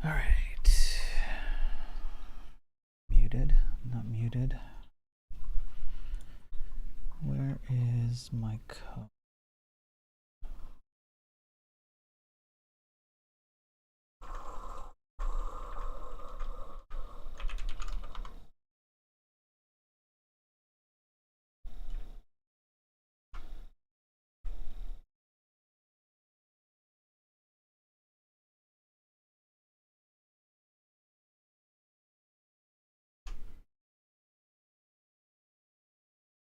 All right. Muted, not muted. Where is my code?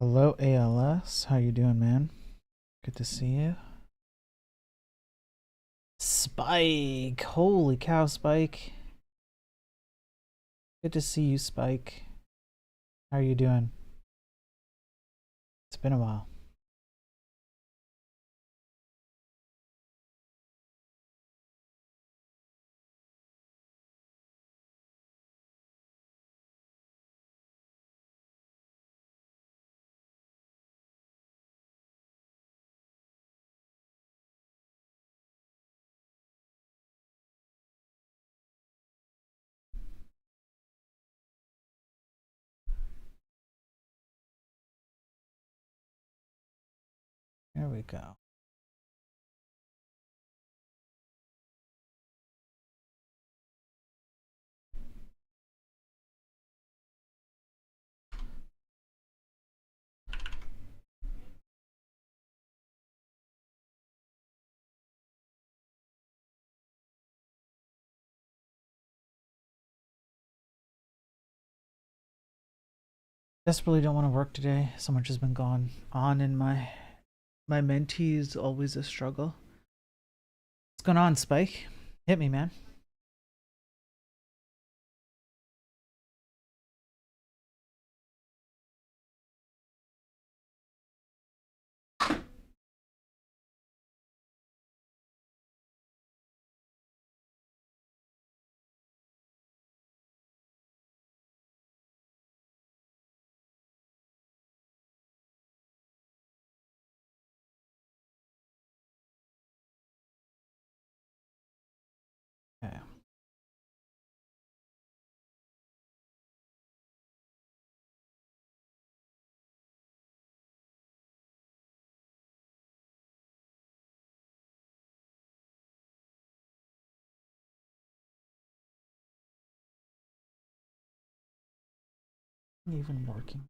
Hello, ALS. How you doing, man? Good to see you. Spike. Holy cow, Spike. Good to see you, Spike. How are you doing? It's been a while. There we go. Desperately don't want to work today. So much has been going on in my mentee is always a struggle. What's going on, Spike? Hit me, man. Okay. Even working.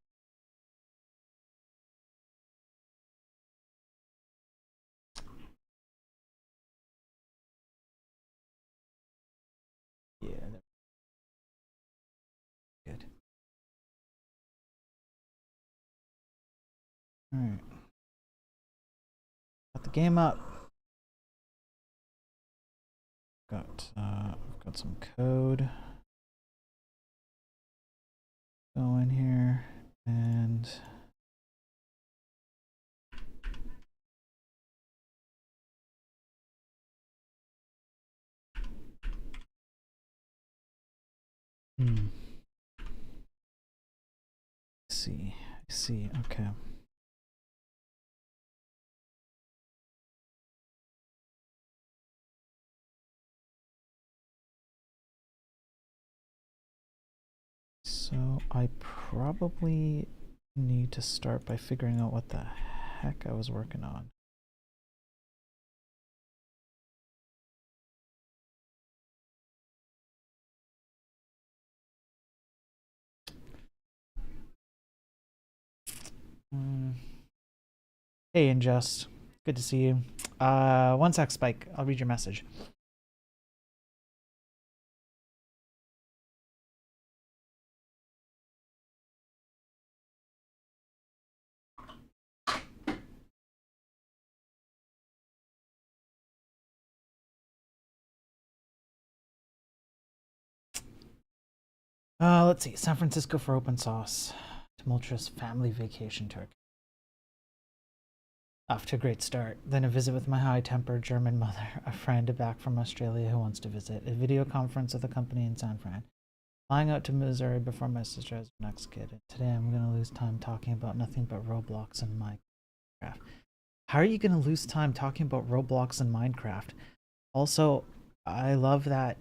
Yeah, good. All right. Got the game up. Got some code. Go in here and I see. Okay. So I probably need to start by figuring out what the heck I was working on. Hey, Ingest. Good to see you. One sec, Spike. I'll read your message. Let's see. San Francisco for open sauce. Tumultuous family vacation tour. Off to a great start. Then a visit with my high-tempered German mother, a friend back from Australia who wants to visit, a video conference with a company in San Fran, flying out to Missouri before my sister has her next kid. And today I'm going to lose time talking about nothing but Roblox and Minecraft. How are you going to lose time talking about Roblox and Minecraft? Also, I love that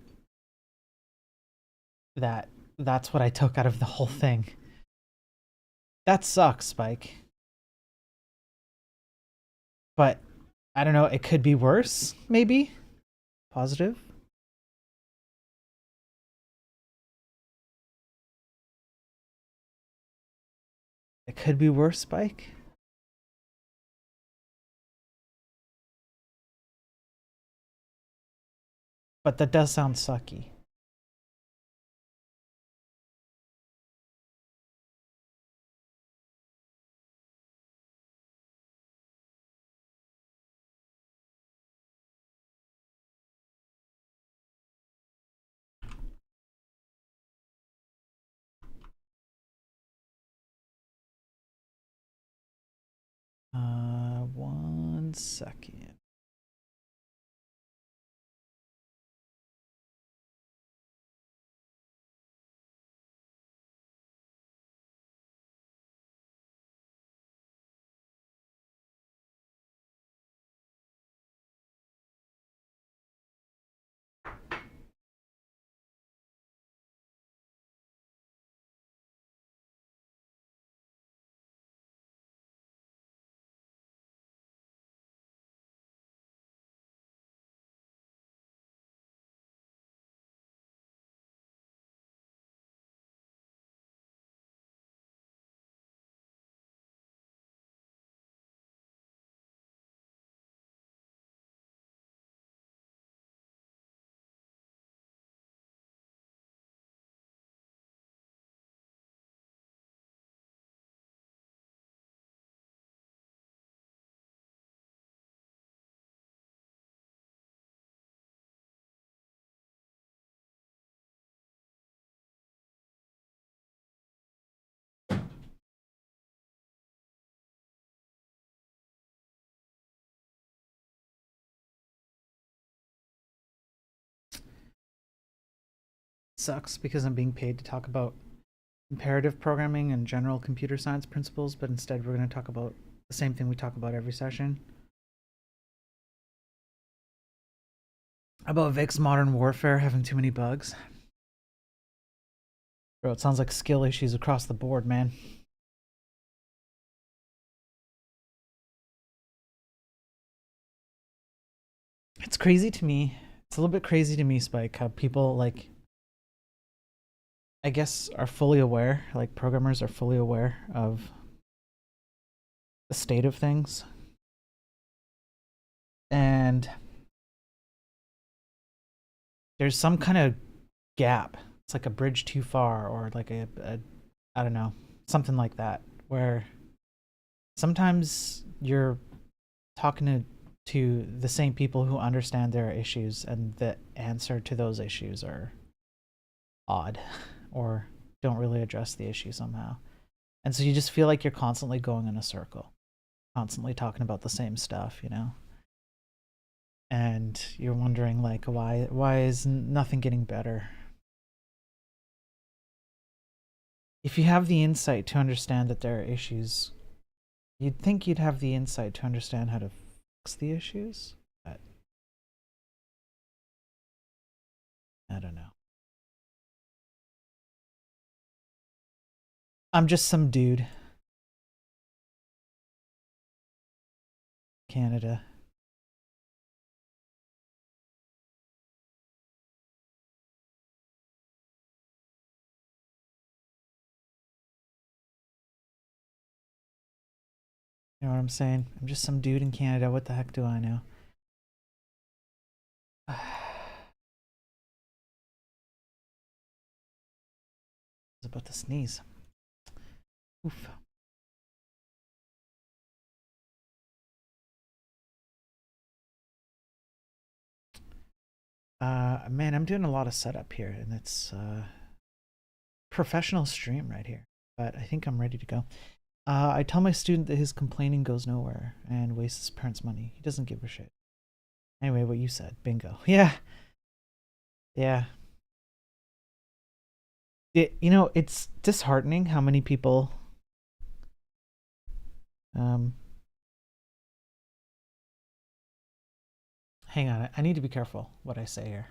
That's what I took out of the whole thing. That sucks, Spike. But I don't know, it could be worse, maybe? Positive? It could be worse, Spike. But that does sound sucky. One second. Sucks because I'm being paid to talk about imperative programming and general computer science principles, but instead we're going to talk about the same thing we talk about every session. About Vic's Modern Warfare having too many bugs. Bro, it sounds like skill issues across the board, man. It's crazy to me. It's a little bit crazy to me, Spike, how people, like, I guess, are fully aware, like, programmers are fully aware of the state of things. And there's some kind of gap. It's like a bridge too far, or like a I don't know, something like that, where sometimes you're talking to the same people who understand their issues, and the answer to those issues are odd or don't really address the issue somehow. And so you just feel like you're constantly going in a circle, constantly talking about the same stuff, you know? And you're wondering, like, why is nothing getting better? If you have the insight to understand that there are issues, you'd think you'd have the insight to understand how to fix the issues. But I don't know. I'm just some dude. Canada. You know what I'm saying? I'm just some dude in Canada. What the heck do I know? I was about to sneeze. Oof. Man, I'm doing a lot of setup here, and it's professional stream right here. But I think I'm ready to go. I tell my student that his complaining goes nowhere and wastes his parents' money. He doesn't give a shit. Anyway, what you said. Bingo. Yeah. Yeah. You know, it's disheartening how many people um hang on, I need to be careful what I say here.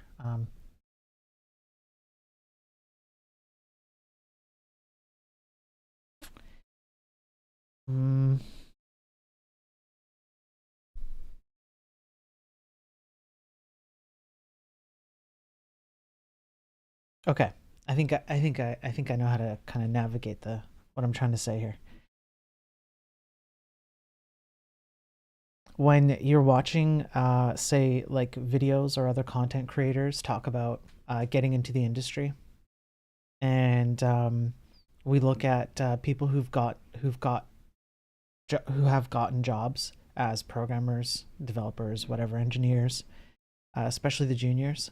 Okay. I think I know how to kind of navigate the what I'm trying to say here. When you're watching, say, like videos or other content creators talk about getting into the industry, and we look at people who have gotten jobs as programmers, developers, whatever, engineers, especially the juniors,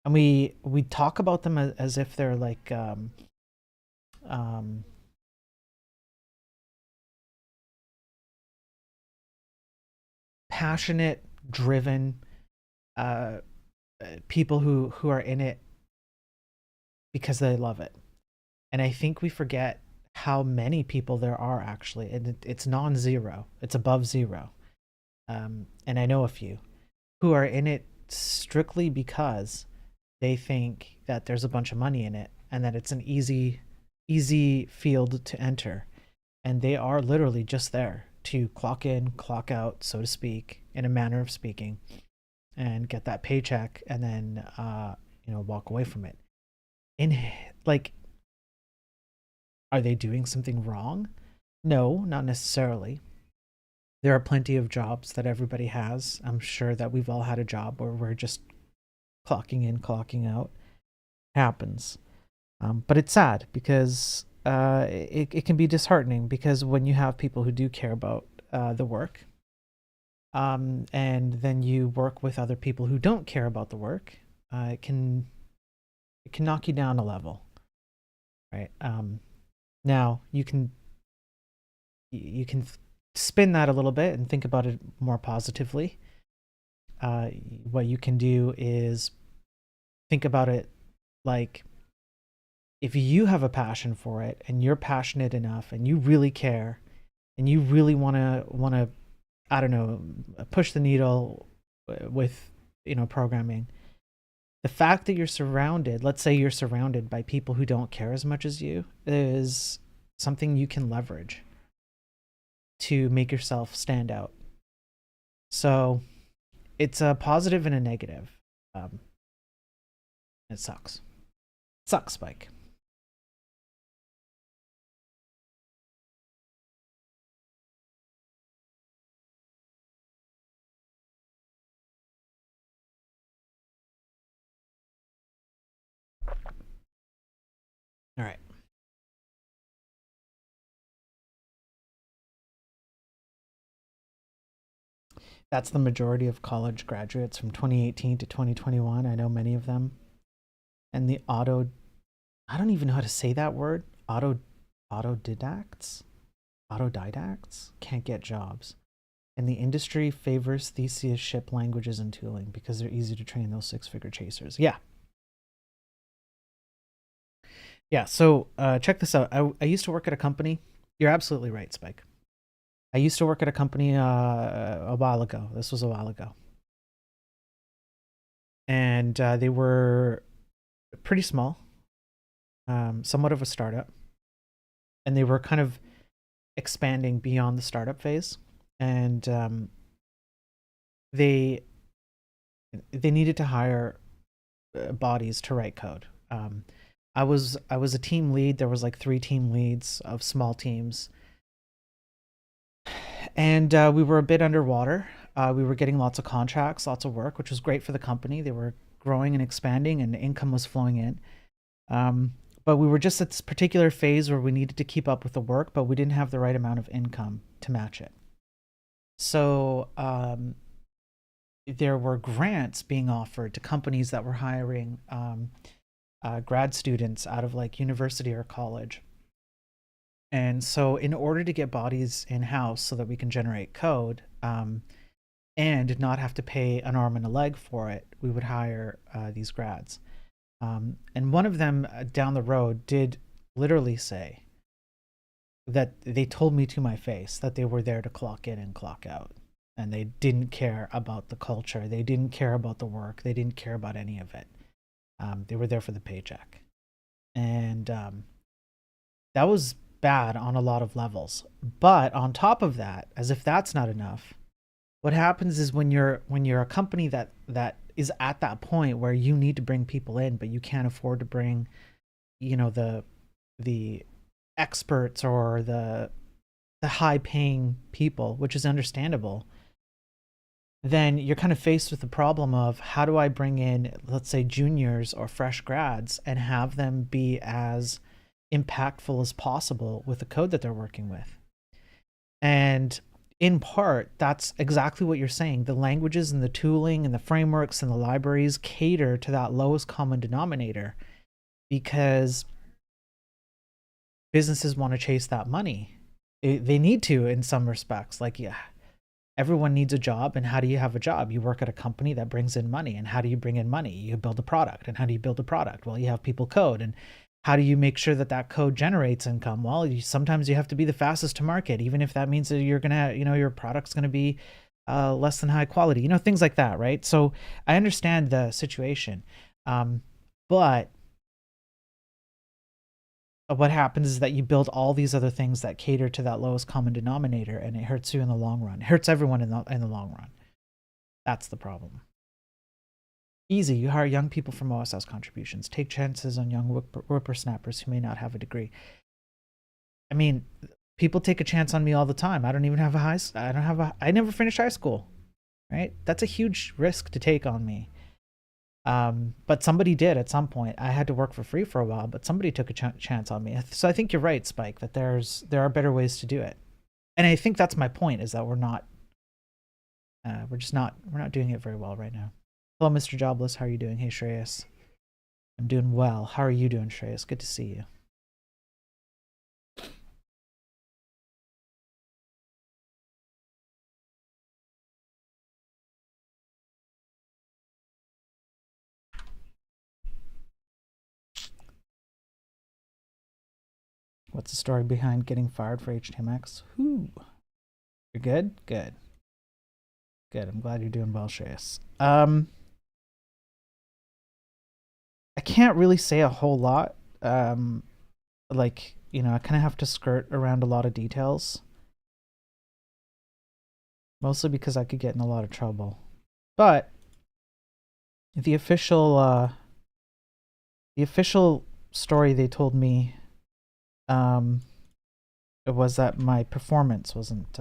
and we talk about them as if they're like um, passionate, driven uh, people who are in it because they love it. And I think we forget how many people there are actually, and it's non-zero. It's above zero. And I know a few who are in it strictly because they think that there's a bunch of money in it and that it's an easy field to enter. And they are literally just there to clock in, clock out, so to speak, in a manner of speaking, and get that paycheck and then walk away from it. In like, are they doing something wrong? No, not necessarily. There are plenty of jobs that everybody has. I'm sure that we've all had a job where we're just clocking in, clocking out. Happens. But it's sad because it can be disheartening because when you have people who do care about the work, and then you work with other people who don't care about the work, it can knock you down a level, right? Now you can spin that a little bit and think about it more positively. What you can do is think about it like, if you have a passion for it and you're passionate enough and you really care and you really want to I don't know, push the needle with programming, the fact that you're surrounded, let's say you're surrounded by people who don't care as much as you, is something you can leverage to make yourself stand out. So it's a positive and a negative. Um, it sucks. It sucks, Spike. All right. That's the majority of college graduates from 2018 to 2021. I know many of them. And the I don't even know how to say that word. Autodidacts? Autodidacts can't get jobs. And the industry favors thesis-ship languages and tooling because they're easy to train those six-figure chasers. Yeah. Yeah. So check this out. I used to work at a company. You're absolutely right, Spike. I used to work at a company a while ago. This was a while ago. And they were pretty small, somewhat of a startup. And they were kind of expanding beyond the startup phase. And they needed to hire bodies to write code. I was a team lead. There was like 3 team leads of small teams, and we were a bit underwater. We were getting lots of contracts, lots of work, which was great for the company. They were growing and expanding, and income was flowing in. But we were just at this particular phase where we needed to keep up with the work, but we didn't have the right amount of income to match it. So there were grants being offered to companies that were hiring grad students out of like university or college. And so, in order to get bodies in house so that we can generate code and not have to pay an arm and a leg for it, we would hire these grads. And one of them down the road did literally say that they told me to my face that they were there to clock in and clock out. And they didn't care about the culture. They didn't care about the work. They didn't care about any of it. They were there for the paycheck. And that was bad on a lot of levels. But on top of that, as if that's not enough, what happens is when you're a company that is at that point where you need to bring people in, but you can't afford to bring, the experts or the high paying people, which is understandable, then you're kind of faced with the problem of how do I bring in, let's say, juniors or fresh grads and have them be as impactful as possible with the code that they're working with. And in part, that's exactly what you're saying. The languages and the tooling and the frameworks and the libraries cater to that lowest common denominator because businesses want to chase that money. They need to in some respects. Like, yeah, everyone needs a job. And how do you have a job? You work at a company that brings in money. And how do you bring in money? You build a product. And how do you build a product? Well, you have people code. And how do you make sure that that code generates income? Well, sometimes you have to be the fastest to market, even if that means that you're going to, your product's going to be less than high quality, things like that, right? So I understand the situation. But what happens is that you build all these other things that cater to that lowest common denominator, and it hurts you in the long run. It hurts everyone in the long run. That's the problem. Easy. You hire young people from OSS contributions. Take chances on young whippersnappers who may not have a degree. I mean, people take a chance on me all the time. I don't even have I never finished high school, right? That's a huge risk to take on me. But somebody did at some point. I had to work for free for a while, but somebody took a chance on me. So I think you're right, Spike, that there are better ways to do it. And I think that's my point, is that we're not doing it very well right now. Hello, Mr. Jobless. How are you doing? Hey, Shreyas. I'm doing well. How are you doing, Shreyas? Good to see you. What's the story behind getting fired for HTMX? Whoo. You're good? Good. Good. I'm glad you're doing well, Shreyas. I can't really say a whole lot. I kind of have to skirt around a lot of details. Mostly because I could get in a lot of trouble. But the official story they told me it was that my performance wasn't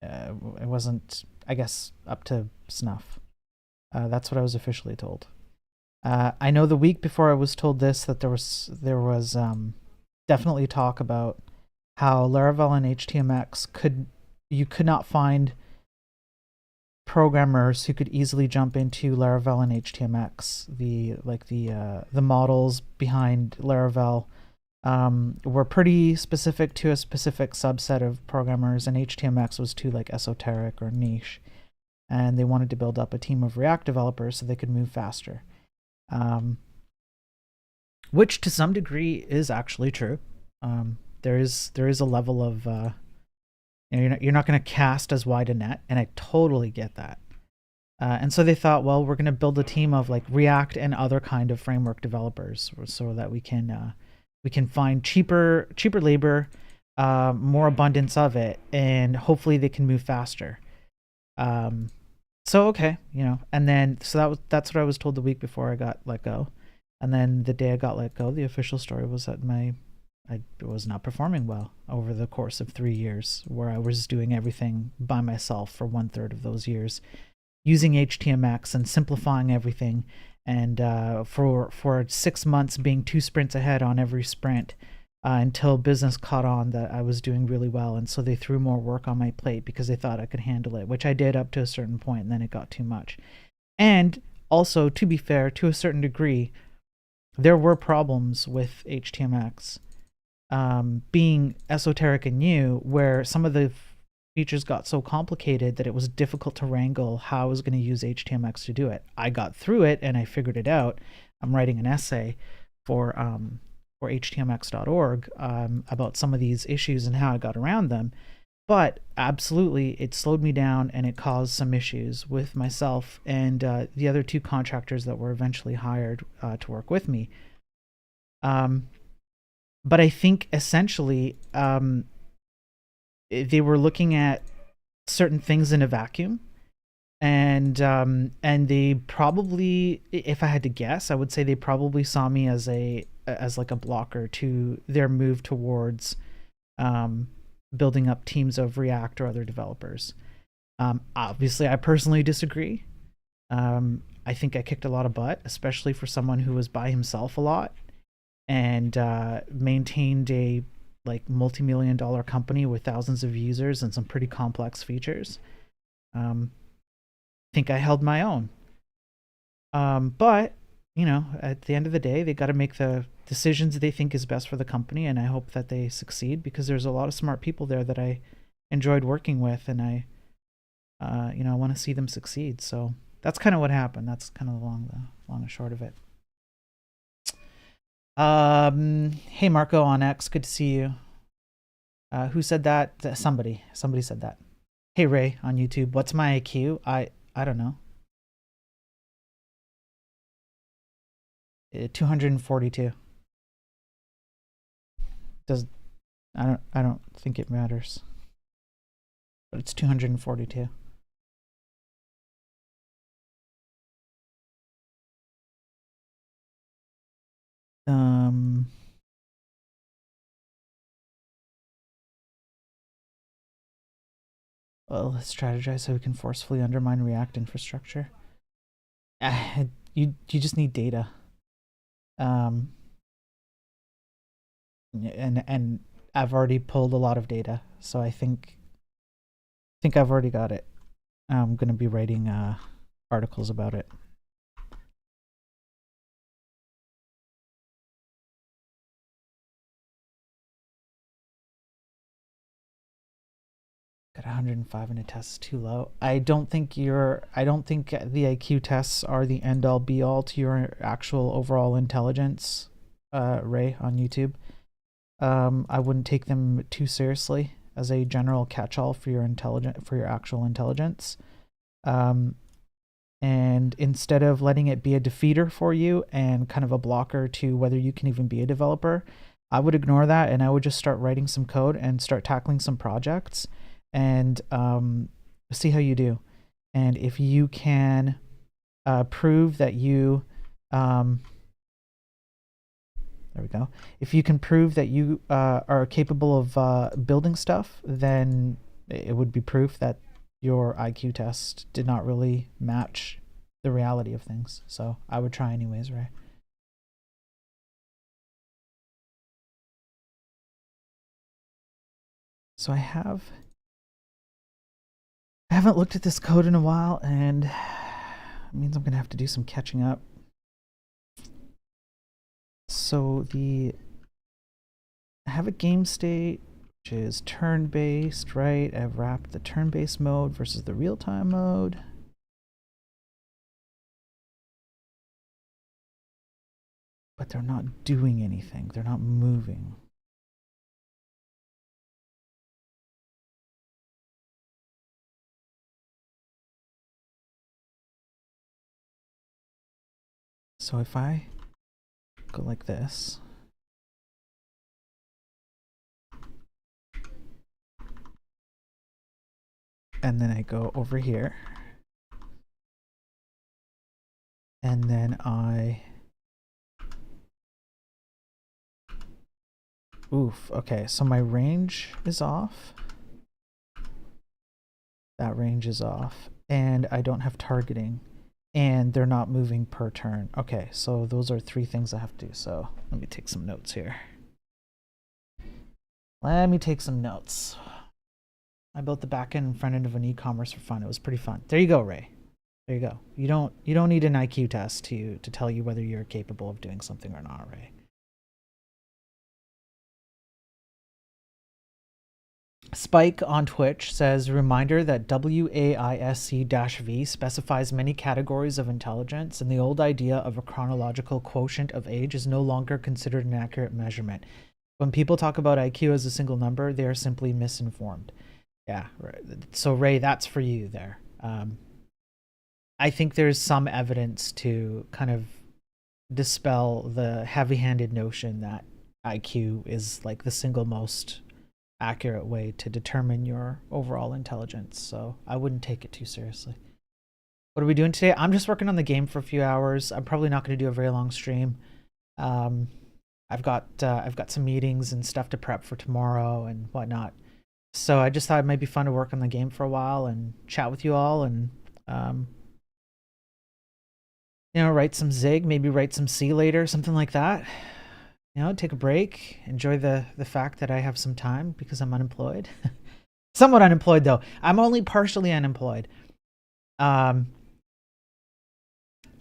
it wasn't, I guess, up to snuff. That's what I was officially told. I know the week before I was told this that there was definitely talk about how Laravel and HTMX you could not find programmers who could easily jump into Laravel and HTMX. The models behind Laravel were pretty specific to a specific subset of programmers, and HTMX was too esoteric or niche. And they wanted to build up a team of React developers so they could move faster. Which to some degree is actually true. There is a level of you're not going to cast as wide a net, and I totally get that. And so they thought, well, we're going to build a team of React and other kind of framework developers, so that we can find cheaper labor, more abundance of it, and hopefully they can move faster. So okay, and then that's what I was told the week before I got let go. And then the day I got let go, the official story was that I was not performing well over the course of 3 years, where I was doing everything by myself for 1/3 of those years, using HTMX and simplifying everything, and for 6 months being 2 sprints ahead on every sprint, until business caught on that I was doing really well, and so they threw more work on my plate because they thought I could handle it, which I did up to a certain point, and then it got too much. And also, to be fair, to a certain degree, there were problems with HTMX being esoteric and new, where some of the features got so complicated that it was difficult to wrangle how I was going to use HTMX to do it. I got through it and I figured it out. I'm writing an essay for HTMX.org about some of these issues and how I got around them. But absolutely, it slowed me down, and it caused some issues with myself and the other 2 contractors that were eventually hired to work with me. But I think essentially they were looking at certain things in a vacuum, And they probably, if I had to guess, I would say they probably saw me as like a blocker to their move towards um, building up teams of React or other developers. Obviously, I personally disagree. I think I kicked a lot of butt, especially for someone who was by himself a lot and maintained a like multi-million dollar company with thousands of users and some pretty complex features. I think I held my own. But you know, at the end of the day, they got to make the decisions they think is best for the company, and I hope that they succeed because there's a lot of smart people there that I enjoyed working with, and I want to see them succeed. So that's kind of what happened. That's kind of the long and short of it. Hey Marco on X, good to see you. Who said that? Somebody said that. Hey Ray on YouTube, what's my IQ? I don't know. 242. Does I don't think it matters. But it's 242. Well, let's strategize so we can forcefully undermine React infrastructure. You just need data. And I've already pulled a lot of data, so I think I've already got it. I'm gonna be writing articles about it. Got 105 in a test is too low. I don't think the IQ tests are the end all be all to your actual overall intelligence, Ray on YouTube. I wouldn't take them too seriously as a general catch-all for your actual intelligence. And instead of letting it be a defeater for you and kind of a blocker to whether you can even be a developer, I would ignore that and I would just start writing some code and start tackling some projects and see how you do. And if you can prove that you there we go. If you can prove that you are capable of building stuff, then it would be proof that your IQ test did not really match the reality of things. So I would try anyways, right? So I haven't looked at this code in a while, and it means I'm gonna have to do some catching up. So I have a game state which is turn-based, right? I've wrapped the turn-based mode versus the real-time mode. But they're not doing anything. They're not moving. So if I go like this, and then I go over here, and then oof, okay, so my range is off. That range is off, and I don't have targeting, and they're not moving per turn. Okay, so those are 3 things I have to do. So let me take some notes here. Let me take some notes. I built the back end and front end of an e-commerce for fun. It was pretty fun. There you go, Ray. There you go. You don't need an IQ test to tell you whether you're capable of doing something or not, Ray. Spike on Twitch says, reminder that WAISC-V specifies many categories of intelligence, and the old idea of a chronological quotient of age is no longer considered an accurate measurement. When people talk about IQ as a single number, they are simply misinformed. Yeah, so Ray, that's for you there. I think there's some evidence to kind of dispel the heavy-handed notion that IQ is like the single most accurate way to determine your overall intelligence. So I wouldn't take it too seriously. What are we doing today? I'm just working on the game for a few hours. I'm probably not going to do a very long stream. Um, I've got some meetings and stuff to prep for tomorrow and whatnot. So I just thought it might be fun to work on the game for a while and chat with you all and um, write some Zig, maybe write some C later, something like that. Take a break, enjoy the fact that I have some time because I'm unemployed. Somewhat unemployed though. I'm only partially unemployed. Um,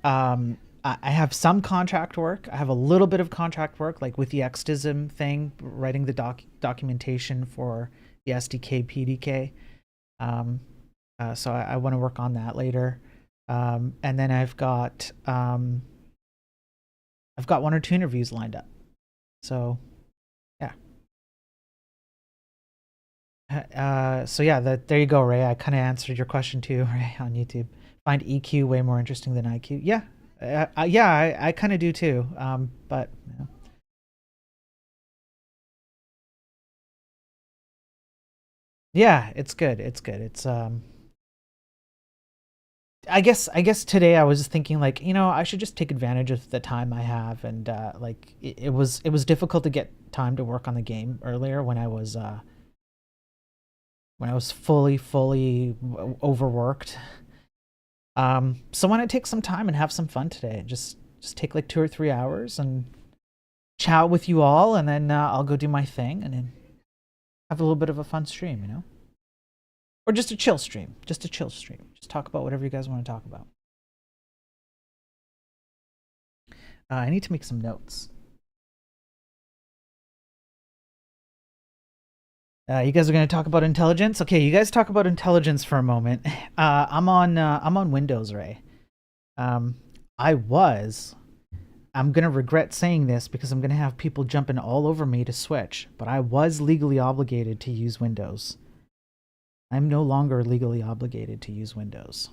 I have some contract work. I have a little bit of contract work, like with the XDism thing, writing the documentation for the SDK PDK. So I want to work on that later. And then I've got 1 or 2 interviews lined up. So yeah. So yeah, there you go, Ray. I kind of answered your question too, Ray, on YouTube. Find EQ way more interesting than IQ. Yeah, yeah, I kind of do too. But yeah, it's good. It's good. It's I guess today I was thinking like, I should just take advantage of the time I have, and like it was difficult to get time to work on the game earlier when I was fully overworked. So why not take some time and have some fun today? Just take like 2 or 3 hours and chat with you all, and then I'll go do my thing, and then have a little bit of a fun stream, or just a chill stream. Just a chill stream. Just talk about whatever you guys want to talk about. I need to make some notes. You guys are going to talk about intelligence. Okay, you guys talk about intelligence for a moment. I'm on Windows, Ray. I'm going to regret saying this because I'm going to have people jumping all over me to switch, but I was legally obligated to use Windows. I'm no longer legally obligated to use Windows.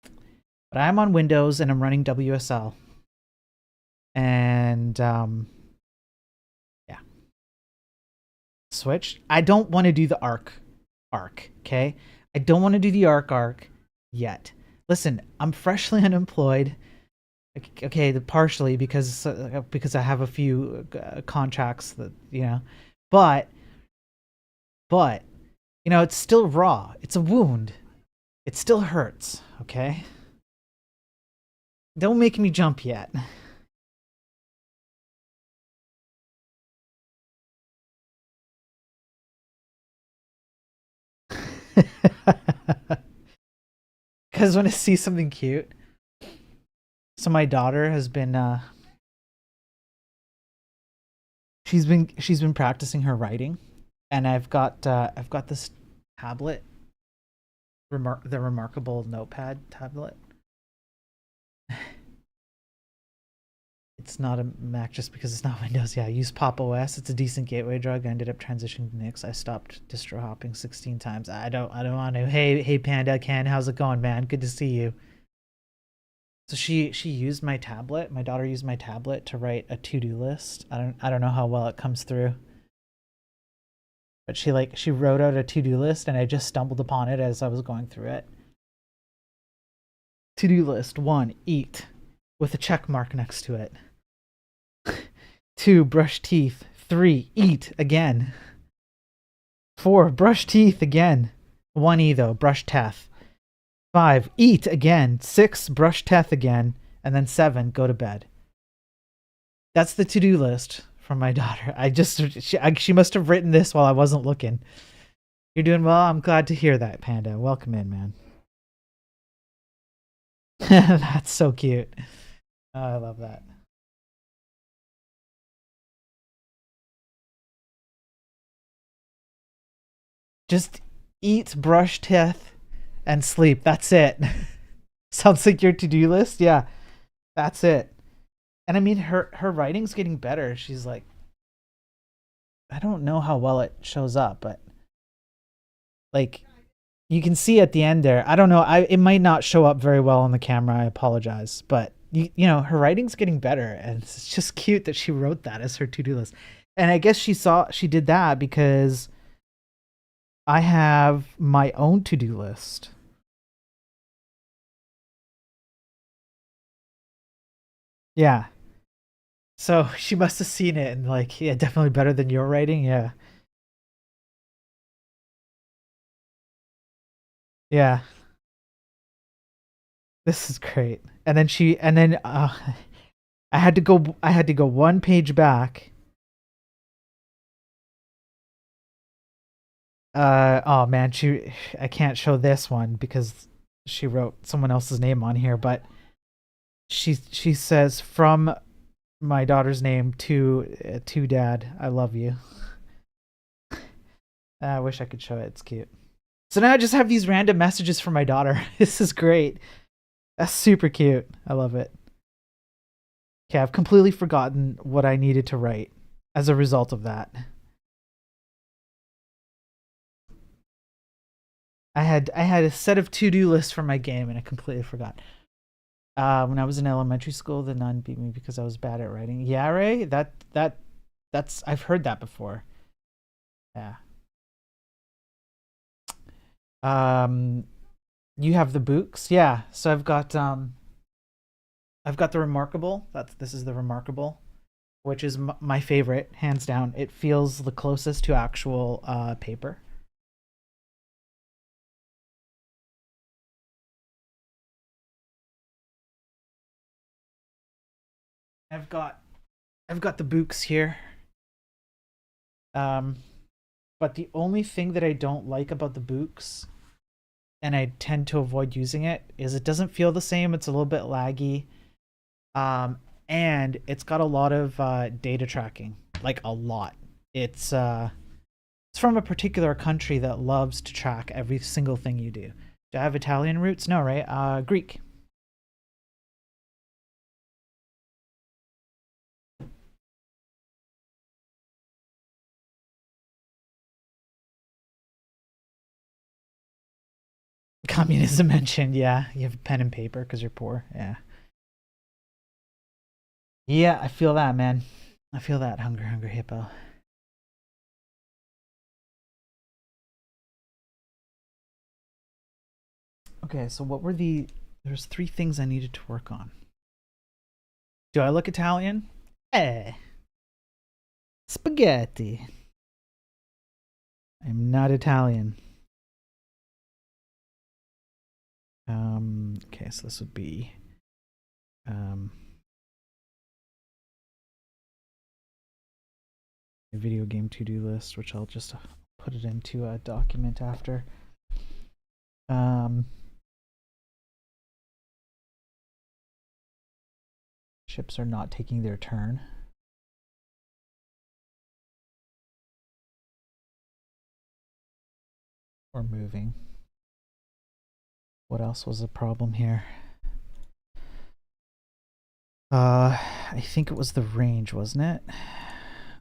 But I'm on Windows and I'm running WSL. And yeah. Switch. I don't want to do the arc, okay? I don't want to do the arc yet. Listen, I'm freshly unemployed. Okay, partially because I have a few contracts that but it's still raw. It's a wound. It still hurts. Okay, don't make me jump yet. Because when I see something cute. So my daughter has been she's been practicing her writing, and I've got this tablet, the Remarkable Notepad tablet. It's not a Mac just because it's not Windows. Yeah, I use Pop OS. It's a decent gateway drug. I ended up transitioning to Nix. I stopped distro hopping 16 times. I don't want to. Hey Panda Ken, how's it going, man? Good to see you. So she used my tablet. My daughter used my tablet to write a to-do list. I don't know how well it comes through. But she wrote out a to-do list, and I just stumbled upon it as I was going through it. To-do list 1, eat, with a check mark next to it. 2, brush teeth. 3, eat again. 4, brush teeth again. 1 though, brush teeth. 5, eat again. 6, brush teeth again. And then 7, go to bed. That's the to-do list for my daughter. She must have written this while I wasn't looking. You're doing well. I'm glad to hear that, Panda. Welcome in, man. That's so cute. Oh, I love that. Just eat, brush teeth, and sleep. That's it. Sounds like your to-do list. Yeah, that's it. And I mean, her writing's getting better. She's like, I don't know how well it shows up, but like you can see at the end there. I don't know. It might not show up very well on the camera. I apologize, but her writing's getting better, and it's just cute that she wrote that as her to-do list. And I guess she did that because I have my own to-do list. Yeah. So she must have seen it and like, yeah, definitely better than your writing. Yeah. Yeah. This is great. And then I had to go one page back. Oh man, I can't show this one because she wrote someone else's name on here, but she says from my daughter's name to dad, I love you. I wish I could show it. It's cute. So now I just have these random messages from my daughter. This is great. That's super cute. I love it. Okay, I've completely forgotten what I needed to write as a result of that. I had a set of to-do lists for my game and I completely forgot. When I was in elementary school, the nun beat me because I was bad at writing. Yeah, Ray, that's I've heard that before. Yeah. Um, you have the books, yeah. So I've got the Remarkable. This is the Remarkable, which is my favorite, hands down. It feels the closest to actual paper. I've got I've got the books here. Um, but the only thing that I don't like about the books, and I tend to avoid using it, is it doesn't feel the same. It's a little bit laggy. Um, and it's got a lot of data tracking, like a lot. It's from a particular country that loves to track every single thing you do. Do I have Italian roots? No, right? Greek. Communism mentioned. Yeah, you have pen and paper because you're poor. Yeah. Yeah, I feel that, man. I feel that, hunger, hunger, hippo. Okay, so what were there's three things I needed to work on. Do I look Italian? Eh, spaghetti. I'm not Italian. Okay, so this would be um, a video game to-do list, which I'll just put it into a document after. Um, ships are not taking their turn. Or moving. What else was the problem here? I think it was the range, wasn't it?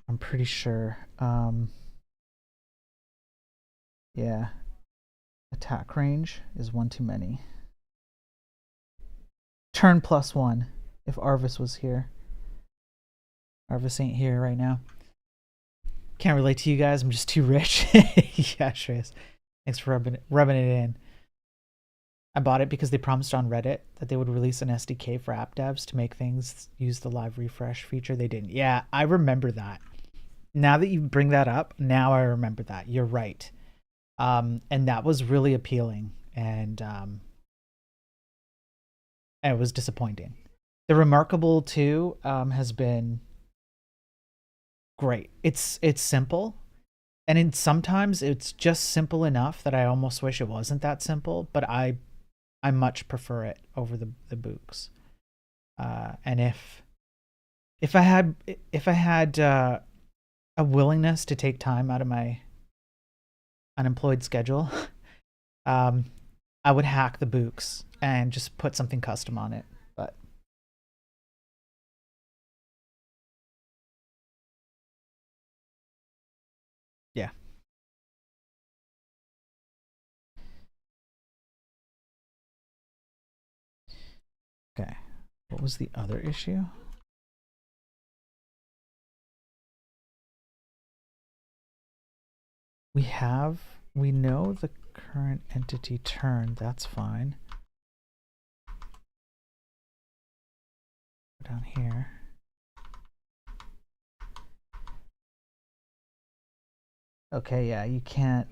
I'm pretty sure. Yeah. Attack range is one too many. Turn +1 if Arvis was here. Arvis ain't here right now. Can't relate to you guys. I'm just too rich. Yeah, Shreyas. Thanks for rubbing it in. I bought it because they promised on Reddit that they would release an SDK for app devs to make things use the live refresh feature. They didn't. Yeah, I remember that. Now that you bring that up, now I remember that. You're right. And that was really appealing, and it was disappointing. The Remarkable 2 has been great. It's simple, and sometimes it's just simple enough that I almost wish it wasn't that simple, but I much prefer it over the books. And if I had a willingness to take time out of my unemployed schedule, um, I would hack the books and just put something custom on it. But yeah. Okay. What was the other issue? We know the current entity turn. That's fine. down here. Okay, yeah, you can't,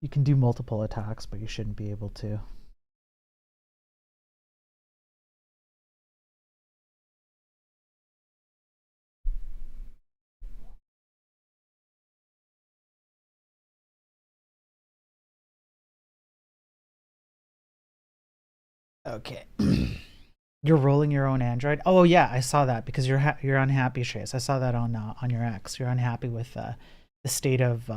you can do multiple attacks, but you shouldn't be able to. Okay. You're rolling your own Android. Oh yeah, I saw that because you're unhappy, Trace. I saw that on your X. You're unhappy with the state of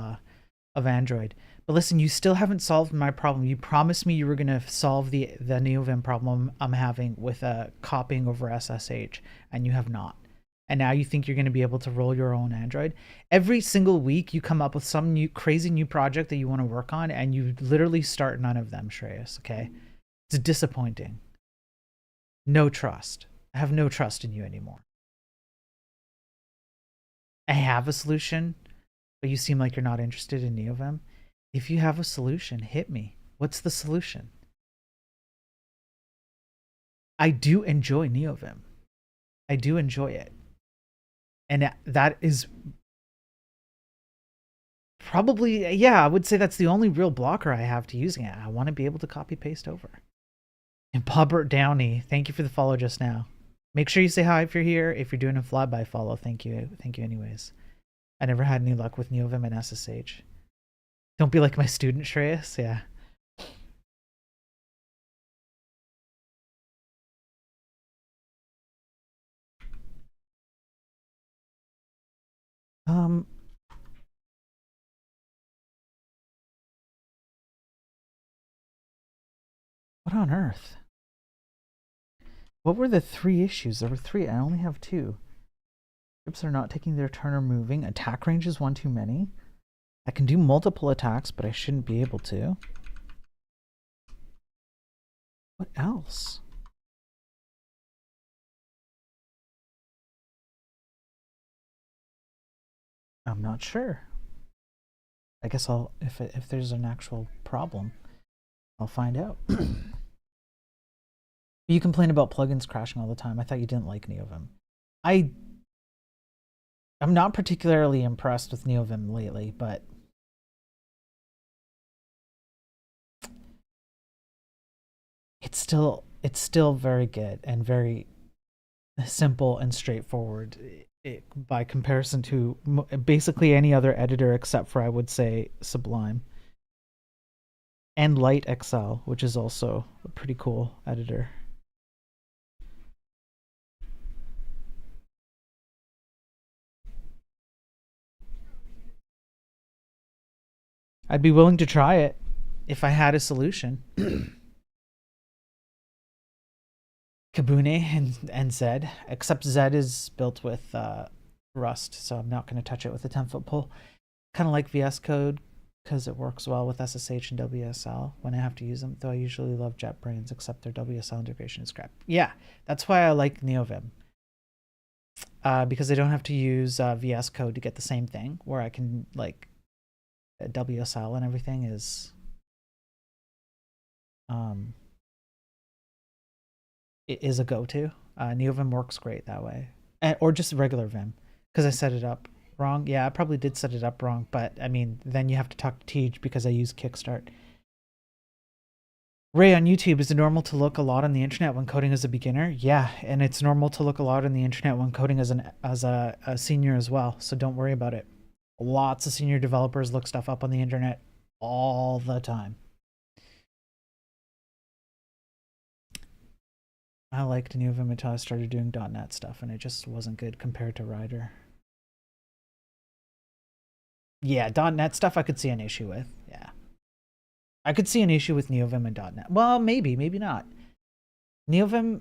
Android. But listen, you still haven't solved my problem. You promised me you were gonna solve the Neovim problem I'm having with copying over SSH, and you have not. And now you think you're gonna be able to roll your own Android. Every single week you come up with some new crazy new project that you want to work on, and you literally start none of them, Shreyas. Okay, it's disappointing. No trust. I have no trust in you anymore. I have a solution, but you seem like you're not interested in Neovim. If you have a solution, hit me. What's the solution? I do enjoy Neovim. I do enjoy it. And that is probably, yeah, I would say that's the only real blocker I have to using it. I want to be able to copy paste over. And Bobbert Downey, thank you for the follow just now. Make sure you say hi if you're here. If you're doing a flyby follow, thank you. Thank you anyways. I never had any luck with Neovim and SSH. Don't be like my student, Shreyas. Yeah. What on earth? What were the 3 issues? There were 3. I only have 2. Scripts are not taking their turn or moving. Attack range is 1 too many. I can do multiple attacks, but I shouldn't be able to. What else? I'm not sure. I guess I'll, if there's an actual problem, I'll find out. You complain about plugins crashing all the time. I thought you didn't like Neovim. I'm not particularly impressed with Neovim lately, but it's still very good and very simple and straightforward by comparison to basically any other editor except for, I would say, Sublime. And Light XL, which is also a pretty cool editor. I'd be willing to try it if I had a solution. Kabune and Zed, except Zed is built with Rust, so I'm not going to touch it with a 10-foot pole. Kind of like VS Code because it works well with SSH and WSL when I have to use them, though I usually love JetBrains, except their WSL integration is crap. Yeah, that's why I like Neovim. Because I don't have to use VS Code to get the same thing, where I can, like, WSL and everything is it is a go-to. Neovim works great that way, or just regular Vim, because I set it up wrong. Yeah, I probably did set it up wrong, but I mean, then you have to talk to Tej because I use Kickstart. Ray on YouTube, is it normal to look a lot on the internet when coding as a beginner? Yeah, and it's normal to look a lot on the internet when coding as a senior as well, so don't worry about it. Lots of senior developers look stuff up on the internet all the time. I liked Neovim until I started doing .NET stuff, and it just wasn't good compared to Rider. Yeah, .NET stuff I could see an issue with. Yeah. I could see an issue with Neovim and .NET. Well, maybe not. Neovim,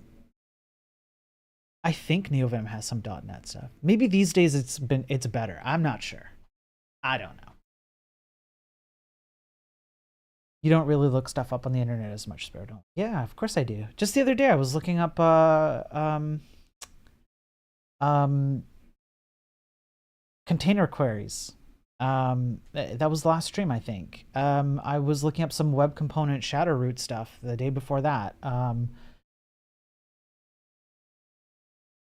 I think Neovim has some .NET stuff. Maybe these days it's better. I'm not sure. I don't know. You don't really look stuff up on the internet as much, Spare, don't you? Yeah, of course I do. Just the other day I was looking up container queries. That was last stream, I think. I was looking up some web component shadow root stuff the day before that.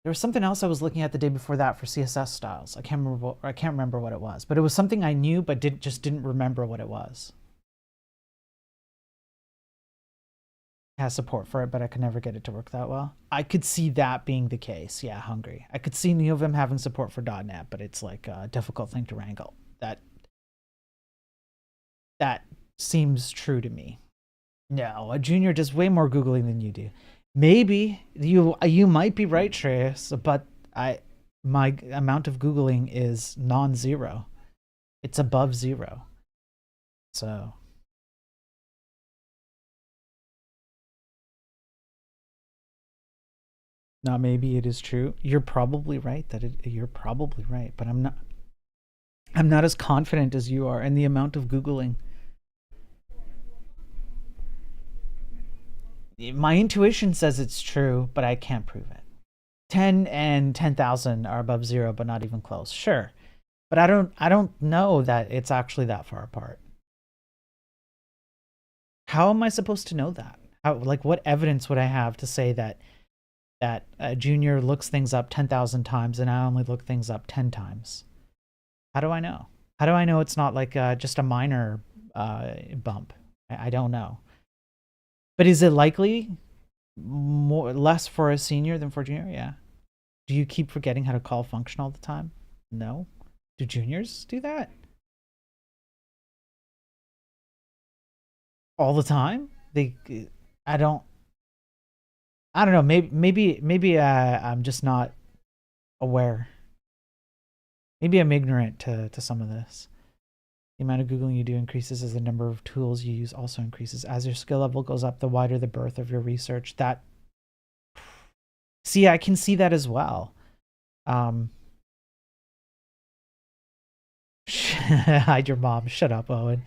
There was something else I was looking at the day before that for CSS styles. I can't remember what it was, but it was something I knew but just didn't remember what it was. It has support for it, but I could never get it to work that well. I could see that being the case. Yeah, Hungry. I could see Neovim having support for .NET, but it's like a difficult thing to wrangle. That seems true to me. No, a junior does way more Googling than you do. Maybe you might be right, Shreyas, but my amount of Googling is non-zero. It's above 0. So now maybe it is true. You're probably right you're probably right, but I'm not as confident as you are in the amount of Googling. My intuition says it's true, but I can't prove it. 10 and 10,000 are above 0, but not even close. Sure. But I don't know that it's actually that far apart. How am I supposed to know that? Like, what evidence would I have to say that a junior looks things up 10,000 times and I only look things up 10 times? How do I know? How do I know it's not like just a minor bump? I don't know. But is it likely less for a senior than for a junior? Yeah. Do you keep forgetting how to call function all the time? No. Do juniors do that? All the time? I don't know. Maybe I'm just not aware. Maybe I'm ignorant to some of this. The amount of Googling you do increases as the number of tools you use also increases. As your skill level goes up, the wider the berth of your research. See, I can see that as well. Hide your mom. Shut up, Owen.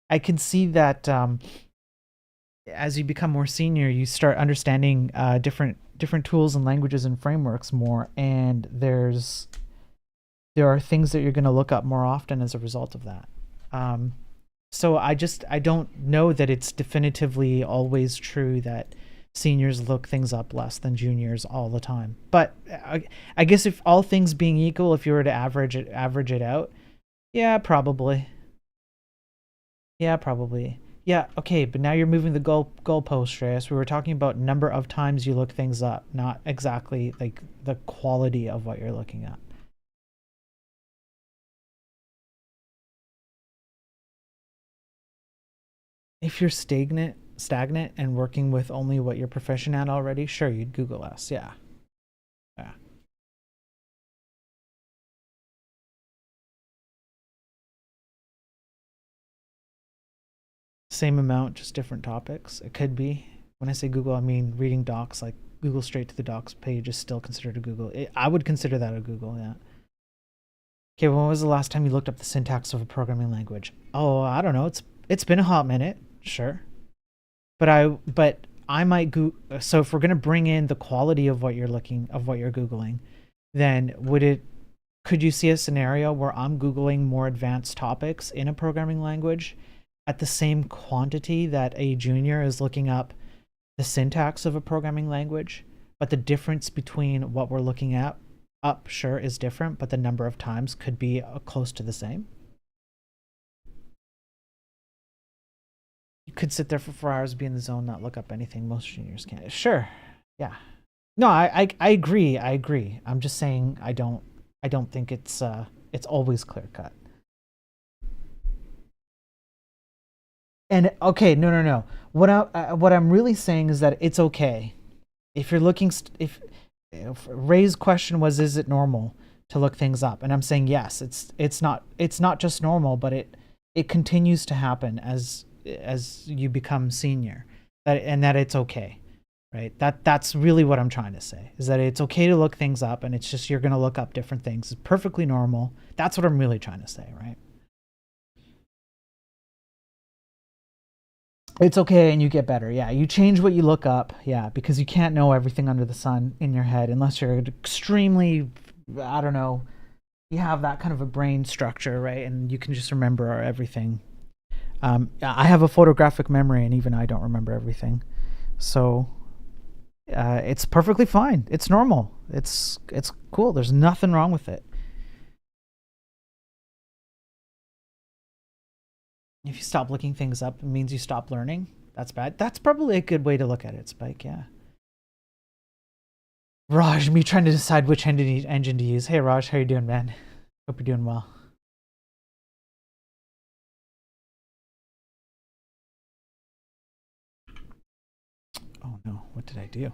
I can see that as you become more senior, you start understanding different tools and languages and frameworks more, and there are things that you're going to look up more often as a result of that. So I don't know that it's definitively always true that seniors look things up less than juniors all the time. But I guess if all things being equal, if you were to average it out, yeah, probably. Yeah, probably. Yeah, okay, but now you're moving the goalpost, Shreyas. We were talking about number of times you look things up, not exactly like the quality of what you're looking at. If you're stagnant and working with only what you're proficient at already, sure, you'd Google us. Yeah. Yeah. Same amount, just different topics. It could be. When I say Google, I mean reading docs. Like Google straight to the docs page is still considered a Google. I would consider that a Google, yeah. Okay, when was the last time you looked up the syntax of a programming language? Oh, I don't know. It's been a hot minute. Sure. But I might go. So if we're gonna bring in the quality of what you're Googling, then could you see a scenario where I'm Googling more advanced topics in a programming language at the same quantity that a junior is looking up the syntax of a programming language, but the difference between what we're looking at sure is different, but the number of times could be close to the same? You could sit there for 4 hours, be in the zone, not look up anything. Most juniors can't. Sure. Yeah. No, I agree. I'm just saying I don't think it's always clear cut. And okay, no. What I'm really saying is that it's okay if you're looking. If Ray's question was, is it normal to look things up? And I'm saying yes. It's not just normal, but it continues to happen as you become senior. That it's okay, right? That's really what I'm trying to say, is that it's okay to look things up, and it's just you're going to look up different things. It's perfectly normal. That's what I'm really trying to say, right? It's okay, and you get better. Yeah, you change what you look up. Yeah, because you can't know everything under the sun in your head unless you're extremely, I don't know, you have that kind of a brain structure, right? And you can just remember everything. I have a photographic memory, and even I don't remember everything. So It's perfectly fine. It's normal. It's cool. There's nothing wrong with it. If you stop looking things up, it means you stop learning. That's bad. That's probably a good way to look at it, Spike. Yeah. Raj, me trying to decide which engine to use. Hey, Raj, how you doing, man? Hope you're doing well. Oh no, what did I do?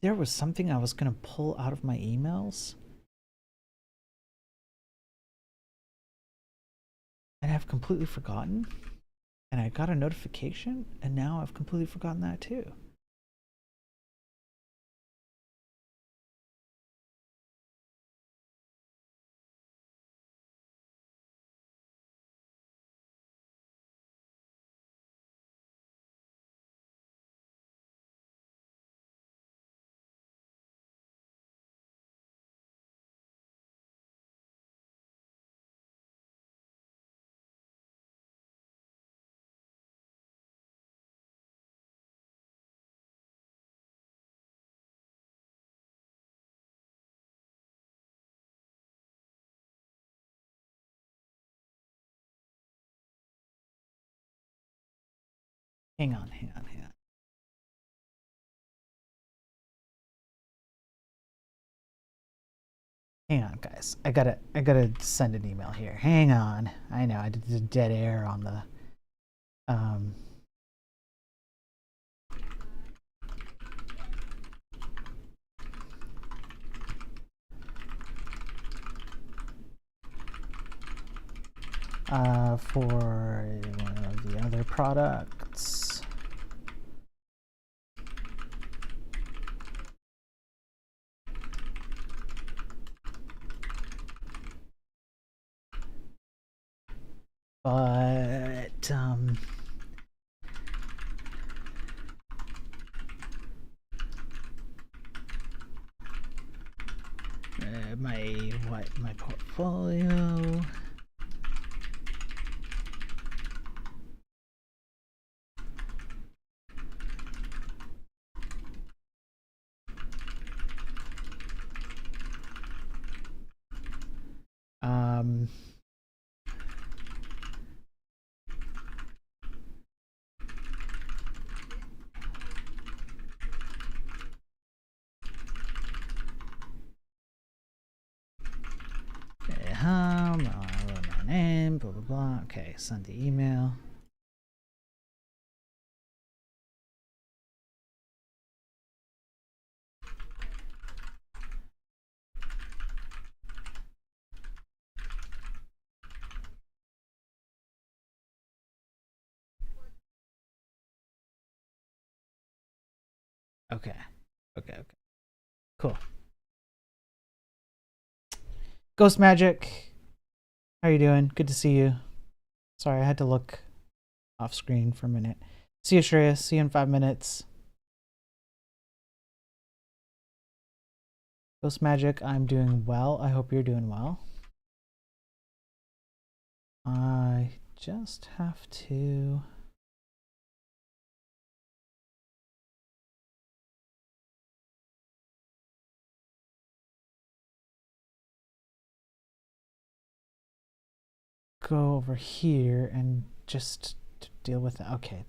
There was something I was gonna pull out of my emails, and I've completely forgotten. And I got a notification, and now I've completely forgotten that too. Hang on. Hang on, guys. I gotta send an email here. Hang on. I know I did the dead air on the for one of the other products. But my portfolio. My name, blah blah blah. Okay, send the email. Okay. Cool. Ghost Magic, how you doing? Good to see you. Sorry, I had to look off screen for a minute. See you, Shreya. See you in 5 minutes. Ghost Magic, I'm doing well. I hope you're doing well. I just have to... go over here and just deal with that. Okay,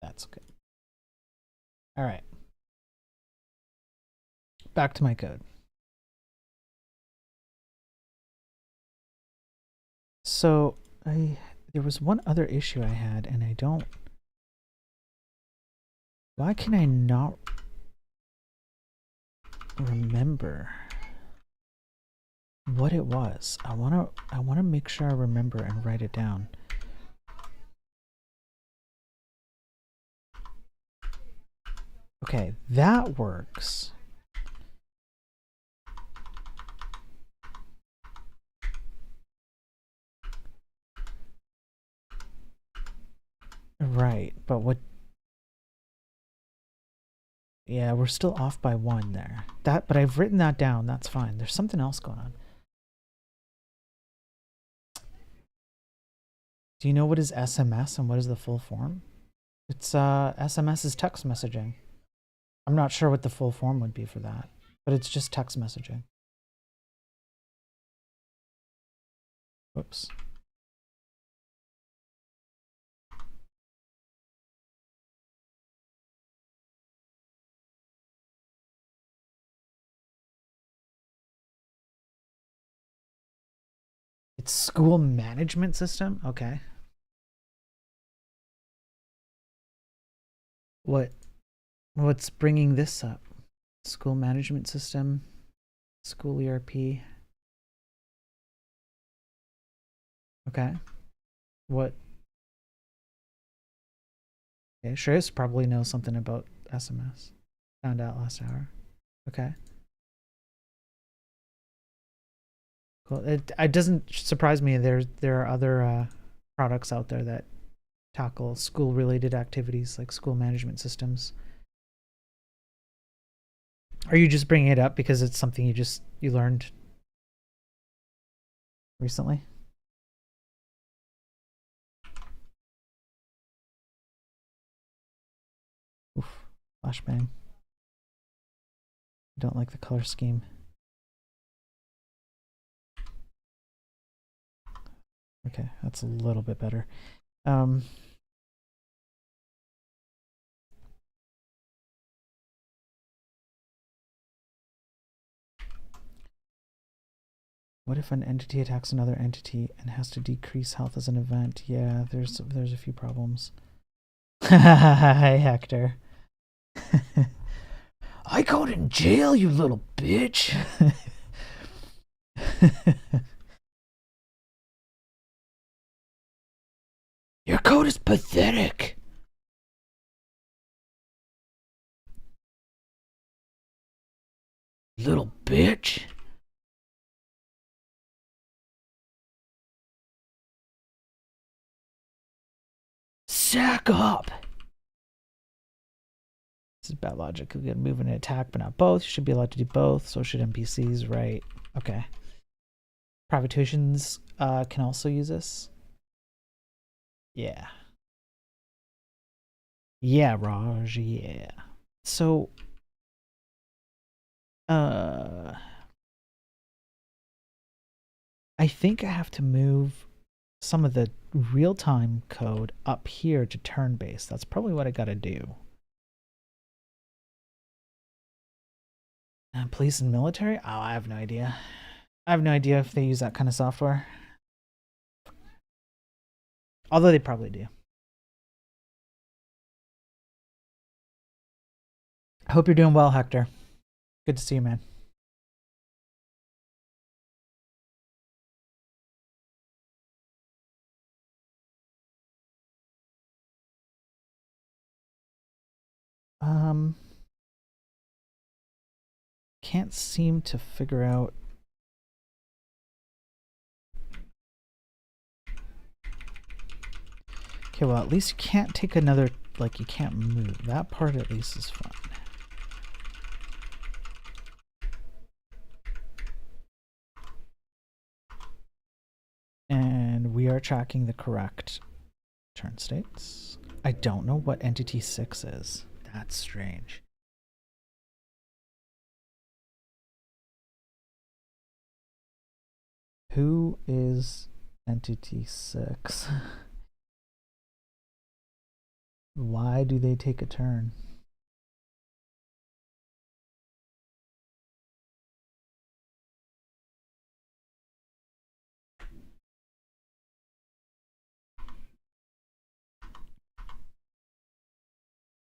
that's good. All right. Back to my code. So there was one other issue I had, and I don't... Why can I not remember what it was? I wanna make sure I remember and write it down. Okay, that works. Right, but what? Yeah, we're still off by 1 there. But I've written that down. That's fine. There's something else going on. Do you know what is SMS and what is the full form? It's SMS is text messaging. I'm not sure what the full form would be for that, but it's just text messaging. Whoops. It's school management system? Okay. What's bringing this up? School management system, school ERP. Okay. What? Okay, Shreyas probably knows something about SMS. Found out last hour. Okay. Cool. It doesn't surprise me. There are other products out there that tackle school-related activities like school management systems. Are you just bringing it up because it's something you learned recently? Oof, flashbang. I don't like the color scheme. Okay, that's a little bit better. What if an entity attacks another entity and has to decrease health as an event? Yeah, there's a few problems. Hi, Hector. I got in jail, you little bitch. Your code is pathetic. Little bitch. Sack up. This is bad logic. We can move and attack, but not both. You should be allowed to do both. So should NPCs, right? Okay. Private tuitions can also use this. Yeah. Yeah, Raj. Yeah. So, I think I have to move some of the real-time code up here to turn-based. That's probably what I gotta do. Police and military? Oh, I have no idea. I have no idea if they use that kind of software. Although they probably do. I hope you're doing well, Hector. Good to see you, man. Can't seem to figure out. Okay, well, at least you can't take another, like, you can't move. That part at least is fun. And we are tracking the correct turn states. I don't know what entity 6 is. That's strange. Who is entity 6? Why do they take a turn?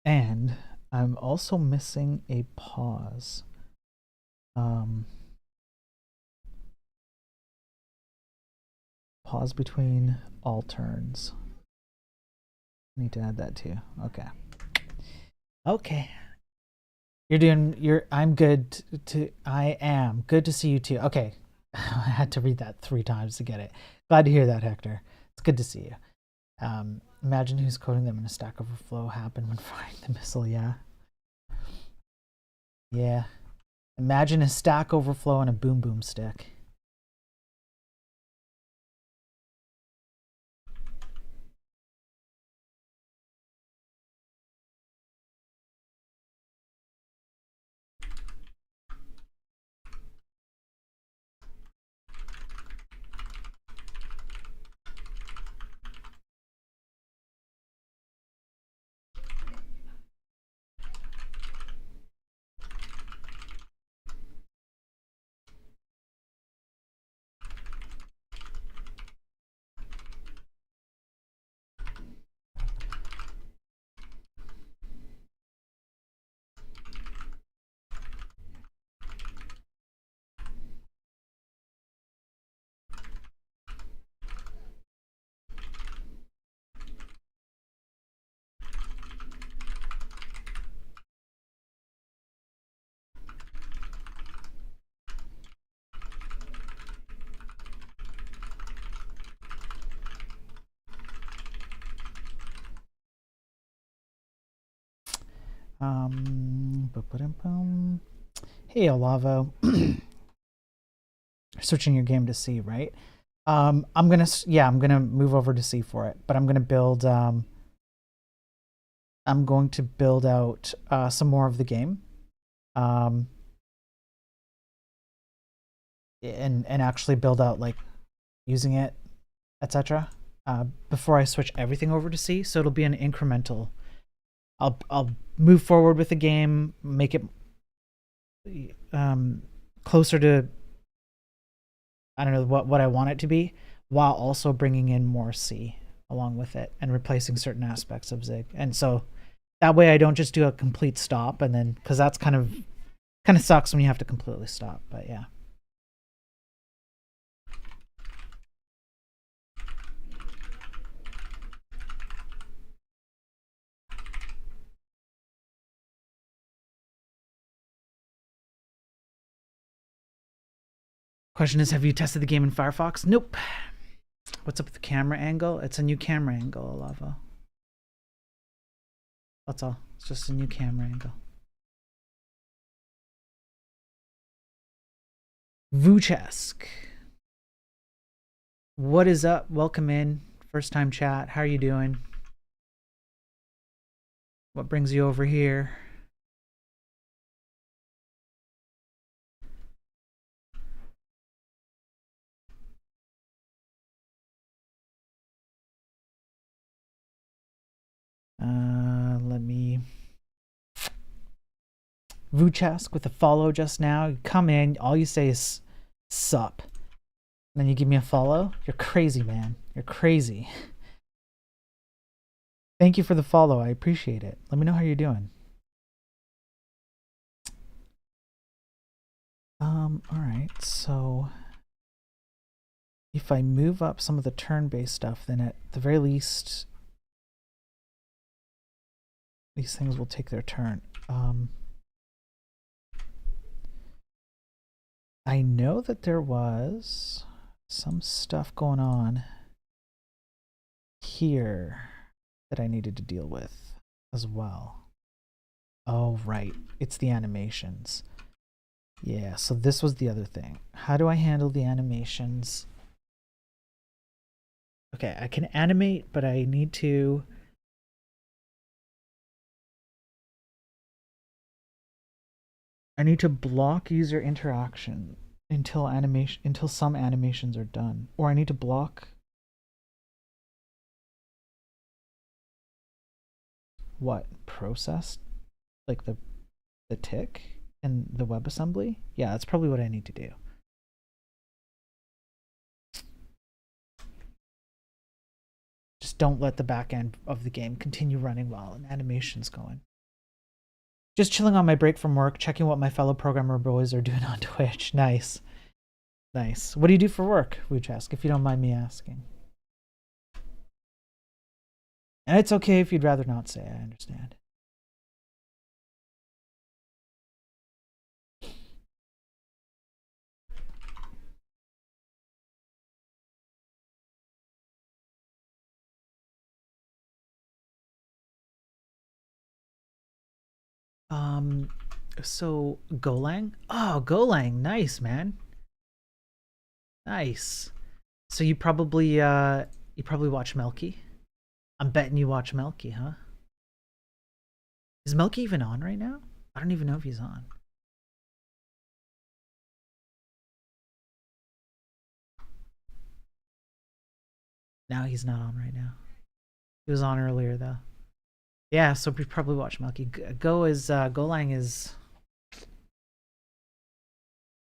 And I'm also missing a pause. Pause between all turns. Need to add that too. Okay. Okay. I'm good I am good to see you too. Okay. I had to read that 3 times to get it. Glad to hear that, Hector. It's good to see you. Imagine who's coding them in a Stack Overflow happened when firing the missile, yeah. Yeah. Imagine a Stack Overflow and a boom boom stick. Hey, Olavo. Switching your game to C, right? I'm gonna move over to C for it, but I'm gonna build. I'm going to build out some more of the game, and actually build out like using it, etc. Before I switch everything over to C, so it'll be an incremental. I'll move forward with the game, make it closer to, I don't know, what I want it to be, while also bringing in more C along with it and replacing certain aspects of Zig. And so that way I don't just do a complete stop, and then, because that's kind of sucks when you have to completely stop. But yeah. Question is, have you tested the game in Firefox? Nope. What's up with the camera angle? It's a new camera angle, Olavo. That's all. It's just a new camera angle. Vuchesk. What is up? Welcome in. First time chat. How are you doing? What brings you over here? Let me. Vuchesk with a follow just now. You come in, all you say is sup. And then you give me a follow. You're crazy, man. You're crazy. Thank you for the follow. I appreciate it. Let me know how you're doing. All right. So if I move up some of the turn-based stuff, then at the very least, these things will take their turn. I know that there was some stuff going on here that I needed to deal with as well. Oh, right. It's the animations. Yeah, so this was the other thing. How do I handle the animations? Okay, I can animate, but I need to... block user interaction until some animations are done. Or I need to block... What? Process? Like the tick in the WebAssembly? Yeah, that's probably what I need to do. Just don't let the back end of the game continue running while an animation's going. Just chilling on my break from work, checking what my fellow programmer boys are doing on Twitch. Nice. Nice. What do you do for work, Wuchask, if you don't mind me asking? And it's okay if you'd rather not say, I understand. So Golang? Oh, Golang, nice, man. Nice. So you probably watch Melky? I'm betting you watch Melky, huh? Is Melky even on right now? I don't even know if he's on. No, he's not on right now. He was on earlier though. Yeah, so we probably watch Melky. Golang is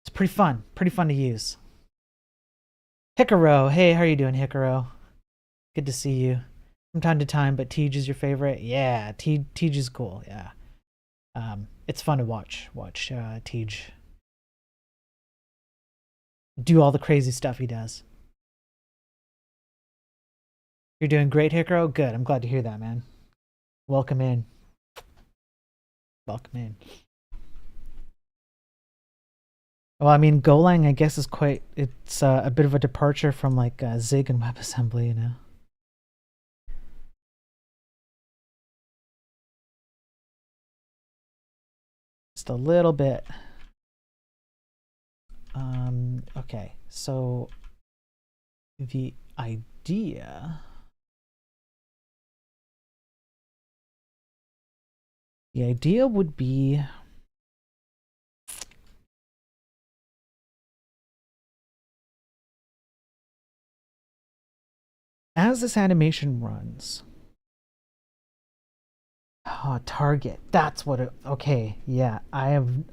it's pretty fun to use. Hikaro, hey, how are you doing, Hikaro? Good to see you. From time to time, but Tej is your favorite. Yeah, Tej is cool. Yeah, it's fun to watch Tej do all the crazy stuff he does. You're doing great, Hikaro. Good. I'm glad to hear that, man. Welcome in. Welcome in. Well, I mean, Golang, I guess, is it's a bit of a departure from like Zig and WebAssembly, you know. Just a little bit. Okay, so the idea would be as this animation runs. Oh, target. That's what it. Okay, yeah. I'm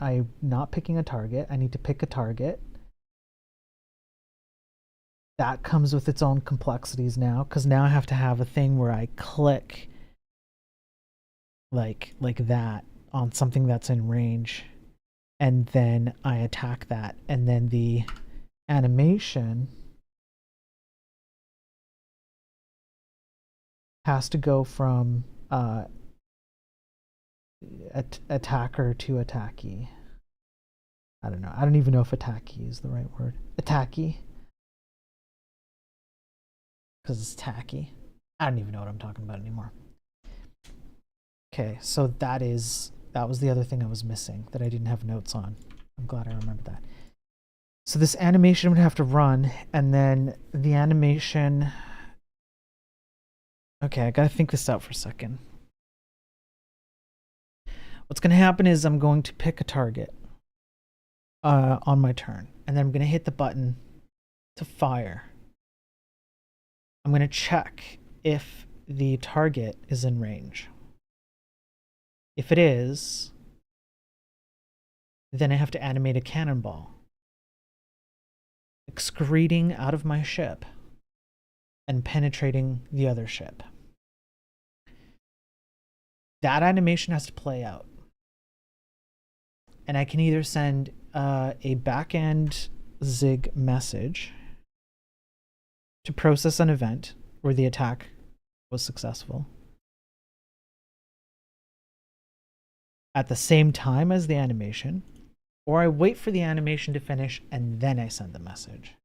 not picking a target. I need to pick a target. That comes with its own complexities now, because now I have to have a thing where I click like that on something that's in range, and then I attack that, and then the animation has to go from attacker to attackee. I don't know. I don't even know if attackee is the right word. Attackee. Because it's tacky. I don't even know what I'm talking about anymore. Okay, so that was the other thing I was missing that I didn't have notes on. I'm glad I remembered that. So this animation would have to run, and then the animation... Okay, I gotta think this out for a second. What's gonna happen is I'm going to pick a target on my turn, and then I'm gonna hit the button to fire. I'm gonna check if the target is in range. If it is, then I have to animate a cannonball, excreting out of my ship and penetrating the other ship. That animation has to play out. And I can either send a backend Zig message to process an event where the attack was successful at the same time as the animation, or I wait for the animation to finish and then I send the message.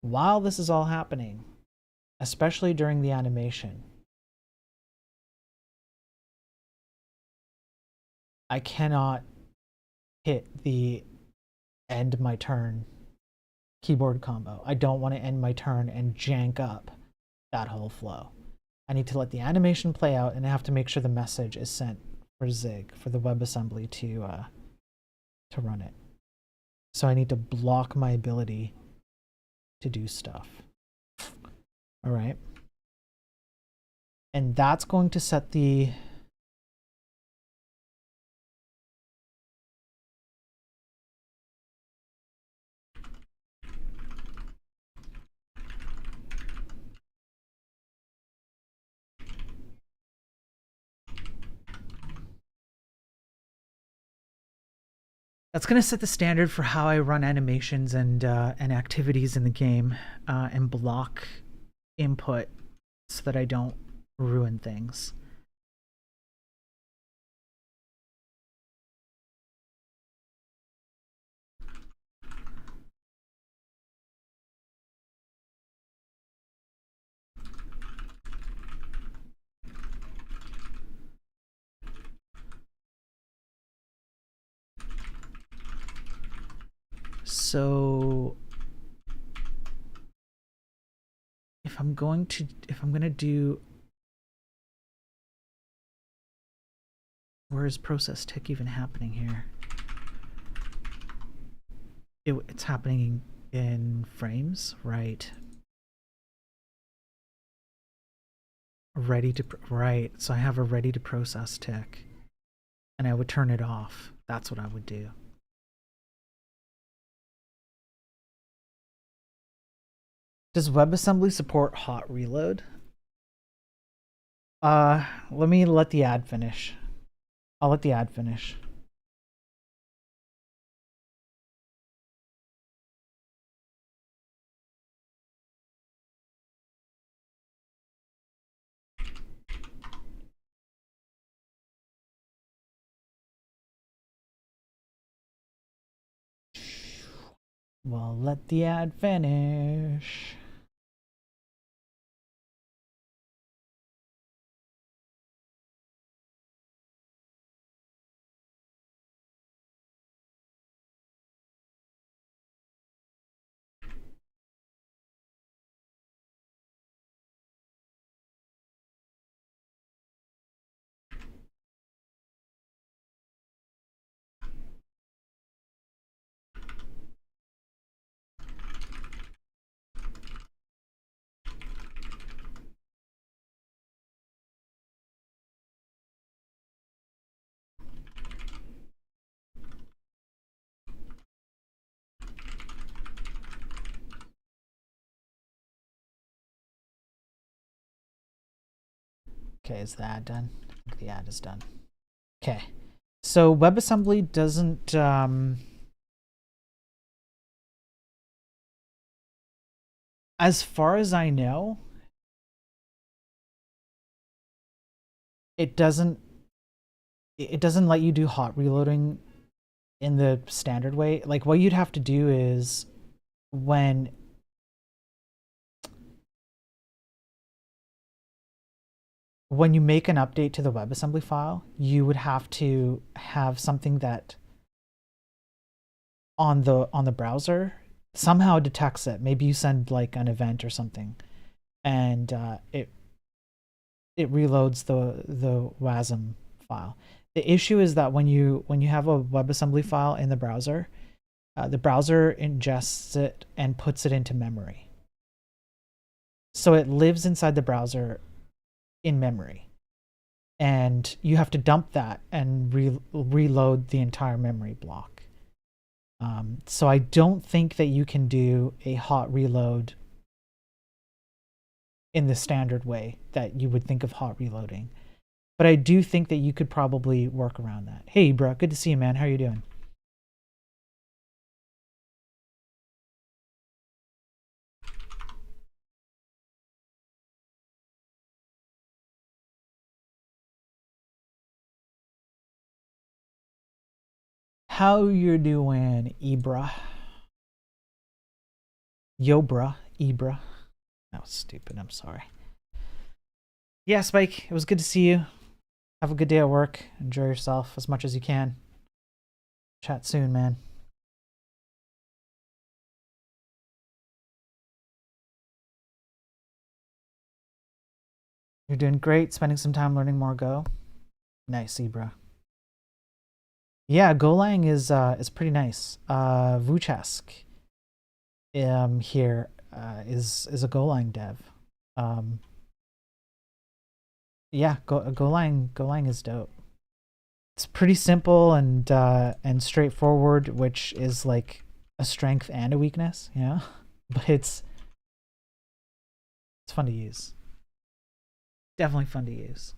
While this is all happening, especially during the animation, I cannot hit the end my turn keyboard combo. I don't want to end my turn and jank up that whole flow. I need to let the animation play out, and I have to make sure the message is sent for Zig, for the WebAssembly to run it. So I need to block my ability to do stuff. All right. And that's going to set the standard for how I run animations and activities in the game, and block input so that I don't ruin things. So if I'm gonna do, where is process tick even happening here? It's happening in frames, right? Right. So I have a ready to process tick, and I would turn it off. That's what I would do. Does WebAssembly support hot reload? Let me let the ad finish. I'll let the ad finish. Well, let the ad finish. Okay, is the ad done? I think the ad is done. Okay, so WebAssembly doesn't as far as I know, it doesn't let you do hot reloading in the standard way. Like, what you'd have to do is when you make an update to the WebAssembly file, you would have to have something that on the browser somehow detects it. Maybe you send like an event or something, and it reloads the WASM file. The issue is that when you have a WebAssembly file in the browser ingests it and puts it into memory. So it lives inside the browser in memory, and you have to dump that and reload the entire memory block. So I don't think that you can do a hot reload in the standard way that you would think of hot reloading. But I do think that you could probably work around that. Hey, bro, good to see you, man. How are you doing? How you doing, Ibra? Yo, bruh, Ibra. That was stupid. I'm sorry. Yeah, Spike, it was good to see you. Have a good day at work. Enjoy yourself as much as you can. Chat soon, man. You're doing great. Spending some time learning more Go. Nice, Ibra. Yeah, Golang is pretty nice. Vuchesk here is a Golang dev. Yeah, Golang is dope. It's pretty simple and straightforward, which is like a strength and a weakness, yeah. But it's fun to use. Definitely fun to use.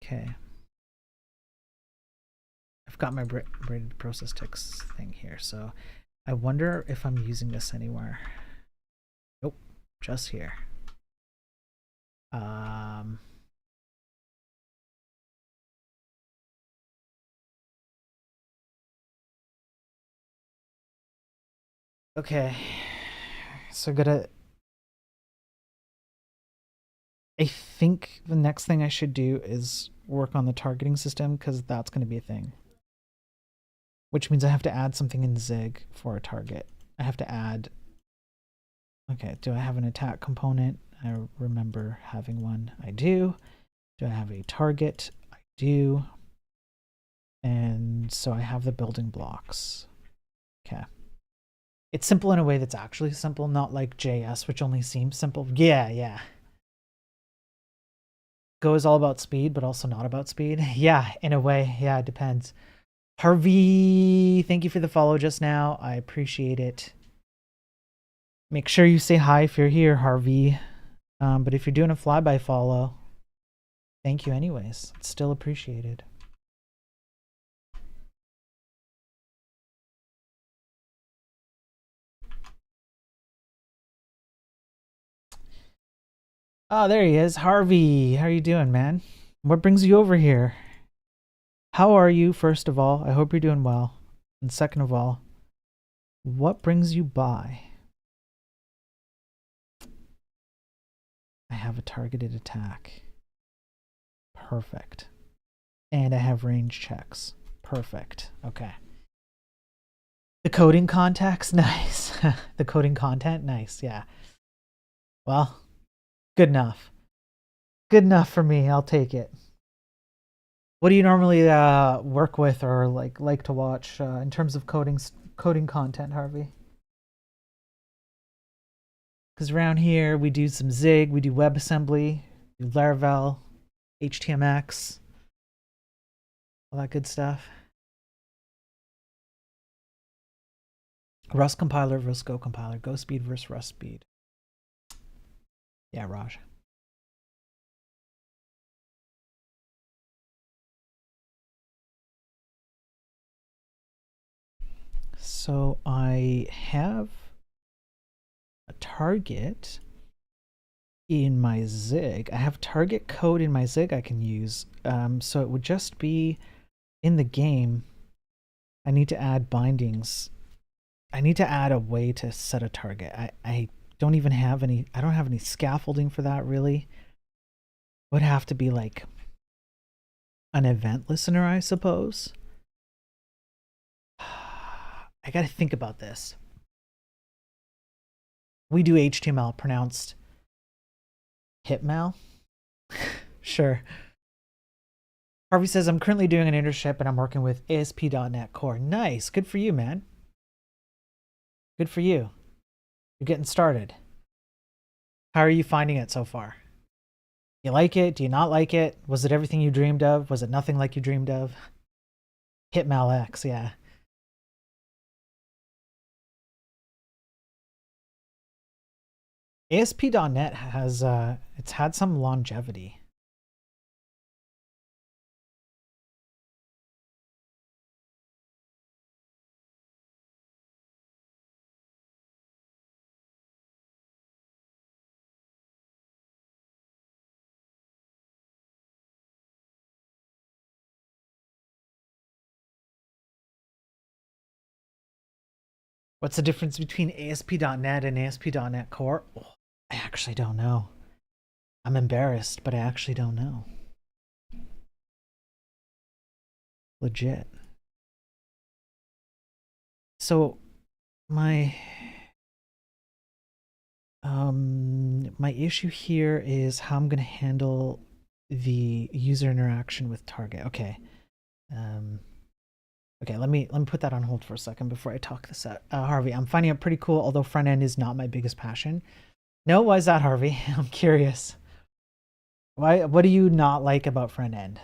Okay. I've got my braided process ticks thing here, so I wonder if I'm using this anywhere. Nope, just here. Okay, So I think the next thing I should do is work on the targeting system, because that's going to be a thing. Which means I have to add something in Zig for a target. I have to add... Okay, do I have an attack component? I remember having one. I do. Do I have a target? I do. And so I have the building blocks. Okay. It's simple in a way that's actually simple, not like JS, which only seems simple. Yeah. Go is all about speed, but also not about speed. Yeah, in a way. Yeah, it depends. Harvey, thank you for the follow just now. I appreciate it. Make sure you say hi if you're here, Harvey. But if you're doing a flyby follow, thank you anyways. It's still appreciated. Oh, there he is. Harvey, how are you doing, man? What brings you over here? How are you, first of all? I hope you're doing well. And second of all, what brings you by? I have a targeted attack. Perfect. And I have range checks. Perfect. Okay. The coding context, nice. The coding content, nice. Yeah. Well, good enough. Good enough for me. I'll take it. What do you normally work with or like to watch in terms of coding content, Harvey? Because around here we do some Zig, we do WebAssembly, do Laravel, HTMX, all that good stuff. Rust compiler versus Go compiler, Go speed versus Rust speed. Yeah, Raj. So I have a target in my Zig. I have target code in my Zig I can use. So it would just be in the game. I need to add bindings. I need to add a way to set a target. I don't even have any, I don't have any scaffolding for that really. Would have to be like an event listener, I suppose. I gotta think about this. We do HTML, pronounced hitmal. Sure. Harvey says, I'm currently doing an internship and I'm working with ASP.NET Core. Nice. Good for you, man. Good for you. You're getting started. How are you finding it so far? You like it? Do you not like it? Was it everything you dreamed of? Was it nothing like you dreamed of? Hitmal X, yeah. ASP.NET has, it's had some longevity. What's the difference between ASP.NET and ASP.NET Core? Oh, I actually don't know. I'm embarrassed, but I actually don't know. Legit. So my my issue here is how I'm gonna handle the user interaction with target. Okay. Okay, let me put that on hold for a second before I talk this out. Harvey, I'm finding it pretty cool, although front end is not my biggest passion. No, why is that, Harvey? I'm curious. What do you not like about front end?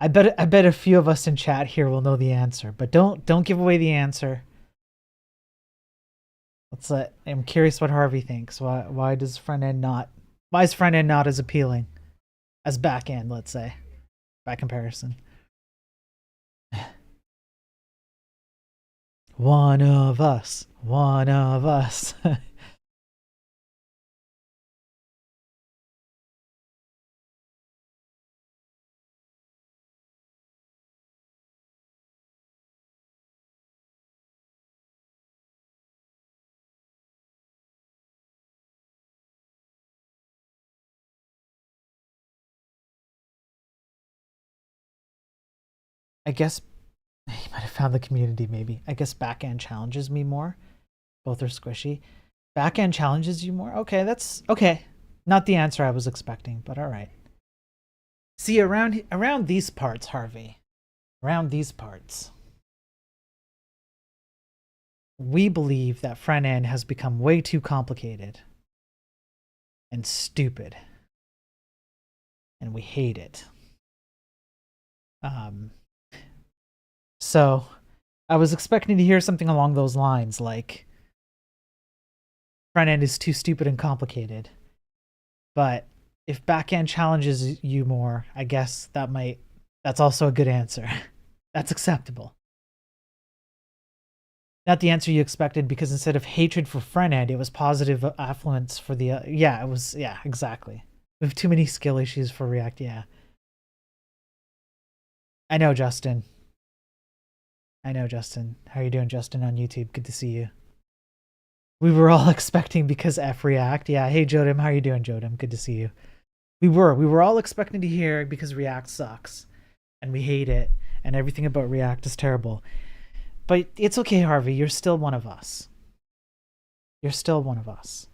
I bet a few of us in chat here will know the answer, but don't give away the answer. I'm curious what Harvey thinks. Why is front end not as appealing as back end, let's say, by comparison? One of us. One of us. I guess he might have found the community, maybe. I guess backend challenges me more. Both are squishy. Backend challenges you more? Okay, that's okay. Not the answer I was expecting, but all right. See, around these parts, Harvey, around these parts, we believe that front end has become way too complicated and stupid, and we hate it. So I was expecting to hear something along those lines, like front end is too stupid and complicated. But if back end challenges you more, I guess that's also a good answer. That's acceptable. Not the answer you expected, because instead of hatred for front end, it was positive affluence for the yeah, it was, yeah, exactly. We have too many skill issues for React, yeah. I know, Justin. How are you doing, Justin, on YouTube? Good to see you. We were all expecting because F React. Yeah, hey Jodem, how are you doing, Jodem? Good to see you. We were all expecting to hear because React sucks and we hate it and everything about React is terrible. But it's okay, Harvey. You're still one of us. You're still one of us.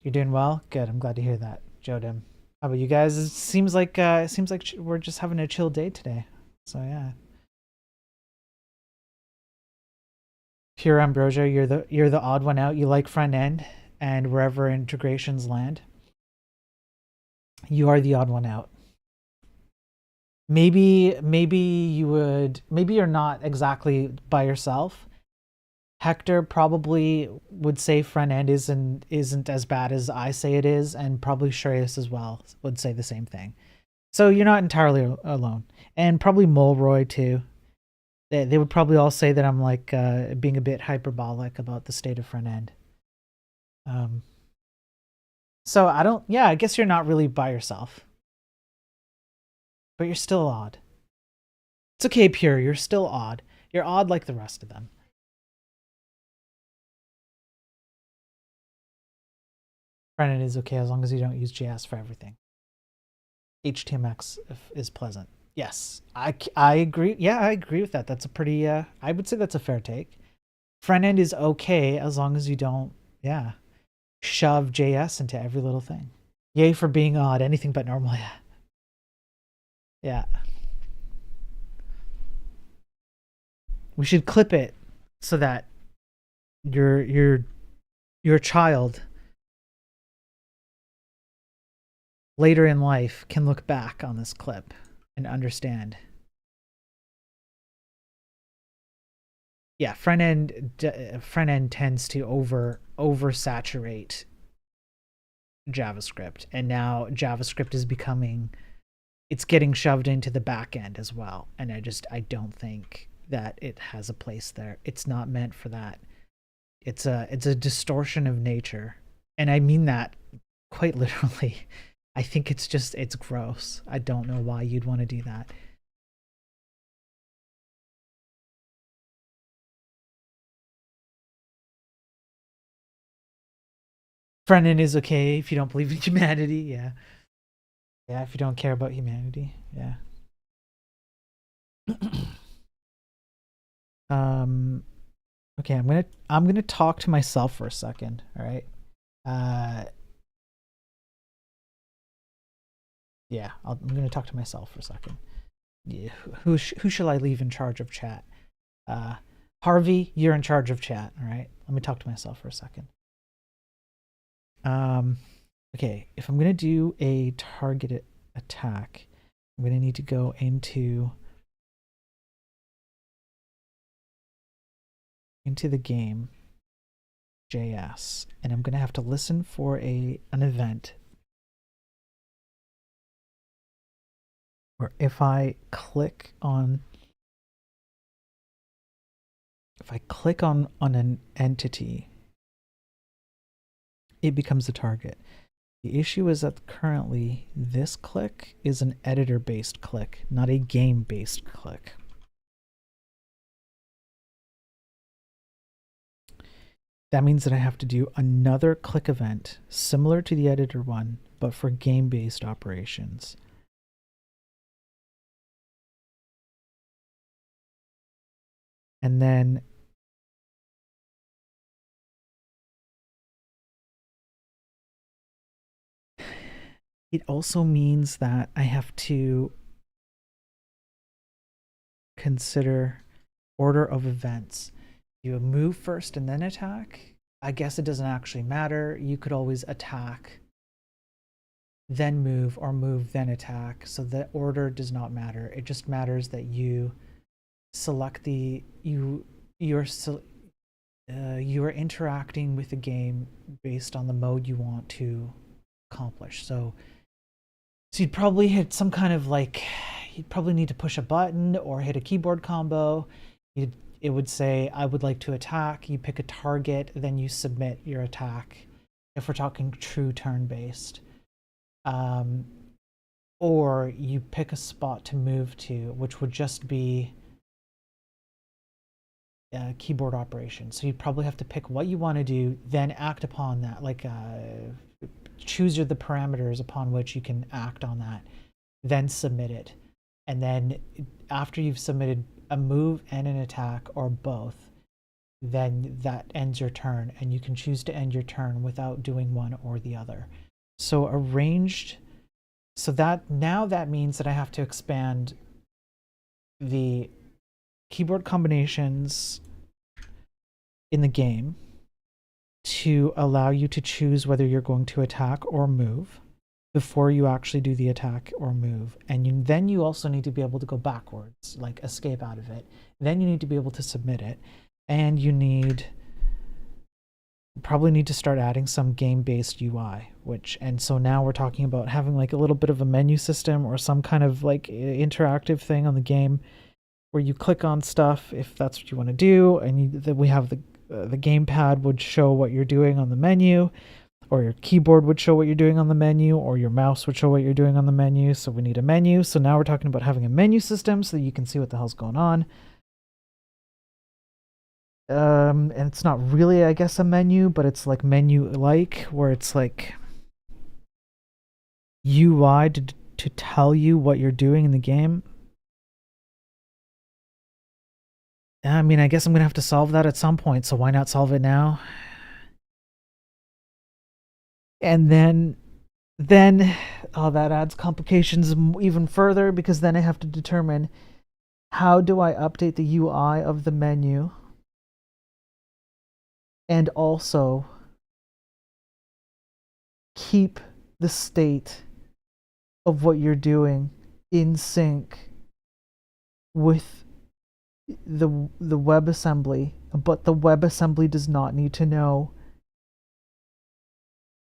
You're doing well? Good. I'm glad to hear that, Jodem. How about you guys? It seems like we're just having a chill day today. So yeah. Pure Ambrosia, you're the odd one out. You like front end, and wherever integrations land, you are the odd one out. Maybe you're not exactly by yourself. Hector probably would say front end isn't as bad as I say it is, and probably Shreyas as well would say the same thing. So you're not entirely alone. And probably Mulroy too. They would probably all say that I'm like being a bit hyperbolic about the state of front end. So I guess you're not really by yourself. But you're still odd. It's okay, Pure, you're still odd. You're odd like the rest of them. Front end is okay as long as you don't use JS for everything. HTMX is pleasant. Yes, I agree. Yeah, I agree with that. That's a pretty, I would say that's a fair take. Front end is okay as long as you don't, shove JS into every little thing. Yay for being odd, anything but normal, yeah. Yeah. We should clip it so that your child later in life can look back on this clip and understand. Yeah, front end tends to oversaturate JavaScript, and now JavaScript is it's getting shoved into the back end as well, and I don't think that it has a place there. It's not meant for that. It's a distortion of nature, and I mean that quite literally. I think it's gross. I don't know why you'd want to do that. Front end is okay if you don't believe in humanity, yeah. Yeah, if you don't care about humanity, yeah. Okay, I'm gonna talk to myself for a second, all right? Yeah, I'm gonna talk to myself for a second. Yeah, who shall I leave in charge of chat? Harvey, you're in charge of chat, all right? Let me talk to myself for a second. Okay, if I'm gonna do a targeted attack, I'm gonna need to go into the game JS, and I'm gonna have to listen for an event where if I click on an entity, it becomes a target. The issue is that currently this click is an editor-based click, not a game-based click. That means that I have to do another click event similar to the editor one, but for game-based operations. And then it also means that I have to consider order of events. You move first and then attack. I guess it doesn't actually matter. You could always attack, then move, or move, then attack. So the order does not matter. It just matters that you select you're interacting with the game based on the mode you want to accomplish. So you'd probably hit some kind of like, you'd probably need to push a button or hit a keyboard combo. It would say, I would like to attack. You pick a target, then you submit your attack, if we're talking true turn-based. Or you pick a spot to move to, which would just be a keyboard operation. So you'd probably have to pick what you want to do, then act upon that, like choose the parameters upon which you can act on that, then submit it. And then after you've submitted a move and an attack, or both, then that ends your turn, and you can choose to end your turn without doing one or the other. So arranged, so that now that means that I have to expand the keyboard combinations in the game to allow you to choose whether you're going to attack or move before you actually do the attack or move. And then you also need to be able to go backwards, like escape out of it. Then you need to be able to submit it. And you probably need to start adding some game-based UI, and so now we're talking about having like a little bit of a menu system or some kind of like interactive thing on the game where you click on stuff if that's what you want to do, and then we have the gamepad would show what you're doing on the menu, or your keyboard would show what you're doing on the menu, or your mouse would show what you're doing on the menu. So we need a menu. So now we're talking about having a menu system so that you can see what the hell's going on. And it's not really, I guess, a menu, but it's like menu-like, where it's like UI to tell you what you're doing in the game. I mean, I guess I'm gonna have to solve that at some point, so why not solve it now? And then that adds complications even further, because then I have to determine, how do I update the UI of the menu, and also keep the state of what you're doing in sync with the WebAssembly, but the WebAssembly does not need to know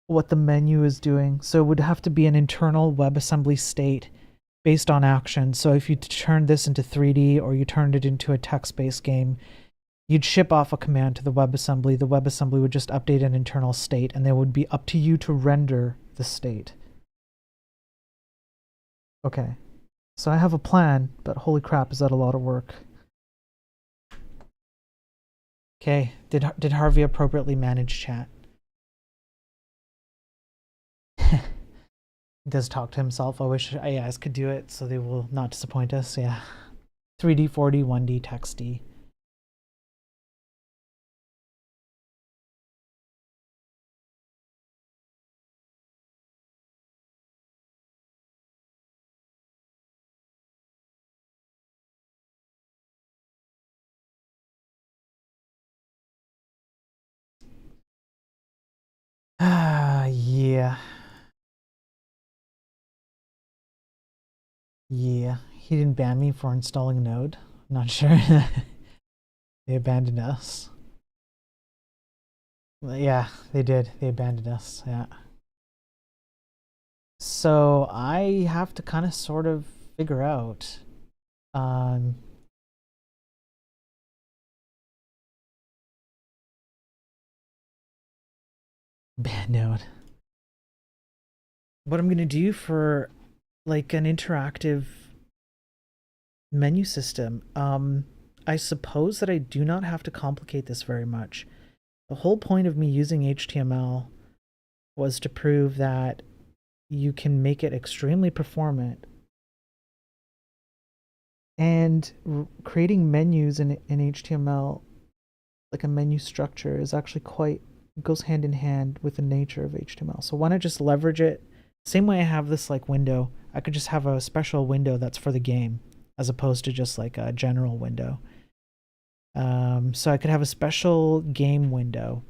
what the menu is doing. So it would have to be an internal WebAssembly state based on action. So if you turn this into 3D, or you turned it into a text-based game, you'd ship off a command to the WebAssembly. The WebAssembly would just update an internal state, and it would be up to you to render the state. Okay, so I have a plan, but holy crap, is that a lot of work. Okay, did Harvey appropriately manage chat? He does talk to himself. I wish AIs could do it, so they will not disappoint us. Yeah. 3D, 4D, 1D, texty. Yeah. Yeah. He didn't ban me for installing Node. I'm not sure. They abandoned us. Yeah, they did. They abandoned us. Yeah. So I have to kind of sort of figure out ban Node. What I'm gonna do for like an interactive menu system. I suppose that I do not have to complicate this very much. The whole point of me using HTML was to prove that you can make it extremely performant And creating menus in HTML, like a menu structure, is actually quite, goes hand in hand with the nature of HTML. So why not just leverage it? Same way I have this like window, I could just have a special window that's for the game as opposed to just like a general window. So I could have a special game window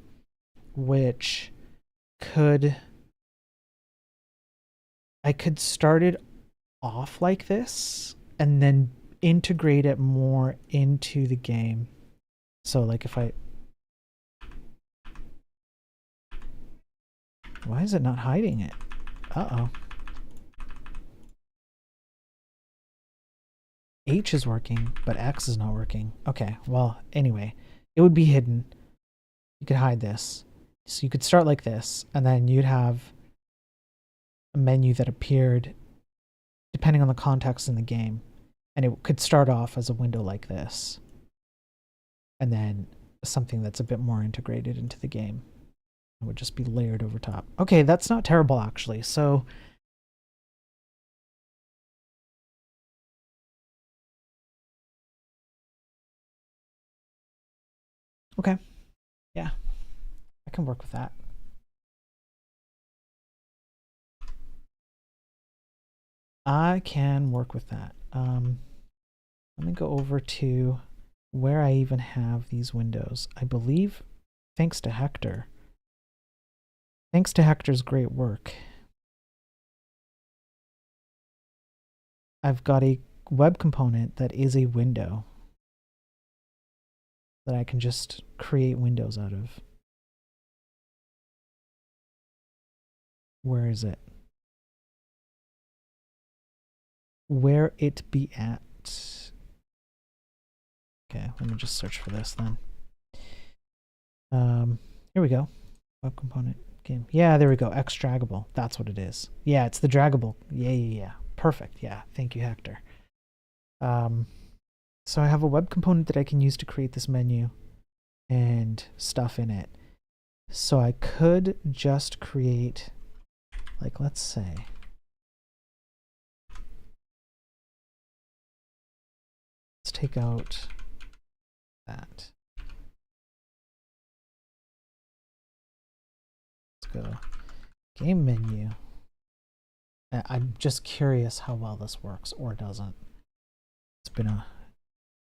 which I could start it off like this and then integrate it more into the game. So like if I, why is it not hiding it? Uh-oh. H is working, but X is not working. Okay, well, anyway, it would be hidden. You could hide this. So you could start like this, and then you'd have a menu that appeared depending on the context in the game. And it could start off as a window like this, and then something that's a bit more integrated into the game. It would just be layered over top. Okay, that's not terrible, actually. So okay, yeah, I can work with that. I can work with that. Let me go over to where I even have these windows. I believe, thanks to Hector. Thanks to Hector's great work, I've got a web component that is a window that I can just create windows out of. Where is it? Where it be at? Okay, let me just search for this then. Here we go. Web component game. Yeah, there we go. X draggable. That's what it is. Yeah, it's the draggable. Yeah. Perfect. Yeah, thank you, Hector. So I have a web component that I can use to create this menu and stuff in it. So I could just create, like, let's say, let's take out that. Let's go game menu. I'm just curious how well this works or doesn't. It's been a,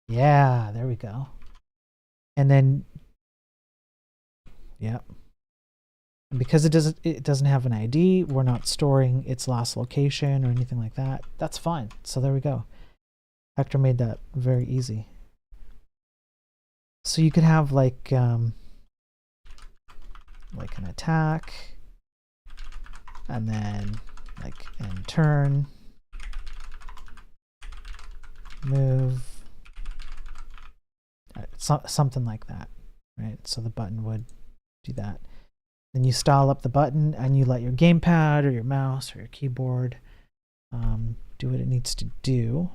yeah, there we go. And then, yep. And because it doesn't have an ID, we're not storing its last location or anything like that. That's fine. So there we go. Hector made that very easy. So you could have like an attack, and then like end turn, move, something like that, right? So the button would do that. Then you style up the button and you let your gamepad or your mouse or your keyboard do what it needs to do.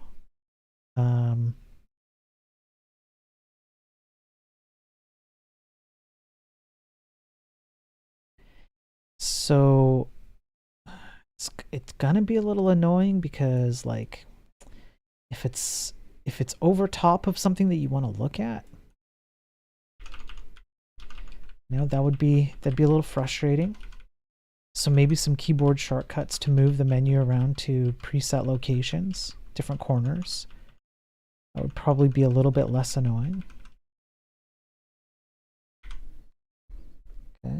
So it's gonna be a little annoying because like if it's over top of something that you want to look at, you know, that'd be a little frustrating. So maybe some keyboard shortcuts to move the menu around to preset locations, different corners. That would probably be a little bit less annoying. Okay.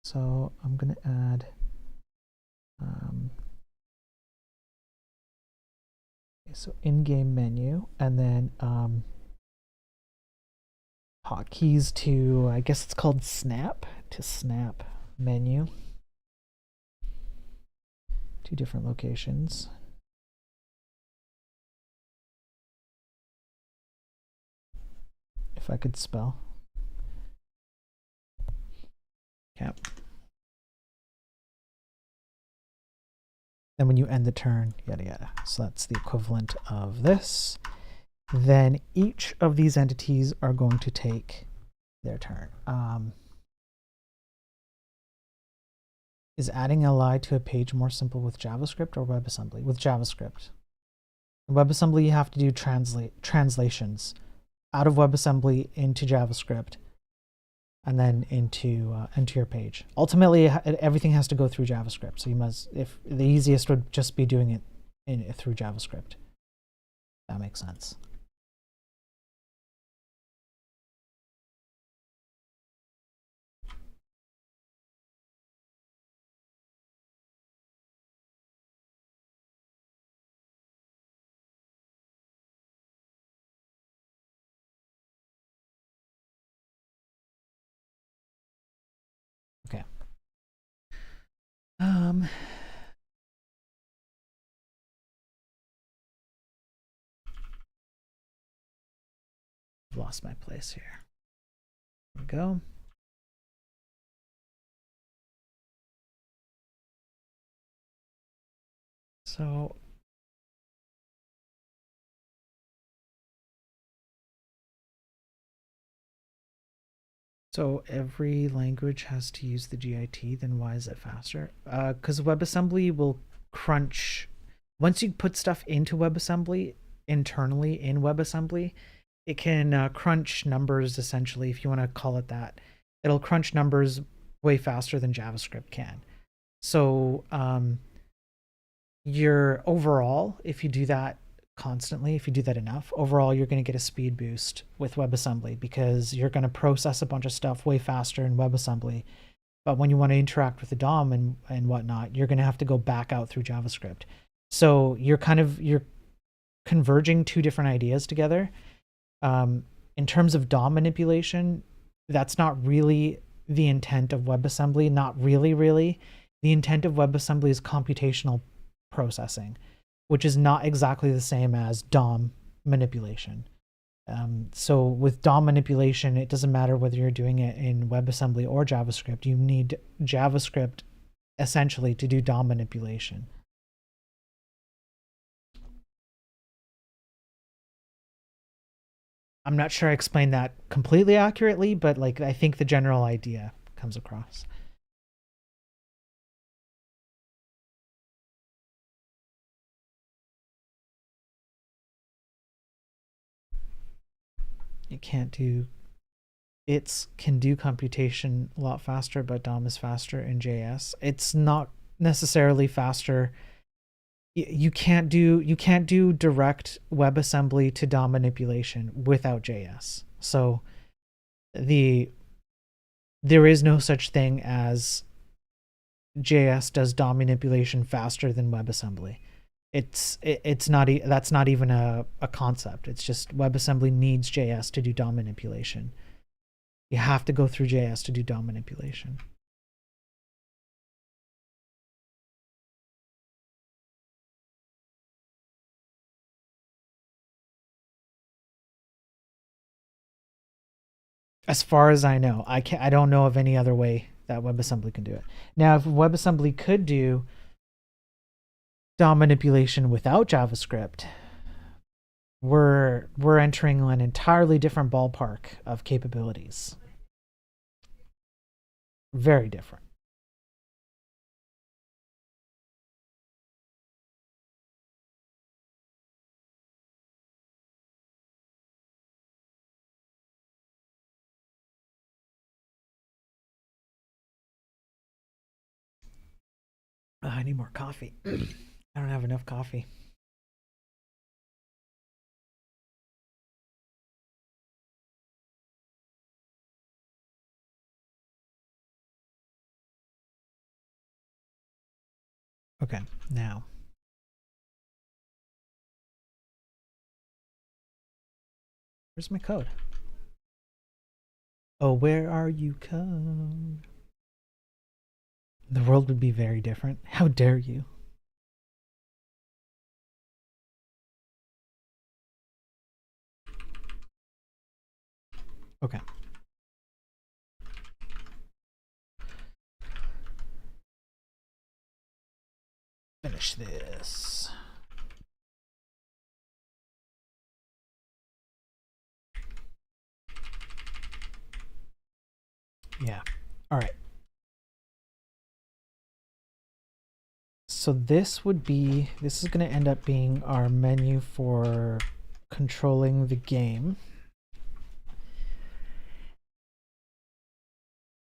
So I'm going to add so in-game menu, and then hotkeys to, I guess it's called snap, to snap menu. 2 different locations. If I could spell. Okay. Then when you end the turn, yada yada. So that's the equivalent of this. Then each of these entities are going to take their turn. Is adding a li to a page more simple with JavaScript or WebAssembly? With JavaScript. In WebAssembly, you have to do translations out of WebAssembly into JavaScript and then into your page. Ultimately, everything has to go through JavaScript. So you must, if the easiest would just be doing it through JavaScript. That makes sense. Okay. I've lost my place here. There we go. So every language has to use the GIT, then why is it faster? Because WebAssembly will crunch. Once you put stuff into WebAssembly, internally in WebAssembly, it can crunch numbers, essentially, if you want to call it that. It'll crunch numbers way faster than JavaScript can. So your overall, if you do that constantly, if you do that enough, overall you're going to get a speed boost with WebAssembly because you're going to process a bunch of stuff way faster in WebAssembly. But when you want to interact with the DOM and whatnot, you're going to have to go back out through JavaScript. So you're converging two different ideas together. In terms of DOM manipulation, that's not really the intent of WebAssembly. Not really. The intent of WebAssembly is computational processing, which is not exactly the same as DOM manipulation. So with DOM manipulation, it doesn't matter whether you're doing it in WebAssembly or JavaScript. You need JavaScript essentially to do DOM manipulation. I'm not sure I explained that completely accurately, but like I think the general idea comes across. It can't do it can do computation a lot faster, but DOM is faster in JS. It's not necessarily faster. You can't do direct WebAssembly to DOM manipulation without JS. So there is no such thing as JS does DOM manipulation faster than WebAssembly. It's not that's not even a concept. It's just WebAssembly needs JS to do DOM manipulation. You have to go through JS to do DOM manipulation. As far as I know, I don't know of any other way that WebAssembly can do it. Now, if WebAssembly could do DOM manipulation without JavaScript, we're entering an entirely different ballpark of capabilities. Very different. I need more coffee. I don't have enough coffee. Okay, now. Where's my code? Oh, where are you, code? The world would be very different. How dare you? Okay. Finish this. Yeah. All right. So this is going to end up being our menu for controlling the game.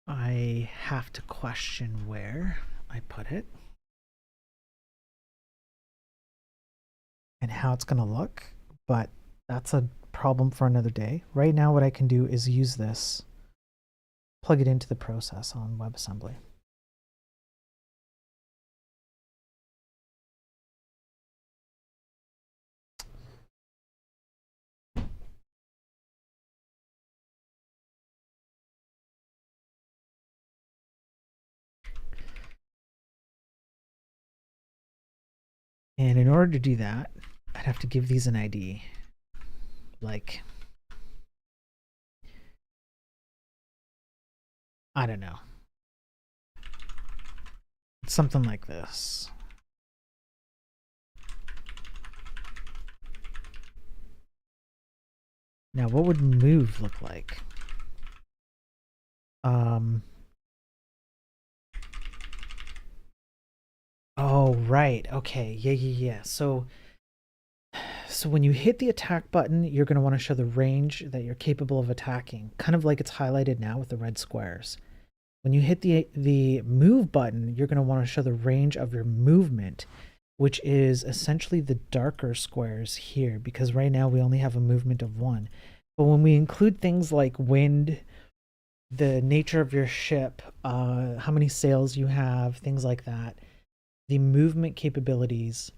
I have to question where I put it and how it's going to look, but that's a problem for another day. Right now, what I can do is use this, plug it into the process on WebAssembly. And in order to do that, I'd have to give these an ID. Like, I don't know. Something like this. Now, what would move look like? Oh, right. Okay. Yeah. So when you hit the attack button, you're going to want to show the range that you're capable of attacking, kind of like it's highlighted now with the red squares. When you hit the move button, you're going to want to show the range of your movement, which is essentially the darker squares here, because right now we only have a movement of 1. But when we include things like wind, the nature of your ship, how many sails you have, things like that, the movement capabilities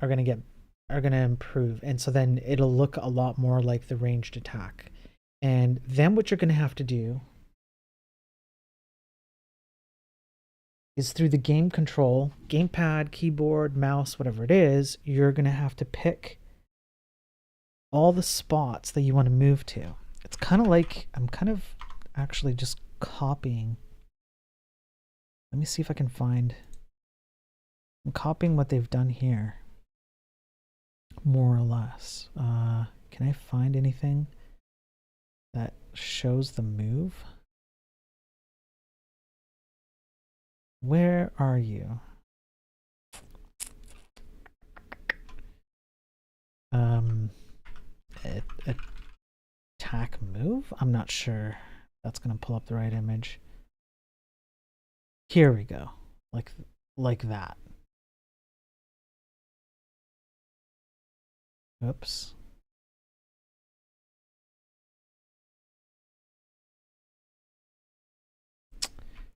are going to improve, and so then it'll look a lot more like the ranged attack. And then what you're going to have to do is through the game control, gamepad, keyboard, mouse, whatever it is, you're going to have to pick all the spots that you want to move to. It's kind of like, I'm kind of actually just copying. Let me see if I can find, I'm copying what they've done here, more or less. Can I find anything that shows the move? Where are you? Attack move? I'm not sure that's going to pull up the right image. Here we go. Like that. Oops.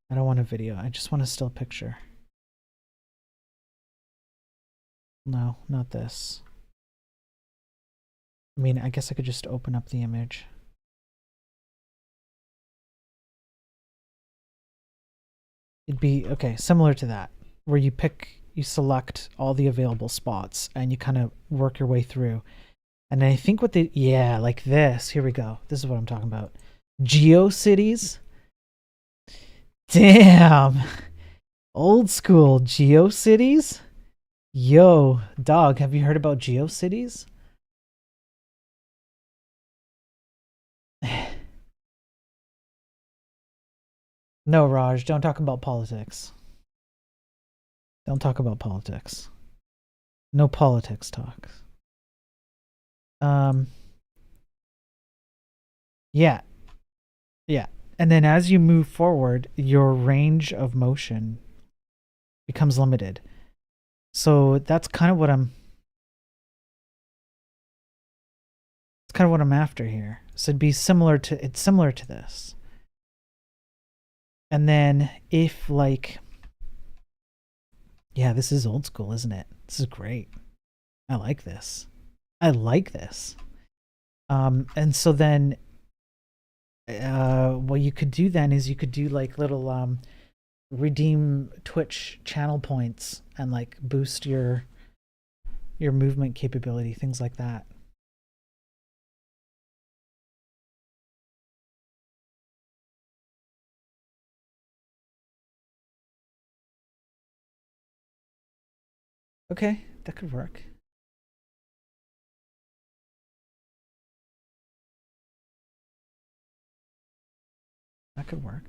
I don't want a video. I just want a still picture. No, not this. I mean, I guess I could just open up the image. It'd be, okay, similar to that, where you select all the available spots and you kind of work your way through. And I think yeah, like this. Here we go. This is what I'm talking about. GeoCities. Damn. Old school GeoCities. Yo, dog, have you heard about GeoCities? No, Raj, don't talk about politics. Don't talk about politics. No politics talks. Yeah. Yeah. And then as you move forward, your range of motion becomes limited. So that's kind of what I'm after here. So it's similar to this. And then if like, yeah, this is old school, isn't it? This is great. I like this. And so then what you could do then is you could do like little redeem Twitch channel points and like boost your movement capability, things like that. Okay, that could work. That could work.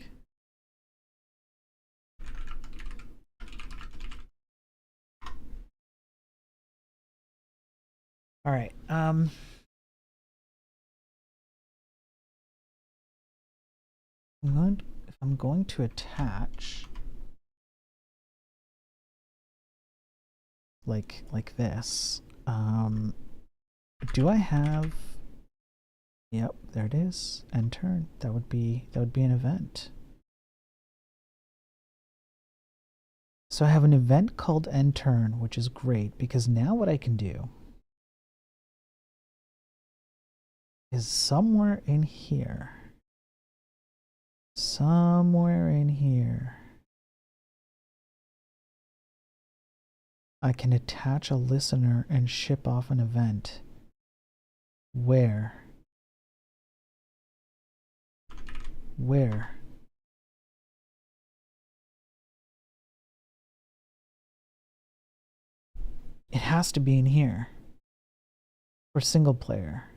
All right. If I'm going to attach like this, do I have? Yep, there it is. End turn. That would be an event. So I have an event called end turn, which is great because now what I can do is somewhere in here, I can attach a listener and ship off an event where it has to be in here for single player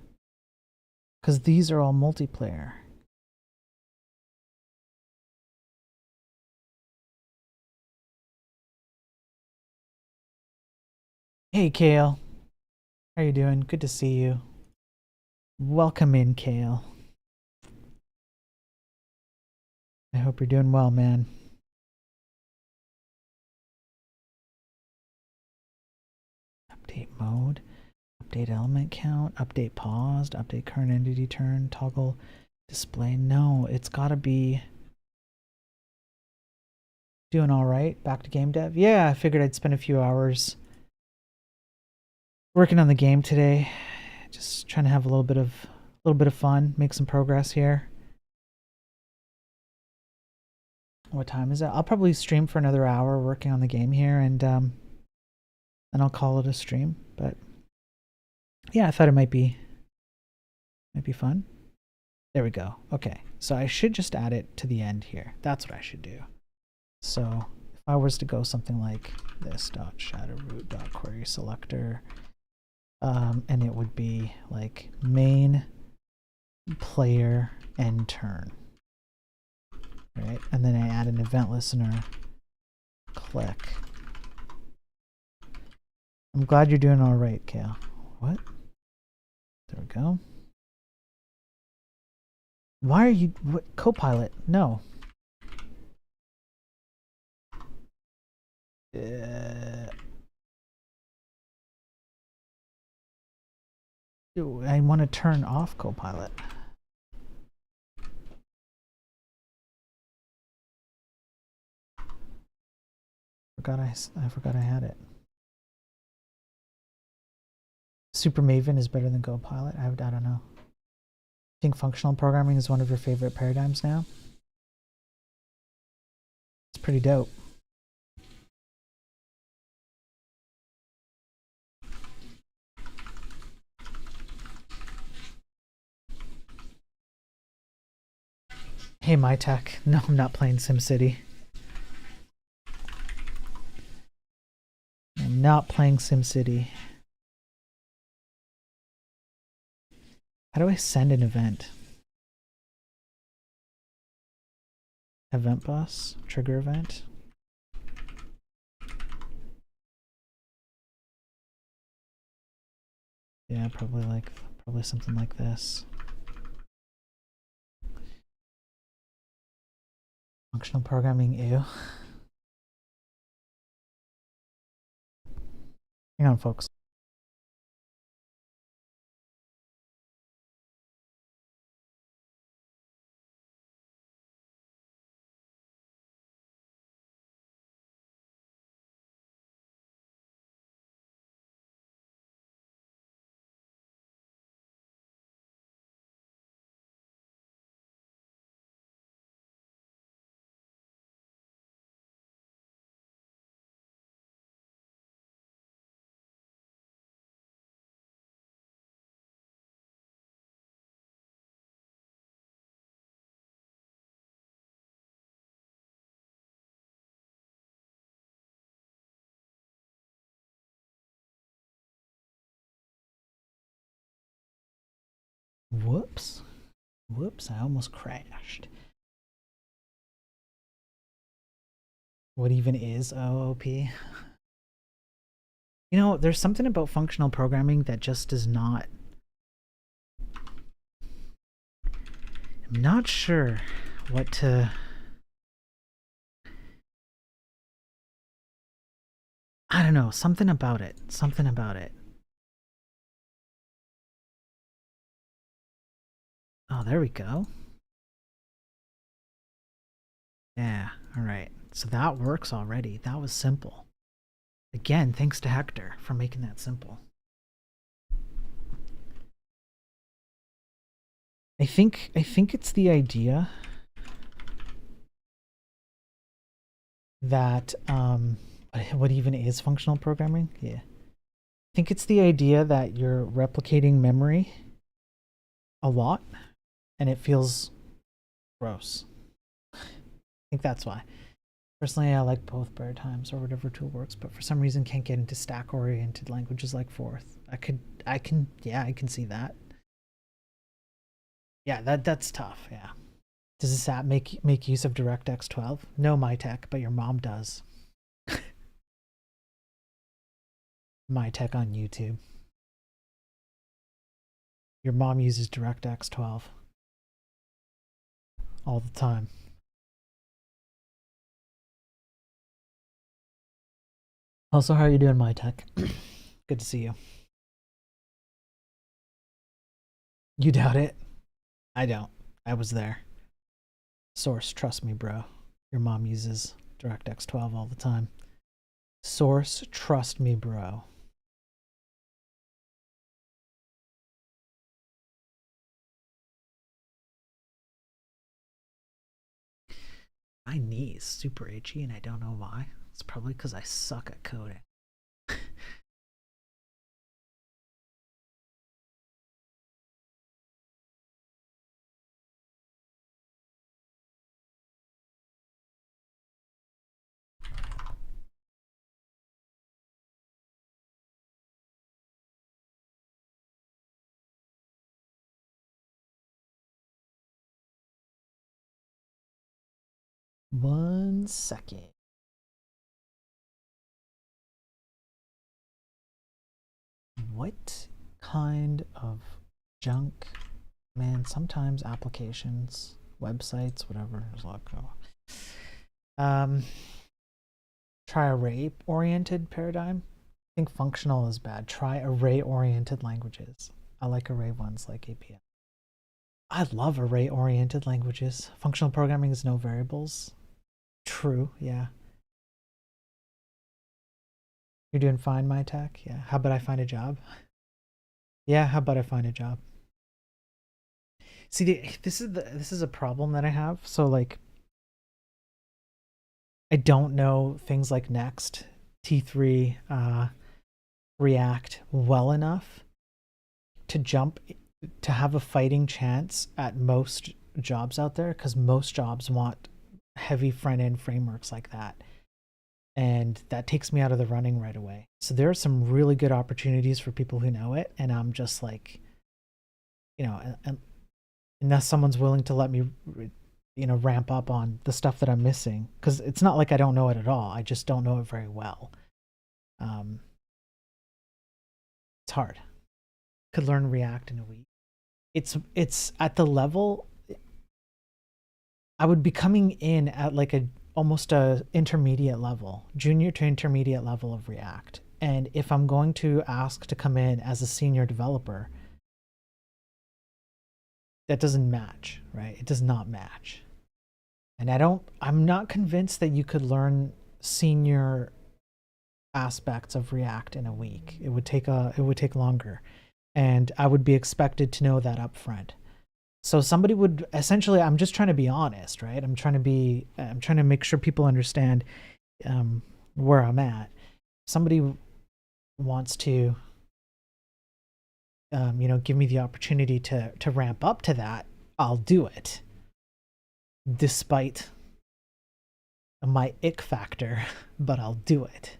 because these are all multiplayer. Hey Kale, how you doing? Good to see you. Welcome in, Kale. I hope you're doing well, man. Update mode, update element count, update paused, update current entity turn, toggle display. No, it's gotta be doing all right. Back to game dev. Yeah, I figured I'd spend a few hours working on the game today. Just trying to have a little bit of fun, make some progress here. What time is it? I'll probably stream for another hour working on the game here, and I'll call it a stream. But yeah, I thought it might be fun. There we go. Okay, so I should just add it to the end here. That's what I should do. So if I was to go something like this .shadowroot.query selector, and it would be like main player end turn, right? And then I add an event listener, click. I'm glad you're doing all right, Kale. What? There we go. Why are you Copilot? No. I want to turn off Copilot. I forgot I had it. Super Maven is better than Copilot. I don't know. I think functional programming is one of your favorite paradigms now. It's pretty dope. Hey, MyTech. No, I'm not playing SimCity. I'm not playing SimCity. How do I send an event? Event bus, trigger event. Yeah, probably something like this. Functional programming, ew. Hang on, folks. Whoops. Whoops, I almost crashed. What even is OOP? You know, there's something about functional programming that just does not. I'm not sure what to. I don't know, something about it. Something about it. Oh, there we go. Yeah, all right. So that works already. That was simple. Again, thanks to Hector for making that simple. I think it's the idea that what even is functional programming? Yeah. I think it's the idea that you're replicating memory a lot and it feels gross. I think that's why. Personally, I like both times or whatever tool works, but for some reason can't get into stack-oriented languages like Forth. I can see that. Yeah, that's tough. Yeah. Does this app make use of DirectX 12? No, my tech, but your mom does. My tech on YouTube. Your mom uses DirectX 12 all the time. Also, how are you doing, my tech? Good to see you. You doubt it? I don't. I was there. Source, trust me, bro. Your mom uses DirectX 12 all the time. Source, trust me, bro. My knee is super itchy and I don't know why. It's probably because I suck at coding. One second. What kind of junk? Man, sometimes applications, websites, whatever. There's a lot go. Try array-oriented paradigm. I think functional is bad. Try array-oriented languages. I like array ones like API. I love array-oriented languages. Functional programming is no variables. True, yeah. You're doing fine, my tech? Yeah. How about I find a job? Yeah, how about I find a job? See, this is a problem that I have. So like, I don't know things like Next, T3, React well enough to jump to have a fighting chance at most jobs out there, because most jobs want heavy front end frameworks like that. And that takes me out of the running right away. So there are some really good opportunities for people who know it. And I'm just like, unless someone's willing to let me, ramp up on the stuff that I'm missing. Because it's not like I don't know it at all. I just don't know it very well. It's hard. Could learn React in a week. It's at the level I would be coming in at like almost a intermediate level, junior to intermediate level of React. And if I'm going to ask to come in as a senior developer, that doesn't match, right? It does not match. And I'm not convinced that you could learn senior aspects of React in a week. It would take longer. And I would be expected to know that up front. So somebody would essentially, I'm just trying to be honest, right? I'm trying to make sure people understand where I'm at. Somebody wants to, give me the opportunity to ramp up to that, I'll do it. Despite my ick factor, but I'll do it.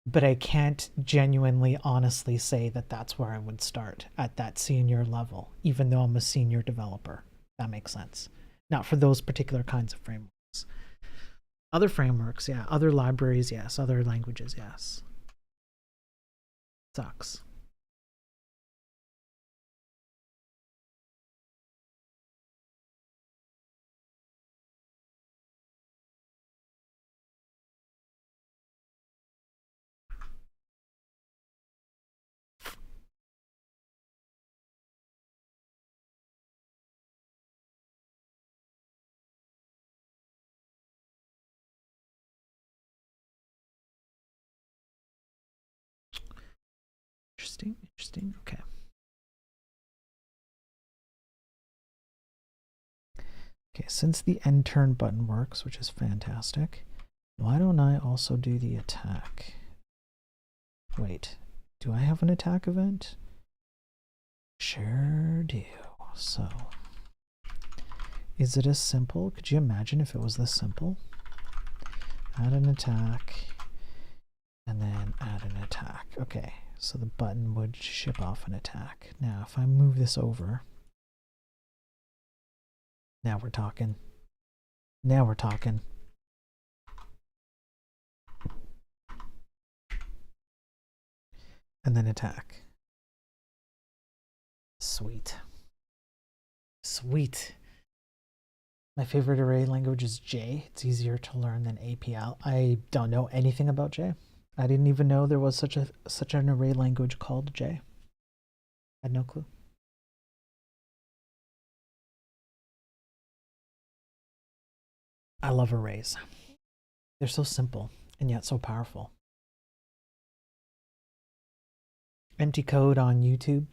But I can't genuinely, honestly say that that's where I would start at that senior level, even though I'm a senior developer. That makes sense. Not for those particular kinds of frameworks. Other frameworks, yeah. Other libraries, yes. Other languages, yes. Sucks. Interesting. Okay. Okay, since the end turn button works, which is fantastic, why don't I also do the attack? Wait, do I have an attack event? Sure do. So, is it as simple? Could you imagine if it was this simple? Add an attack, and then add an attack. Okay, so the button would ship off an attack. Now, if I move this over, now we're talking. Now we're talking. And then attack. Sweet. Sweet. My favorite array language is J. It's easier to learn than APL. I don't know anything about J. I didn't even know there was such an array language called J. I had no clue. I love arrays. They're so simple and yet so powerful. Empty code on YouTube.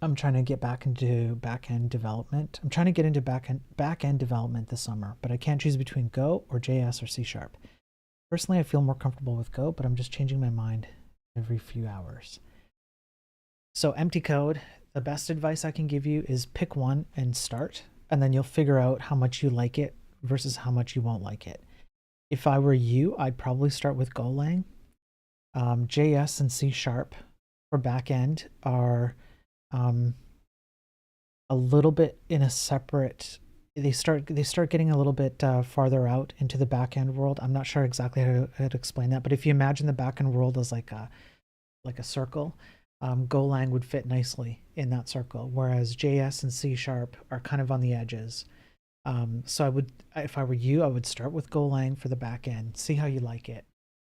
I'm trying to get back into back-end development. I'm trying to get into back-end development this summer, but I can't choose between Go or JS or C#. Personally, I feel more comfortable with Go, but I'm just changing my mind every few hours. So empty code, the best advice I can give you is pick one and start, and then you'll figure out how much you like it versus how much you won't like it. If I were you, I'd probably start with Golang. JS and C# for backend are a little bit in a separate. They start getting a little bit farther out into the backend world. I'm not sure exactly how to explain that, but if you imagine the backend world as like a circle, Golang would fit nicely in that circle, whereas JS and C# are kind of on the edges. So I would, if I were you, I would start with Golang for the backend, see how you like it.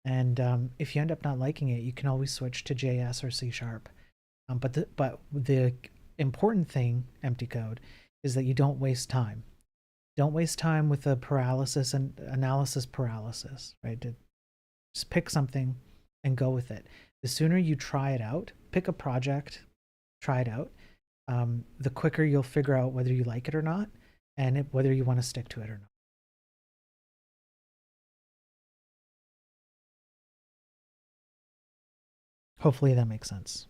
And if you end up not liking it, you can always switch to JS or C#. But the important thing, empty code, is that you don't waste time. Don't waste time with the paralysis and analysis paralysis, right? Just pick something and go with it. The sooner you try it out, pick a project, try it out, the quicker you'll figure out whether you like it or not, and whether you want to stick to it or not. Hopefully that makes sense.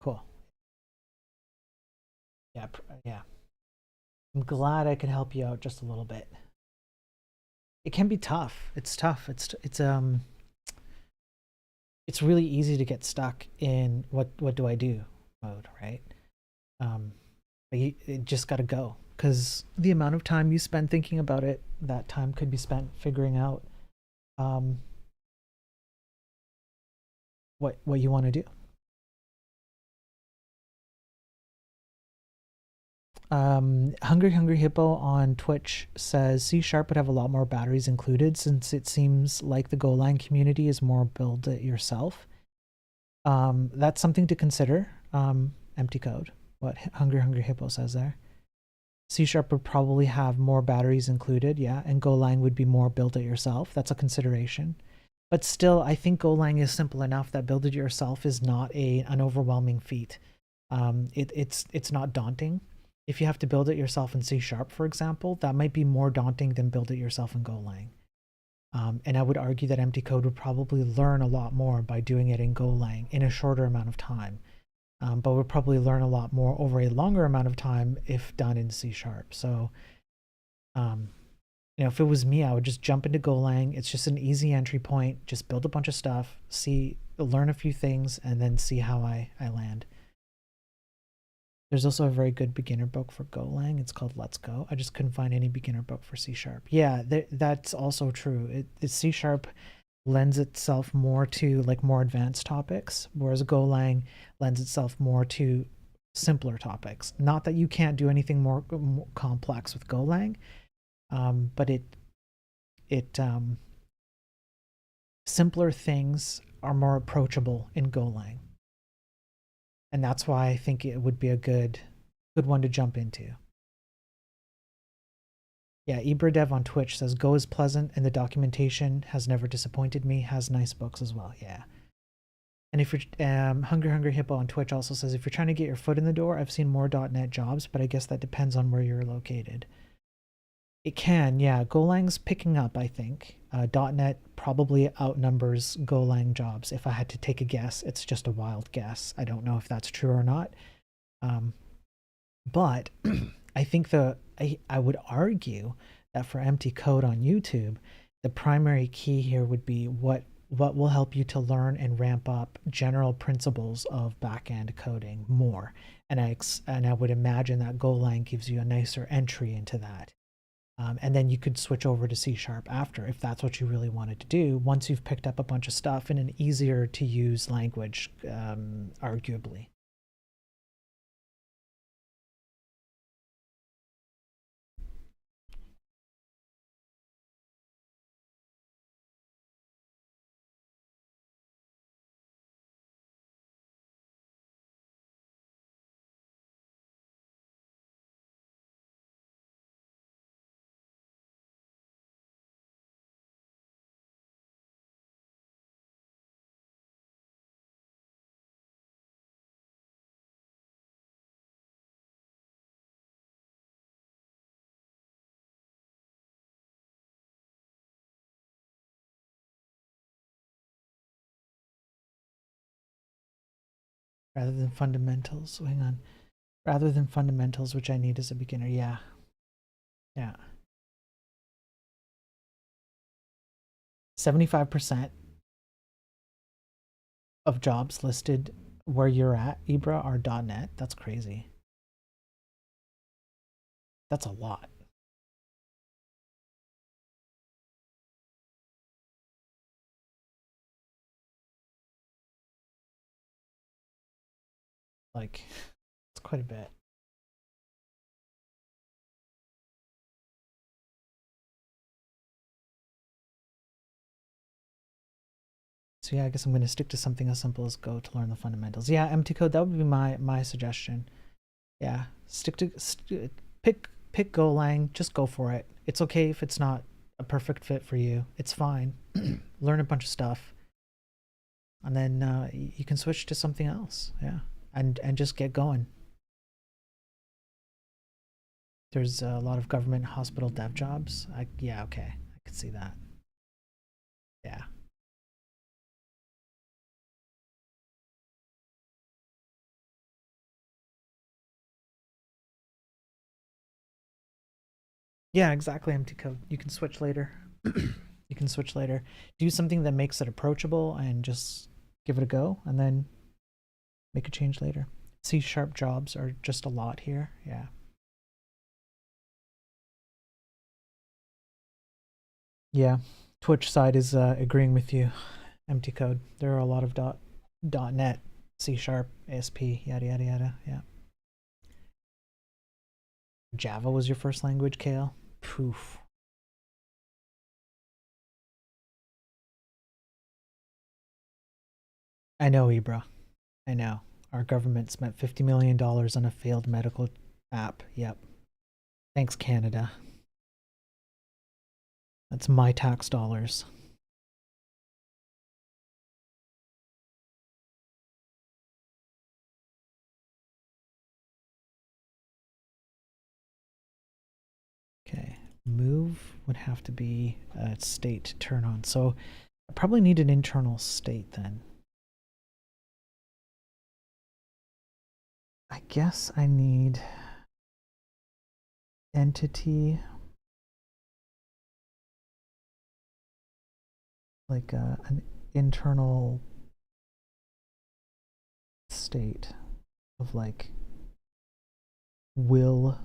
Cool. Yeah. I'm glad I could help you out just a little bit. It can be tough. It's tough. It's really easy to get stuck in what do I do mode, right? But you just got to go, because the amount of time you spend thinking about it, that time could be spent figuring out what you want to do. Hungry Hippo on Twitch says C# would have a lot more batteries included, since it seems like the Golang community is more build it yourself. That's something to consider. Empty code, what Hungry Hippo says there. C# would probably have more batteries included, yeah, and Golang would be more build it yourself. That's a consideration. But still, I think Golang is simple enough that build it yourself is not an overwhelming feat. It's not daunting. If you have to build it yourself in C#, for example, that might be more daunting than build it yourself in Golang. And I would argue that empty code would probably learn a lot more by doing it in Golang in a shorter amount of time. But would probably learn a lot more over a longer amount of time if done in C#. So, if it was me, I would just jump into Golang. It's just an easy entry point. Just build a bunch of stuff, learn a few things, and then see how I land. There's also a very good beginner book for Golang. It's called Let's Go. I just couldn't find any beginner book for C Sharp. Yeah, that's also true. The C Sharp lends itself more to like more advanced topics, whereas Golang lends itself more to simpler topics. Not that you can't do anything more complex with Golang, but it simpler things are more approachable in Golang, and that's why I think it would be a good one to jump into. Yeah, IbraDev on Twitch says Go is pleasant and the documentation has never disappointed me. Has nice books as well. Yeah. And if you're Hungry Hippo on Twitch also says if you're trying to get your foot in the door, I've seen more .NET jobs, but I guess that depends on where you're located. It can, yeah. Golang's picking up, I think. .NET probably outnumbers Golang jobs. If I had to take a guess, it's just a wild guess. I don't know if that's true or not. But I think I would argue that for empty code on YouTube, the primary key here would be what will help you to learn and ramp up general principles of backend coding more. And I would imagine that Golang gives you a nicer entry into that. And then you could switch over to C# after if that's what you really wanted to do once you've picked up a bunch of stuff in an easier to use language, arguably. Rather than fundamentals. Hang on. Rather than fundamentals, which I need as a beginner. Yeah. Yeah. 75% of jobs listed where you're at, Ibra, are .NET. That's crazy. That's a lot. Like, it's quite a bit. So yeah, I guess I'm going to stick to something as simple as Go to learn the fundamentals. Yeah, empty code, that would be my suggestion. Yeah, pick Golang, just go for it. It's okay if it's not a perfect fit for you. It's fine. Learn a bunch of stuff, and then you can switch to something else. Yeah, and just get going. There's a lot of government hospital dev jobs. Yeah, okay, I could see that. Yeah. Yeah, exactly. Empty code. You can switch later. You can switch later. Do something that makes it approachable and just give it a go, and then make a change later. C# jobs are just a lot here. Yeah. Yeah. Twitch side is agreeing with you. Empty code. There are a lot of .NET, C#, ASP, yada yada yada. Yeah. Java was your first language, Kale? Poof. I know, Ibra. I know. Our government spent $50 million on a failed medical app. Yep. Thanks, Canada. That's my tax dollars. Okay. Move would have to be a state turn on. So I probably need an internal state then. I guess I need entity, like an internal state of like will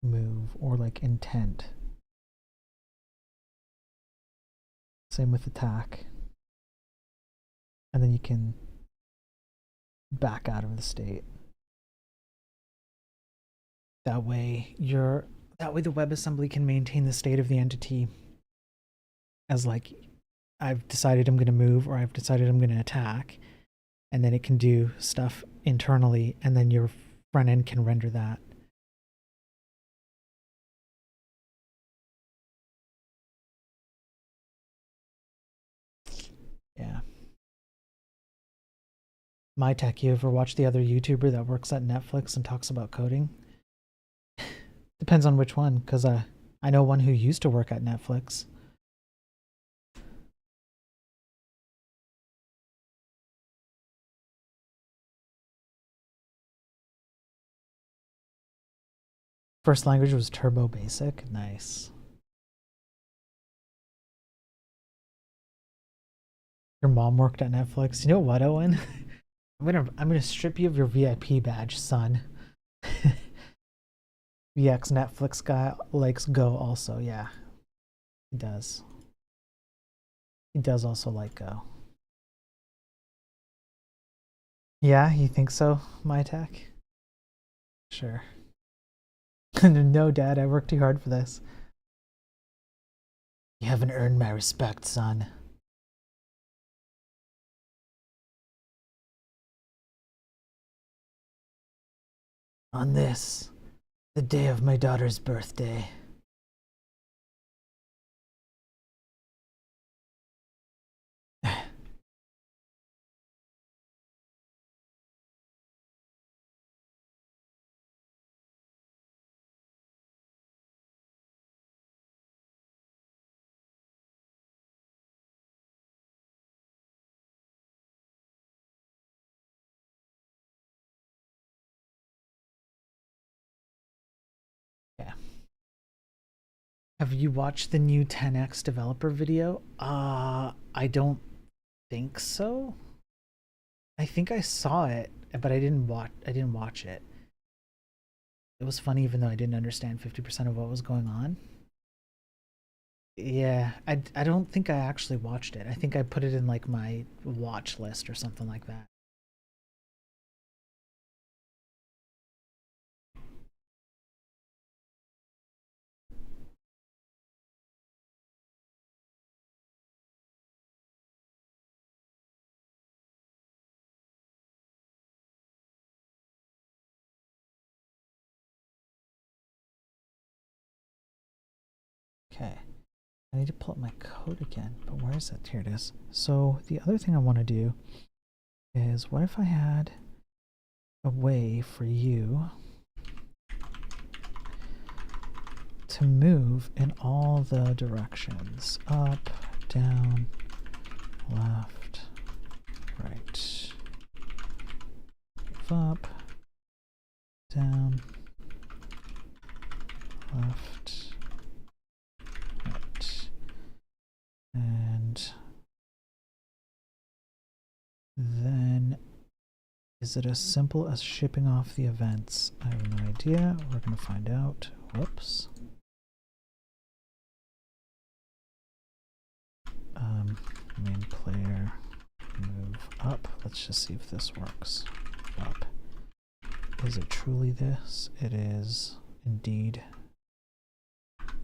move, or like intent. Same with attack. And then you can back out of the state. That way the WebAssembly can maintain the state of the entity as like, I've decided I'm going to move, or I've decided I'm going to attack, and then it can do stuff internally, and then your front end can render that. Yeah. My tech, you ever watch the other YouTuber that works at Netflix and talks about coding? Depends on which one, because I know one who used to work at Netflix. First language was Turbo Basic. Nice. Your mom worked at Netflix. You know what, Owen? I'm gonna strip you of your VIP badge, son. VX Netflix guy likes Go also. Yeah, he does. He does also like Go. Yeah, you think so, my tech? Sure. No, Dad, I worked too hard for this. You haven't earned my respect, son. On this, the day of my daughter's birthday. Yeah. Have you watched the new 10x developer video? I don't think so. I think I saw it, but I didn't watch it. It was funny even though I didn't understand 50% of what was going on. Yeah, I don't think I actually watched it. I think I put it in like my watch list or something like that. Okay. I need to pull up my code again, but where is it? Here it is. So the other thing I want to do is, what if I had a way for you to move in all the directions? Up, down, left, right. Move up, down, left, right. And then, is it as simple as shipping off the events? I have no idea. We're going to find out. Whoops. Main player, move up. Let's just see if this works. Up. Is it truly this? It is indeed.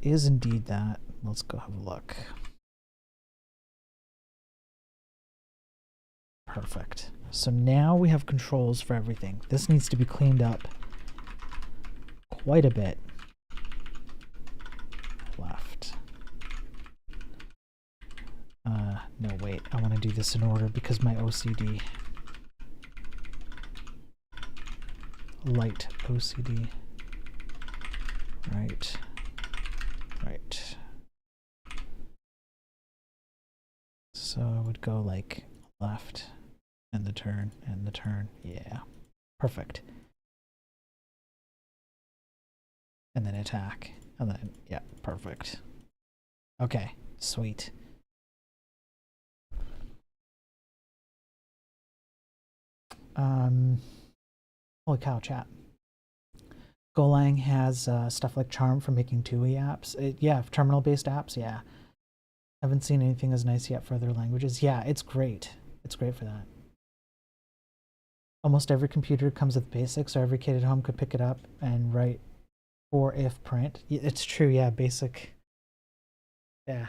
Is indeed that. Let's go have a look. Perfect. So now we have controls for everything. This needs to be cleaned up quite a bit. Left. No, wait. I want to do this in order because my OCD. Light OCD. Right. Right. So I would go like left and the turn and the turn. Yeah. Perfect. And then attack. And then, yeah, perfect. Okay, sweet. Holy cow, chat. Golang has stuff like Charm for making TUI apps. Yeah, terminal-based apps, yeah. Haven't seen anything as nice yet for other languages. Yeah, it's great. It's great for that. Almost every computer comes with basic, so every kid at home could pick it up and write for if print. It's true, yeah, basic. Yeah.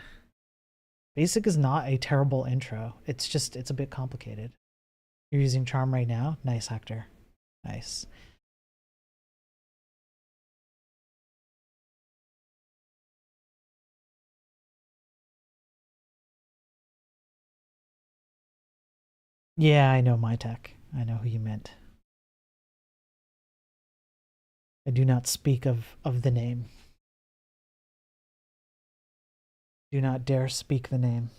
Basic is not a terrible intro. It's just, it's a bit complicated. You're using Charm right now? Nice, Hector. Nice. Yeah, I know my tech. I know who you meant. I do not speak of the name. Do not dare speak the name.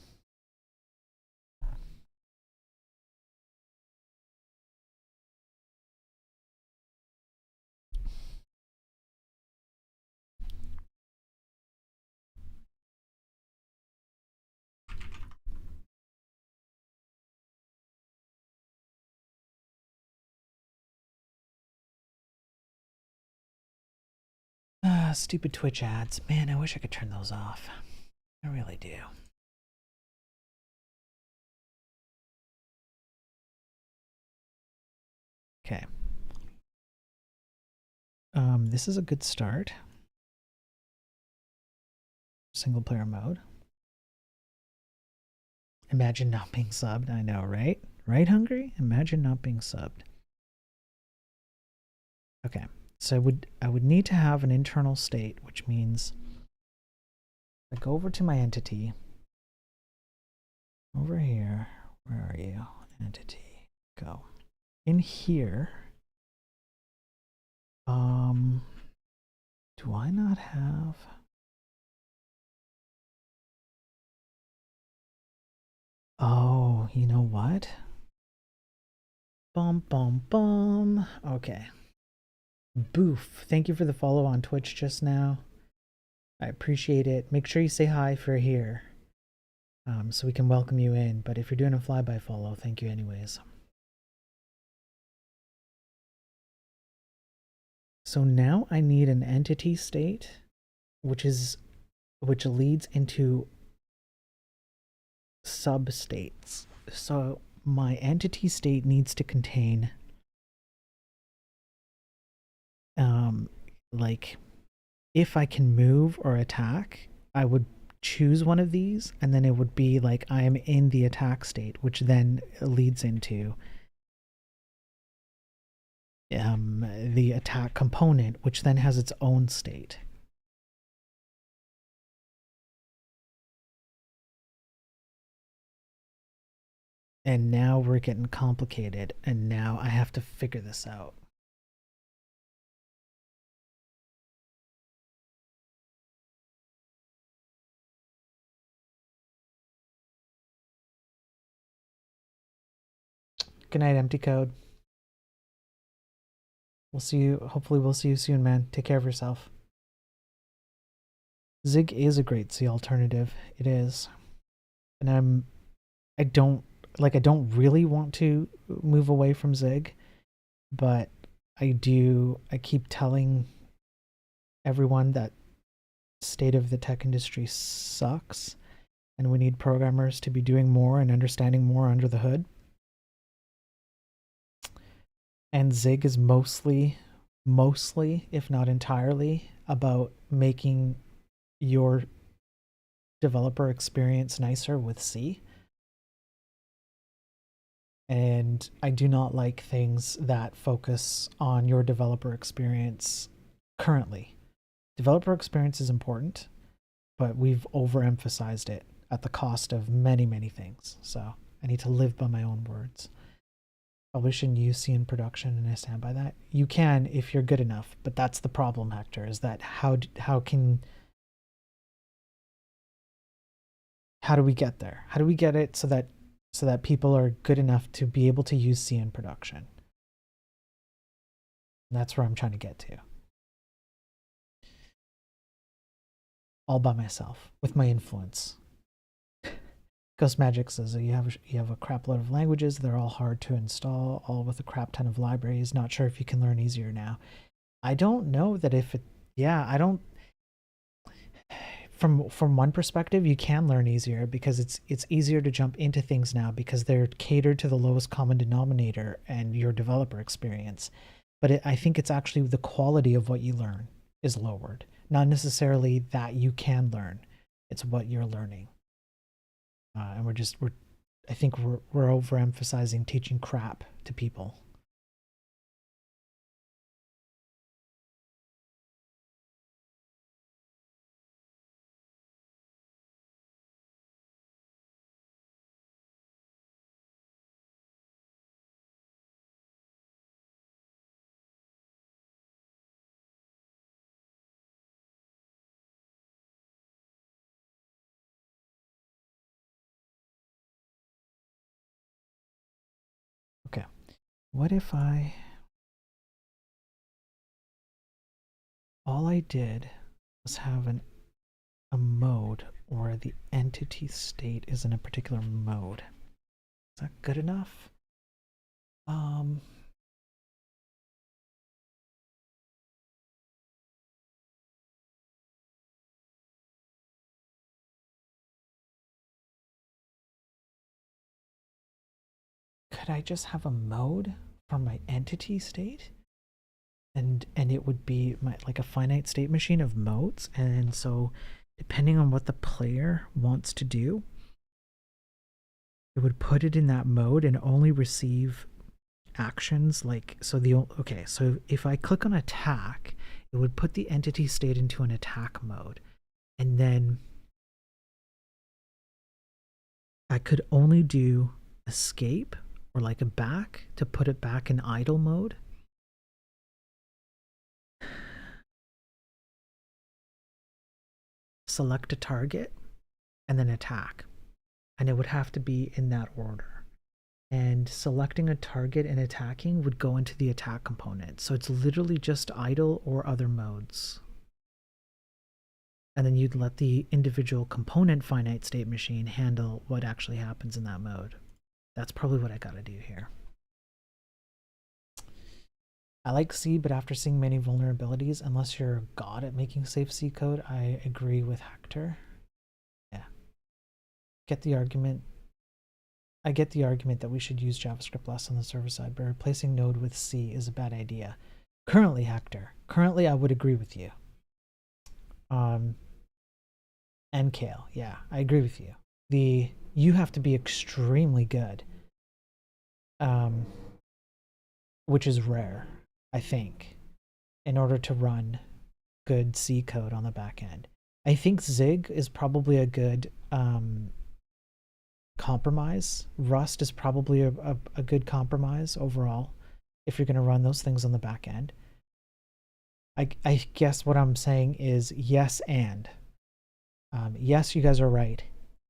Stupid Twitch ads. Man, I wish I could turn those off. I really do. Okay. This is a good start. Single player mode. Imagine not being subbed. I know, right? Right, Hungry? Imagine not being subbed. Okay. So I would need to have an internal state, which means I go over to my entity. Over here. Where are you? Entity. Go. In here. Do I not have... Oh, you know what? Bum, bum, bum. Okay. Boof. Thank you for the follow on Twitch just now. I appreciate it. Make sure you say hi if you're here. So we can welcome you in. But if you're doing a flyby follow, thank you anyways. So now I need an entity state, which leads into substates. So my entity state needs to contain like if I can move or attack, I would choose one of these, and then it would be like I am in the attack state, which then leads into the attack component, which then has its own state. And now we're getting complicated, and now I have to figure this out. Good night, Empty Code. We'll see you. Hopefully we'll see you soon, man. Take care of yourself. Zig is a great C alternative. It is. And I don't really want to move away from Zig, but I keep telling everyone that state of the tech industry sucks and we need programmers to be doing more and understanding more under the hood. And Zig is mostly, if not entirely, about making your developer experience nicer with C. And I do not like things that focus on your developer experience currently. Developer experience is important, but we've overemphasized it at the cost of many, many things. So I need to live by my own words. Probably shouldn't use C in production, and I stand by that. You can if you're good enough, but that's the problem, Hector, is that how do we get there? How do we get it so that people are good enough to be able to use C in production? And that's where I'm trying to get to. All by myself, with my influence. Ghost Magic says you have a crap load of languages. They're all hard to install, all with a crap ton of libraries. Not sure if you can learn easier now. I don't know that if it, yeah, I don't, from one perspective, you can learn easier because it's easier to jump into things now because they're catered to the lowest common denominator and your developer experience. But I think it's actually the quality of what you learn is lowered, not necessarily that you can learn. It's what you're learning, and I think we're overemphasizing teaching crap to people. Okay, what if all I did was have a mode where the entity state is in a particular mode? Is that good enough? Could I just have a mode for my entity state? And it would be like a finite state machine of modes, and so depending on what the player wants to do, it would put it in that mode and only receive actions like so the okay so if I click on attack, it would put the entity state into an attack mode, and then I could only do escape or like a back to put it back in idle mode. Select a target and then attack, and it would have to be in that order. And selecting a target and attacking would go into the attack component, so it's literally just idle or other modes. And then you'd let the individual component finite state machine handle what actually happens in that mode. That's probably what I gotta do here. I like C, but after seeing many vulnerabilities, unless you're a god at making safe C code, I agree with Hector. Yeah. Get the argument. I get the argument that we should use JavaScript less on the server side, but replacing Node with C is a bad idea. Currently, Hector. Currently, I would agree with you. And Kale, yeah, I agree with you. You have to be extremely good, which is rare, I think, in order to run good C code on the back end. I think Zig is probably a good compromise. Rust is probably a good compromise overall if you're going to run those things on the back end. I guess what I'm saying is yes, and yes, you guys are right,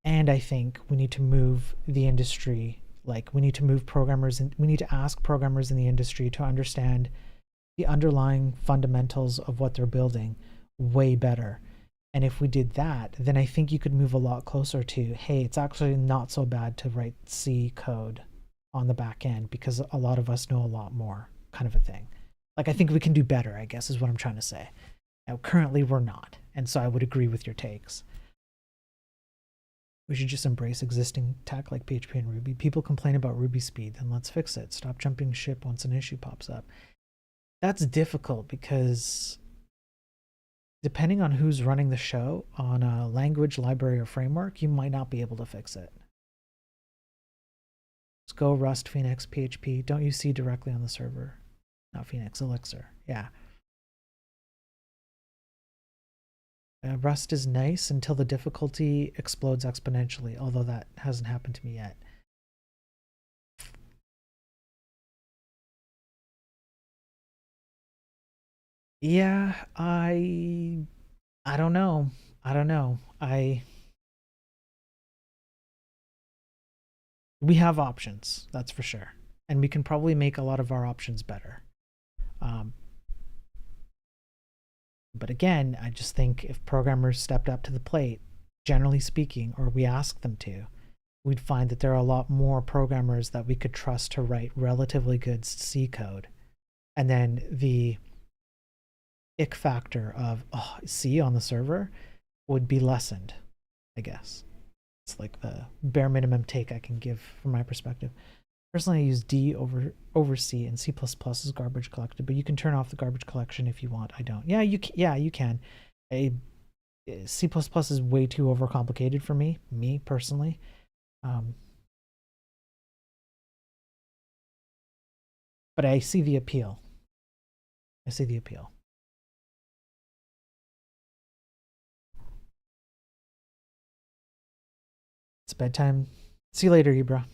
and I think we need to move the industry. Like, we need to move programmers, and we need to ask programmers in the industry to understand the underlying fundamentals of what they're building way better. And if we did that, then I think you could move a lot closer to, hey, it's actually not so bad to write C code on the back end because a lot of us know a lot more, kind of a thing. Like, I think we can do better, I guess, is what I'm trying to say. Now, currently, we're not. And so I would agree with your takes. We should just embrace existing tech like PHP and Ruby. People complain about Ruby speed, then let's fix it. Stop jumping ship once an issue pops up. That's difficult because depending on who's running the show on a language, library, or framework, you might not be able to fix it. Let's go Rust, Phoenix, PHP. Don't use C directly on the server. Not Phoenix, Elixir. Yeah. Rust is nice until the difficulty explodes exponentially, although that hasn't happened to me yet. Yeah, I don't know. I don't know. We have options, that's for sure. And we can probably make a lot of our options better. But again, I just think if programmers stepped up to the plate, generally speaking, or we asked them to, we'd find that there are a lot more programmers that we could trust to write relatively good C code. And then the ick factor of C on the server would be lessened, I guess. It's like the bare minimum take I can give from my perspective. Personally, I use D over C, and C++ is garbage collected, but you can turn off the garbage collection if you want. I don't. Yeah, you can. C++ is way too overcomplicated for me personally. But I see the appeal. It's bedtime. See you later, Ibra.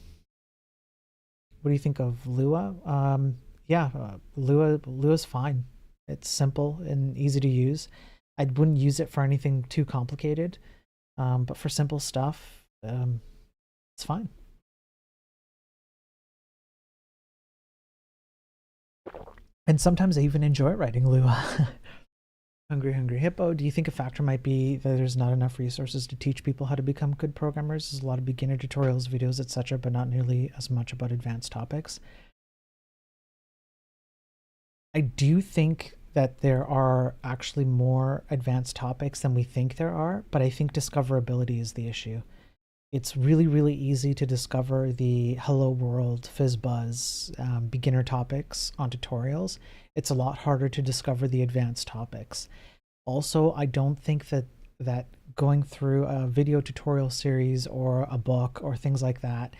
What do you think of Lua? Lua's fine. It's simple and easy to use. I wouldn't use it for anything too complicated, but for simple stuff, it's fine. And sometimes I even enjoy writing Lua. Hungry Hippo, do you think a factor might be that there's not enough resources to teach people how to become good programmers? There's a lot of beginner tutorials, videos, etc., but not nearly as much about advanced topics. I do think that there are actually more advanced topics than we think there are, but I think discoverability is the issue. It's really, really easy to discover the hello world, FizzBuzz, beginner topics on tutorials. It's a lot harder to discover the advanced topics. Also, I don't think that going through a video tutorial series or a book or things like that,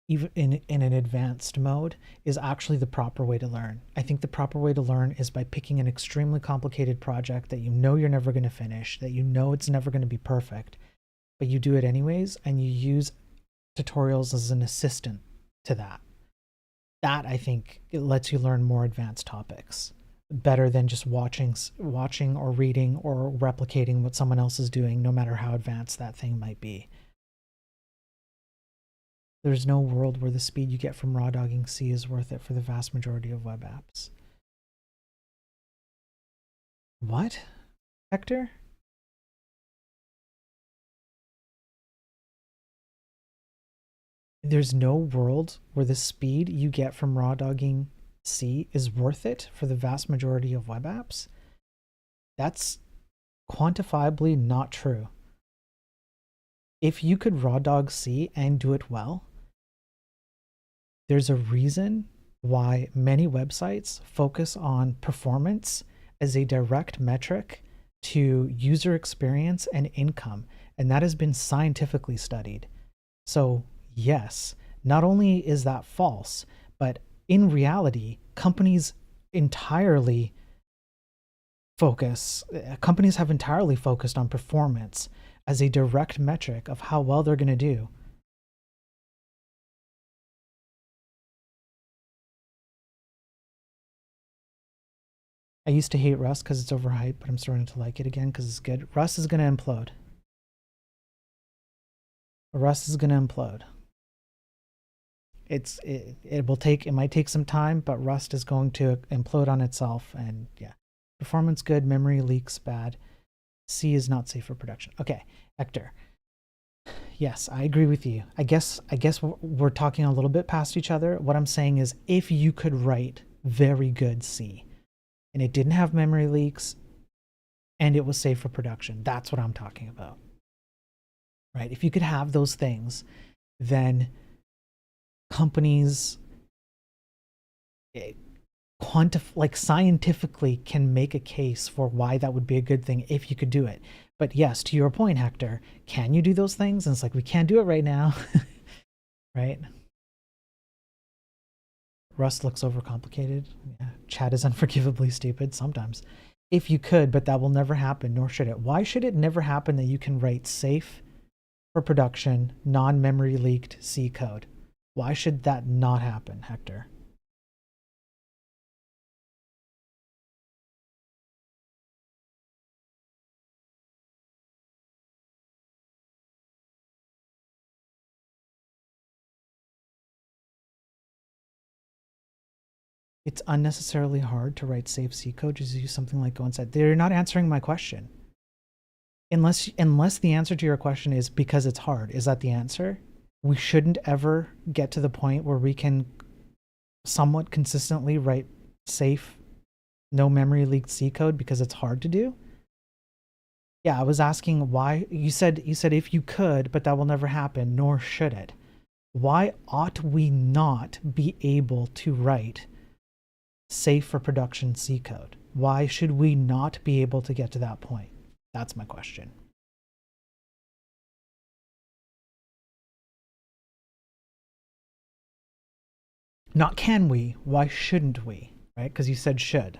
even in an advanced mode, is actually the proper way to learn. I think the proper way to learn is by picking an extremely complicated project that you know you're never going to finish, that you know it's never going to be perfect, but you do it anyways, and you use tutorials as an assistant to that. That, I think, it lets you learn more advanced topics better than just watching or reading or replicating what someone else is doing, no matter how advanced that thing might be. There's no world where the speed you get from raw dogging C is worth it for the vast majority of web apps. What, Hector? There's no world where the speed you get from raw dogging C is worth it for the vast majority of web apps? That's quantifiably not true. If you could raw dog C and do it well, there's a reason why many websites focus on performance as a direct metric to user experience and income, and that has been scientifically studied. So yes, not only is that false, but in reality, companies have entirely focused on performance as a direct metric of how well they're going to do. I used to hate Rust because it's overhyped, but I'm starting to like it again because it's good. Rust is going to implode. It might take some time, but Rust is going to implode on itself. And yeah, performance good, memory leaks bad. C is not safe for production. Okay, Hector. Yes, I agree with you. I guess we're talking a little bit past each other. What I'm saying is, if you could write very good C, and it didn't have memory leaks, and it was safe for production, that's what I'm talking about. Right? If you could have those things, then companies scientifically can make a case for why that would be a good thing if you could do it. But yes, to your point, Hector, can you do those things? And it's like, we can't do it right now. Right? Rust looks overcomplicated. Yeah. Chat is unforgivably stupid sometimes. If you could, but that will never happen, nor should it. Why should it never happen that you can write safe for production, non-memory leaked C code? Why should that not happen, Hector? It's unnecessarily hard to write safe C code. Just use something like go inside. They're not answering my question. Unless the answer to your question is because it's hard. Is that the answer? We shouldn't ever get to the point where we can somewhat consistently write safe no memory leaked C code because it's hard to do? Yeah, I was asking why. You said if you could, but that will never happen, nor should it. Why ought we not be able to write safe for production C code? Why should we not be able to get to that point? That's my question. Not can we, why shouldn't we? Right? Because you said should.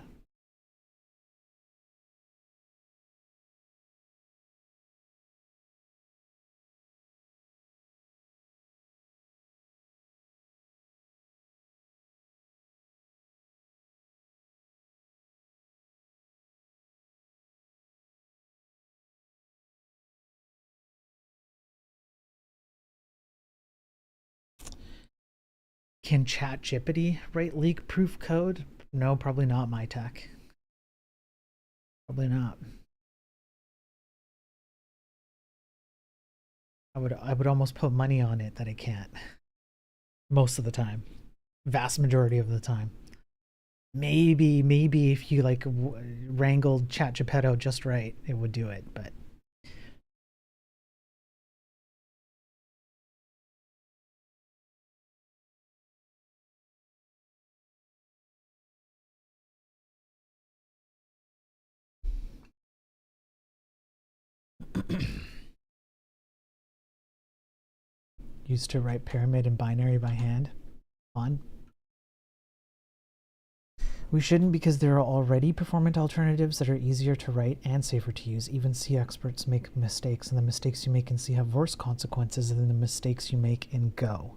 Can ChatGPT write leak proof code? No, probably not my tech. Probably not. I would almost put money on it that it can't. Most of the time. Vast majority of the time. Maybe if you like wrangled ChatGPT just right, it would do it, but used to write pyramid and binary by hand. Fun. We shouldn't because there are already performant alternatives that are easier to write and safer to use. Even C experts make mistakes, and the mistakes you make in C have worse consequences than the mistakes you make in Go.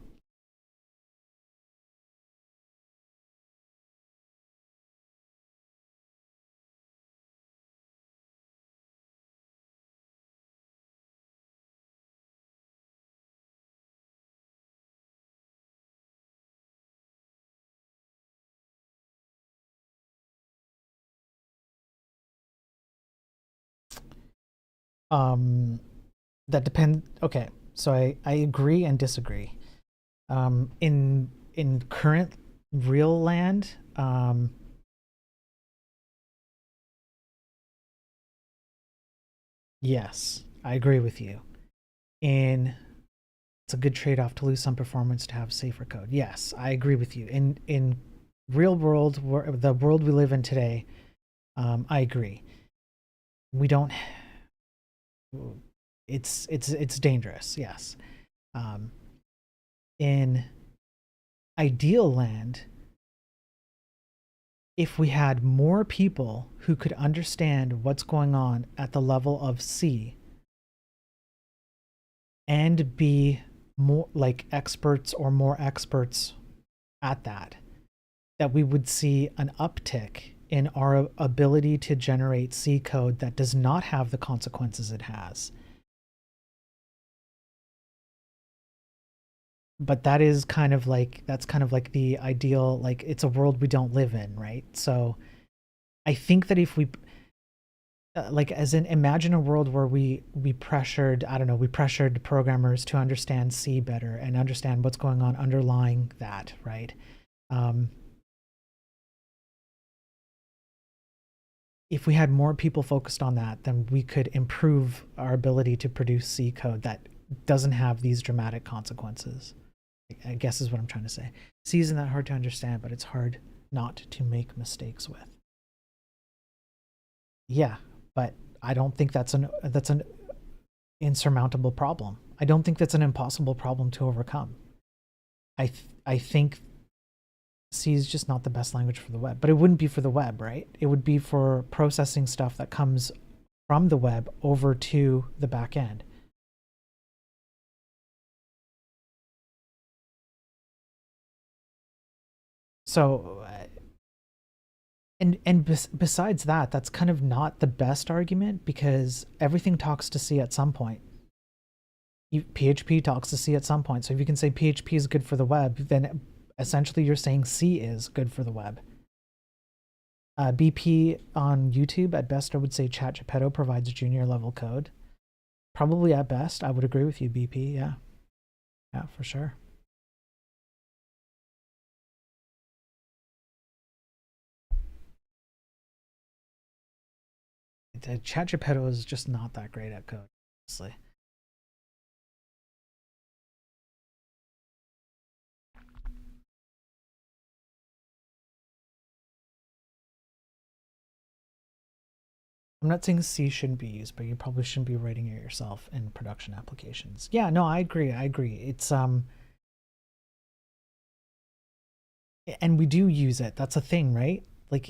Um, that depend. Okay, so I agree and disagree. In current real land, yes, I agree with you. In It's a good trade-off to lose some performance to have safer code. Yes, I agree with you. In real world, the world we live in today, I agree. We don't. It's dangerous. Yes. Um, in ideal land, if we had more people who could understand what's going on at the level of C and be more like experts or more experts at that, that we would see an uptick in our ability to generate C code that does not have the consequences it has. But that's kind of like the ideal, like it's a world we don't live in, right? So I think that if we like as in imagine a world where we pressured, I don't know, we pressured programmers to understand C better and understand what's going on underlying that, right? um, if we had more people focused on that, then we could improve our ability to produce C code that doesn't have these dramatic consequences, I guess is what I'm trying to say. C isn't that hard to understand, but it's hard not to make mistakes with. Yeah, but I don't think that's an insurmountable problem. I don't think that's an impossible problem to overcome. I think C is just not the best language for the web, but it wouldn't be for the web, right? It would be for processing stuff that comes from the web over to the back end. So, besides that, that's kind of not the best argument because everything talks to C at some point. PHP talks to C at some point. So if you can say PHP is good for the web, then essentially you're saying C is good for the web. BP on YouTube, at best, I would say ChatGPT provides junior level code. Probably at best, I would agree with you, BP. Yeah, yeah, for sure. ChatGPT is just not that great at code, honestly. I'm not saying C shouldn't be used, but you probably shouldn't be writing it yourself in production applications. Yeah, no, I agree. It's and we do use it. That's a thing, right? Like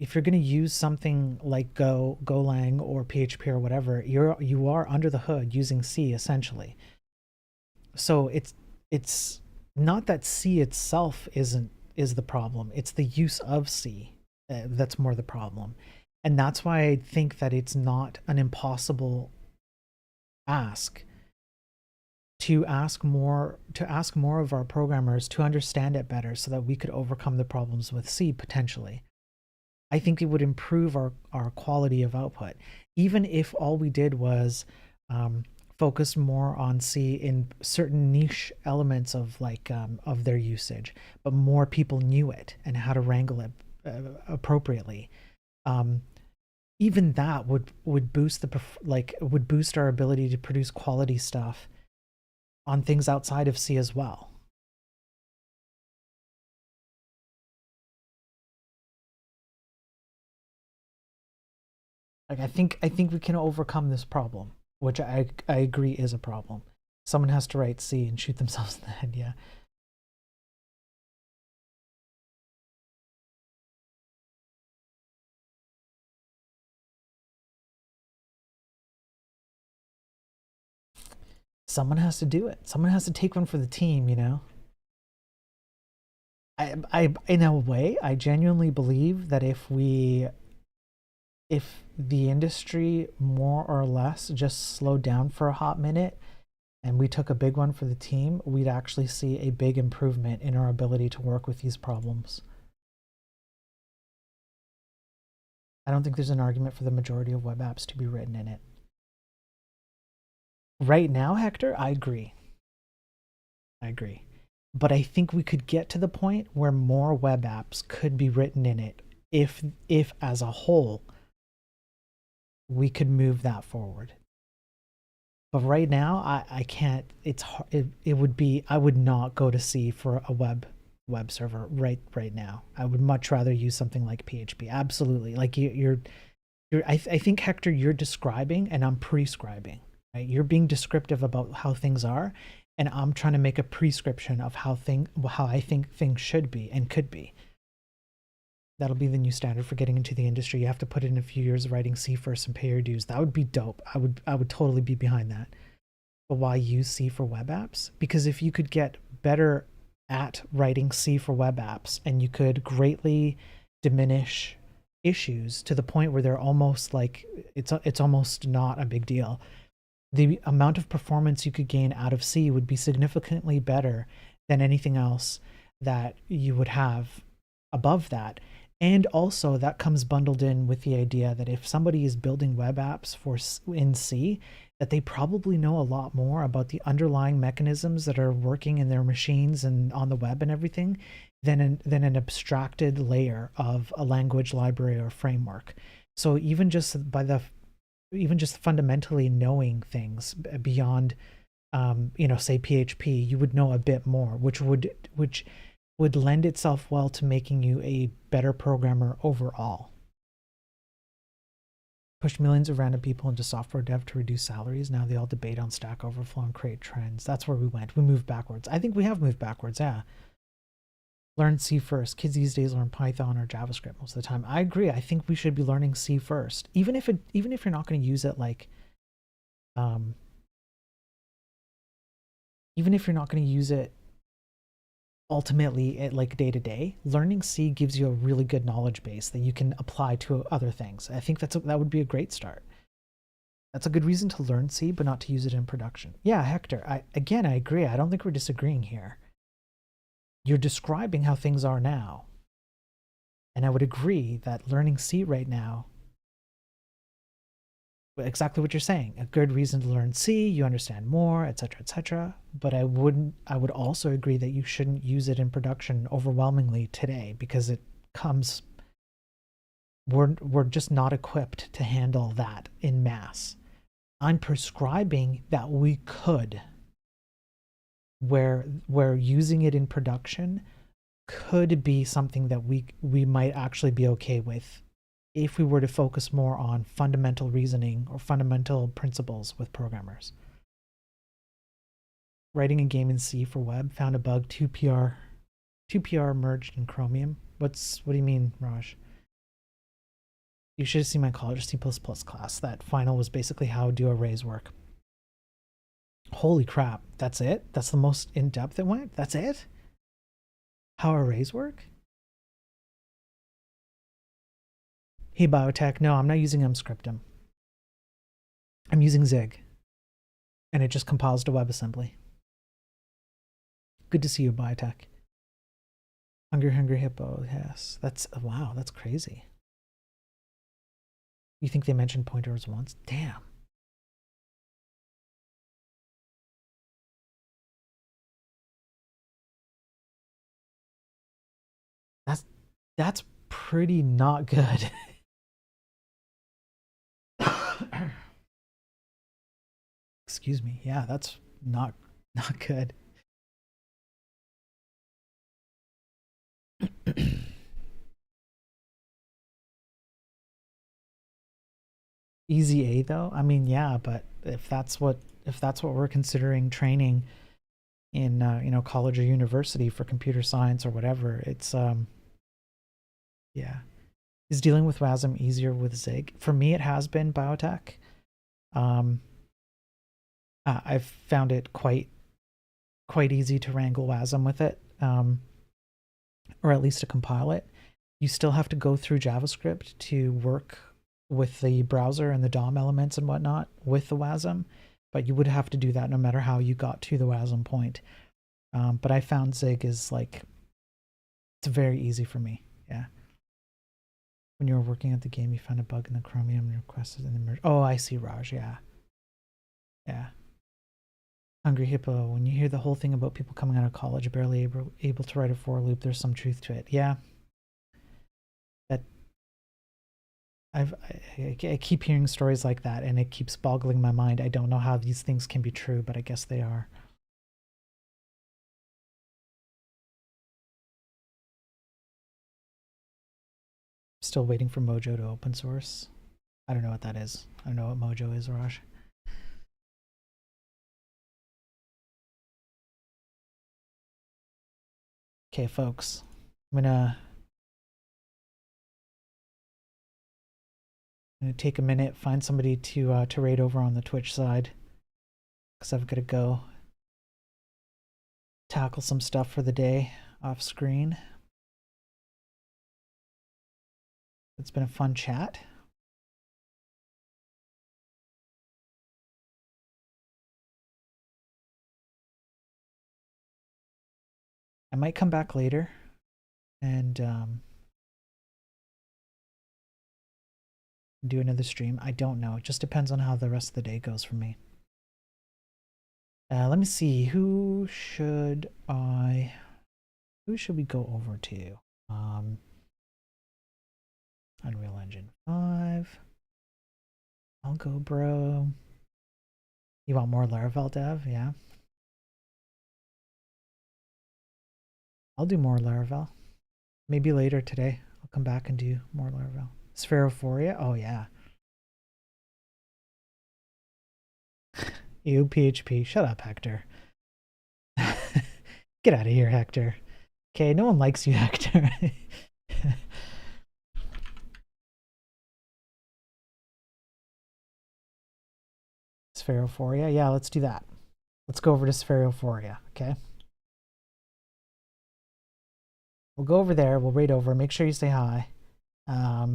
if you're going to use something like Golang or PHP or whatever, you are under the hood using C essentially. So it's not that C itself is the problem. It's the use of C that's more the problem. And that's why I think that it's not an impossible ask to ask more of our programmers to understand it better so that we could overcome the problems with C potentially. I think it would improve our quality of output, even if all we did was focus more on C in certain niche elements of of their usage, but more people knew it and how to wrangle it appropriately. Even that would boost would boost our ability to produce quality stuff on things outside of C as well. Like I think we can overcome this problem, which I agree is a problem. Someone has to write C and shoot themselves in the head, yeah. Someone has to do it. Someone has to take one for the team, you know? In a way, I genuinely believe that if the industry more or less just slowed down for a hot minute and we took a big one for the team, we'd actually see a big improvement in our ability to work with these problems. I don't think there's an argument for the majority of web apps to be written in it. Right now, Hector, I agree. I agree. But I think we could get to the point where more web apps could be written in it if as a whole we could move that forward. But right now, I can't. It would be. I would not go to C for a web server right now. I would much rather use something like PHP. Absolutely. Like I think, Hector, you're describing and I'm prescribing. Right? You're being descriptive about how things are, and I'm trying to make a prescription of how I think things should be and could be. That'll be the new standard for getting into the industry. You have to put in a few years of writing C first and pay your dues. That would be dope. I would totally be behind that. But why use C for web apps? Because if you could get better at writing C for web apps and you could greatly diminish issues to the point where they're almost like it's almost not a big deal, the amount of performance you could gain out of C would be significantly better than anything else that you would have above that. And also that comes bundled in with the idea that if somebody is building web apps in C, that they probably know a lot more about the underlying mechanisms that are working in their machines and on the web and everything than an abstracted layer of a language library or framework. So even just fundamentally knowing things beyond say PHP, you would know a bit more, which would lend itself well to making you a better programmer overall. Push millions of random people into software dev to reduce salaries. Now they all debate on Stack Overflow and create trends. That's where we went. We moved backwards. I think we have moved backwards, yeah. Learn C first. Kids these days learn Python or JavaScript most of the time. I agree. I think we should be learning C first. Even if you're not going to use it even if you're not going to use it ultimately like day to day, learning C gives you a really good knowledge base that you can apply to other things. I think that would be a great start. That's a good reason to learn C, but not to use it in production. Yeah, Hector, I agree. I don't think we're disagreeing here. You're describing how things are now. And I would agree that learning C right now, exactly what you're saying, a good reason to learn C, you understand more, etc., etc. But I would also agree that you shouldn't use it in production overwhelmingly today because it comes we're just not equipped to handle that in mass. I'm prescribing that we could, where using it in production could be something that we might actually be okay with if we were to focus more on fundamental reasoning or fundamental principles with programmers. Writing a game in C for web, found a bug, 2PR merged in Chromium. What do you mean, Raj? You should have seen my college C++ class. That final was basically how do arrays work. Holy crap, that's it? That's the most in-depth it went? That's it? How arrays work? Hey, Biotech, no, I'm not using mscriptum. I'm using Zig. And it just compiles to WebAssembly. Good to see you, Biotech. Hungry Hippo, yes. That's, wow, that's crazy. You think they mentioned pointers once? Damn. That's pretty not good. Excuse me. Yeah, that's not good. Easy A though? I mean, yeah, but if that's what we're considering training in you know, college or university for computer science or whatever, it's yeah. Is dealing with WASM easier with Zig? For me, it has been, Biotech. I've found it quite easy to wrangle WASM with it, or at least to compile it. You still have to go through JavaScript to work with the browser and the DOM elements and whatnot with the WASM, but you would have to do that no matter how you got to the WASM point. But I found Zig is like, it's very easy for me. Yeah. When you were working at the game, you found a bug in the Chromium and requested an emerge. Oh, I see, Raj. Yeah. Yeah. Hungry Hippo, when you hear the whole thing about people coming out of college barely able to write a for loop, there's some truth to it. Yeah. That I keep hearing stories like that, and it keeps boggling my mind. I don't know how these things can be true, but I guess they are. Still waiting for Mojo to open source. I don't know what that is. I don't know what Mojo is, Raj. Okay, folks. I'm gonna take a minute, find somebody to raid over on the Twitch side, because I've got to go tackle some stuff for the day off screen. It's been a fun chat. I might come back later and do another stream. I don't know. It just depends on how the rest of the day goes for me. Let me see. Who should we go over to? Unreal Engine 5. I'll go, bro. You want more Laravel dev? Yeah. I'll do more Laravel. Maybe later today. I'll come back and do more Laravel. Spherophoria? Oh, yeah. Ew, PHP. Shut up, Hector. Get out of here, Hector. Okay, no one likes you, Hector. Spherophoria? Yeah, let's do that. Let's go over to Spherophoria, okay? We'll go over there. We'll raid over. Make sure you say hi. Yeah,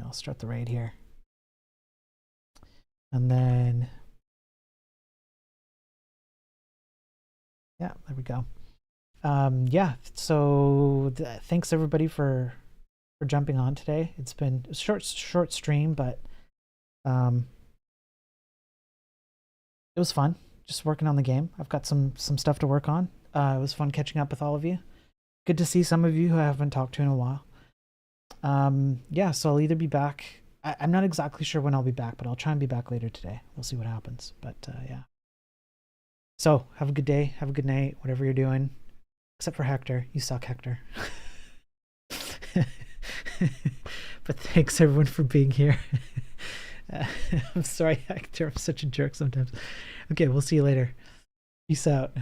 I'll start the raid here. And then, yeah, there we go. Yeah, so thanks everybody for jumping on today. It's been a short stream, but it was fun just working on the game. I've got some stuff to work on. It was fun catching up with all of you. good to see some of you who I haven't talked to in a while. Yeah, so I'll either be back. I'm not exactly sure when I'll be back, but I'll try and be back later today. We'll see what happens. But yeah. So have a good day. Have a good night, whatever you're doing. Except for Hector. You suck, Hector. But thanks everyone for being here. I'm sorry, Hector. I'm such a jerk sometimes. Okay, we'll see you later. Peace out.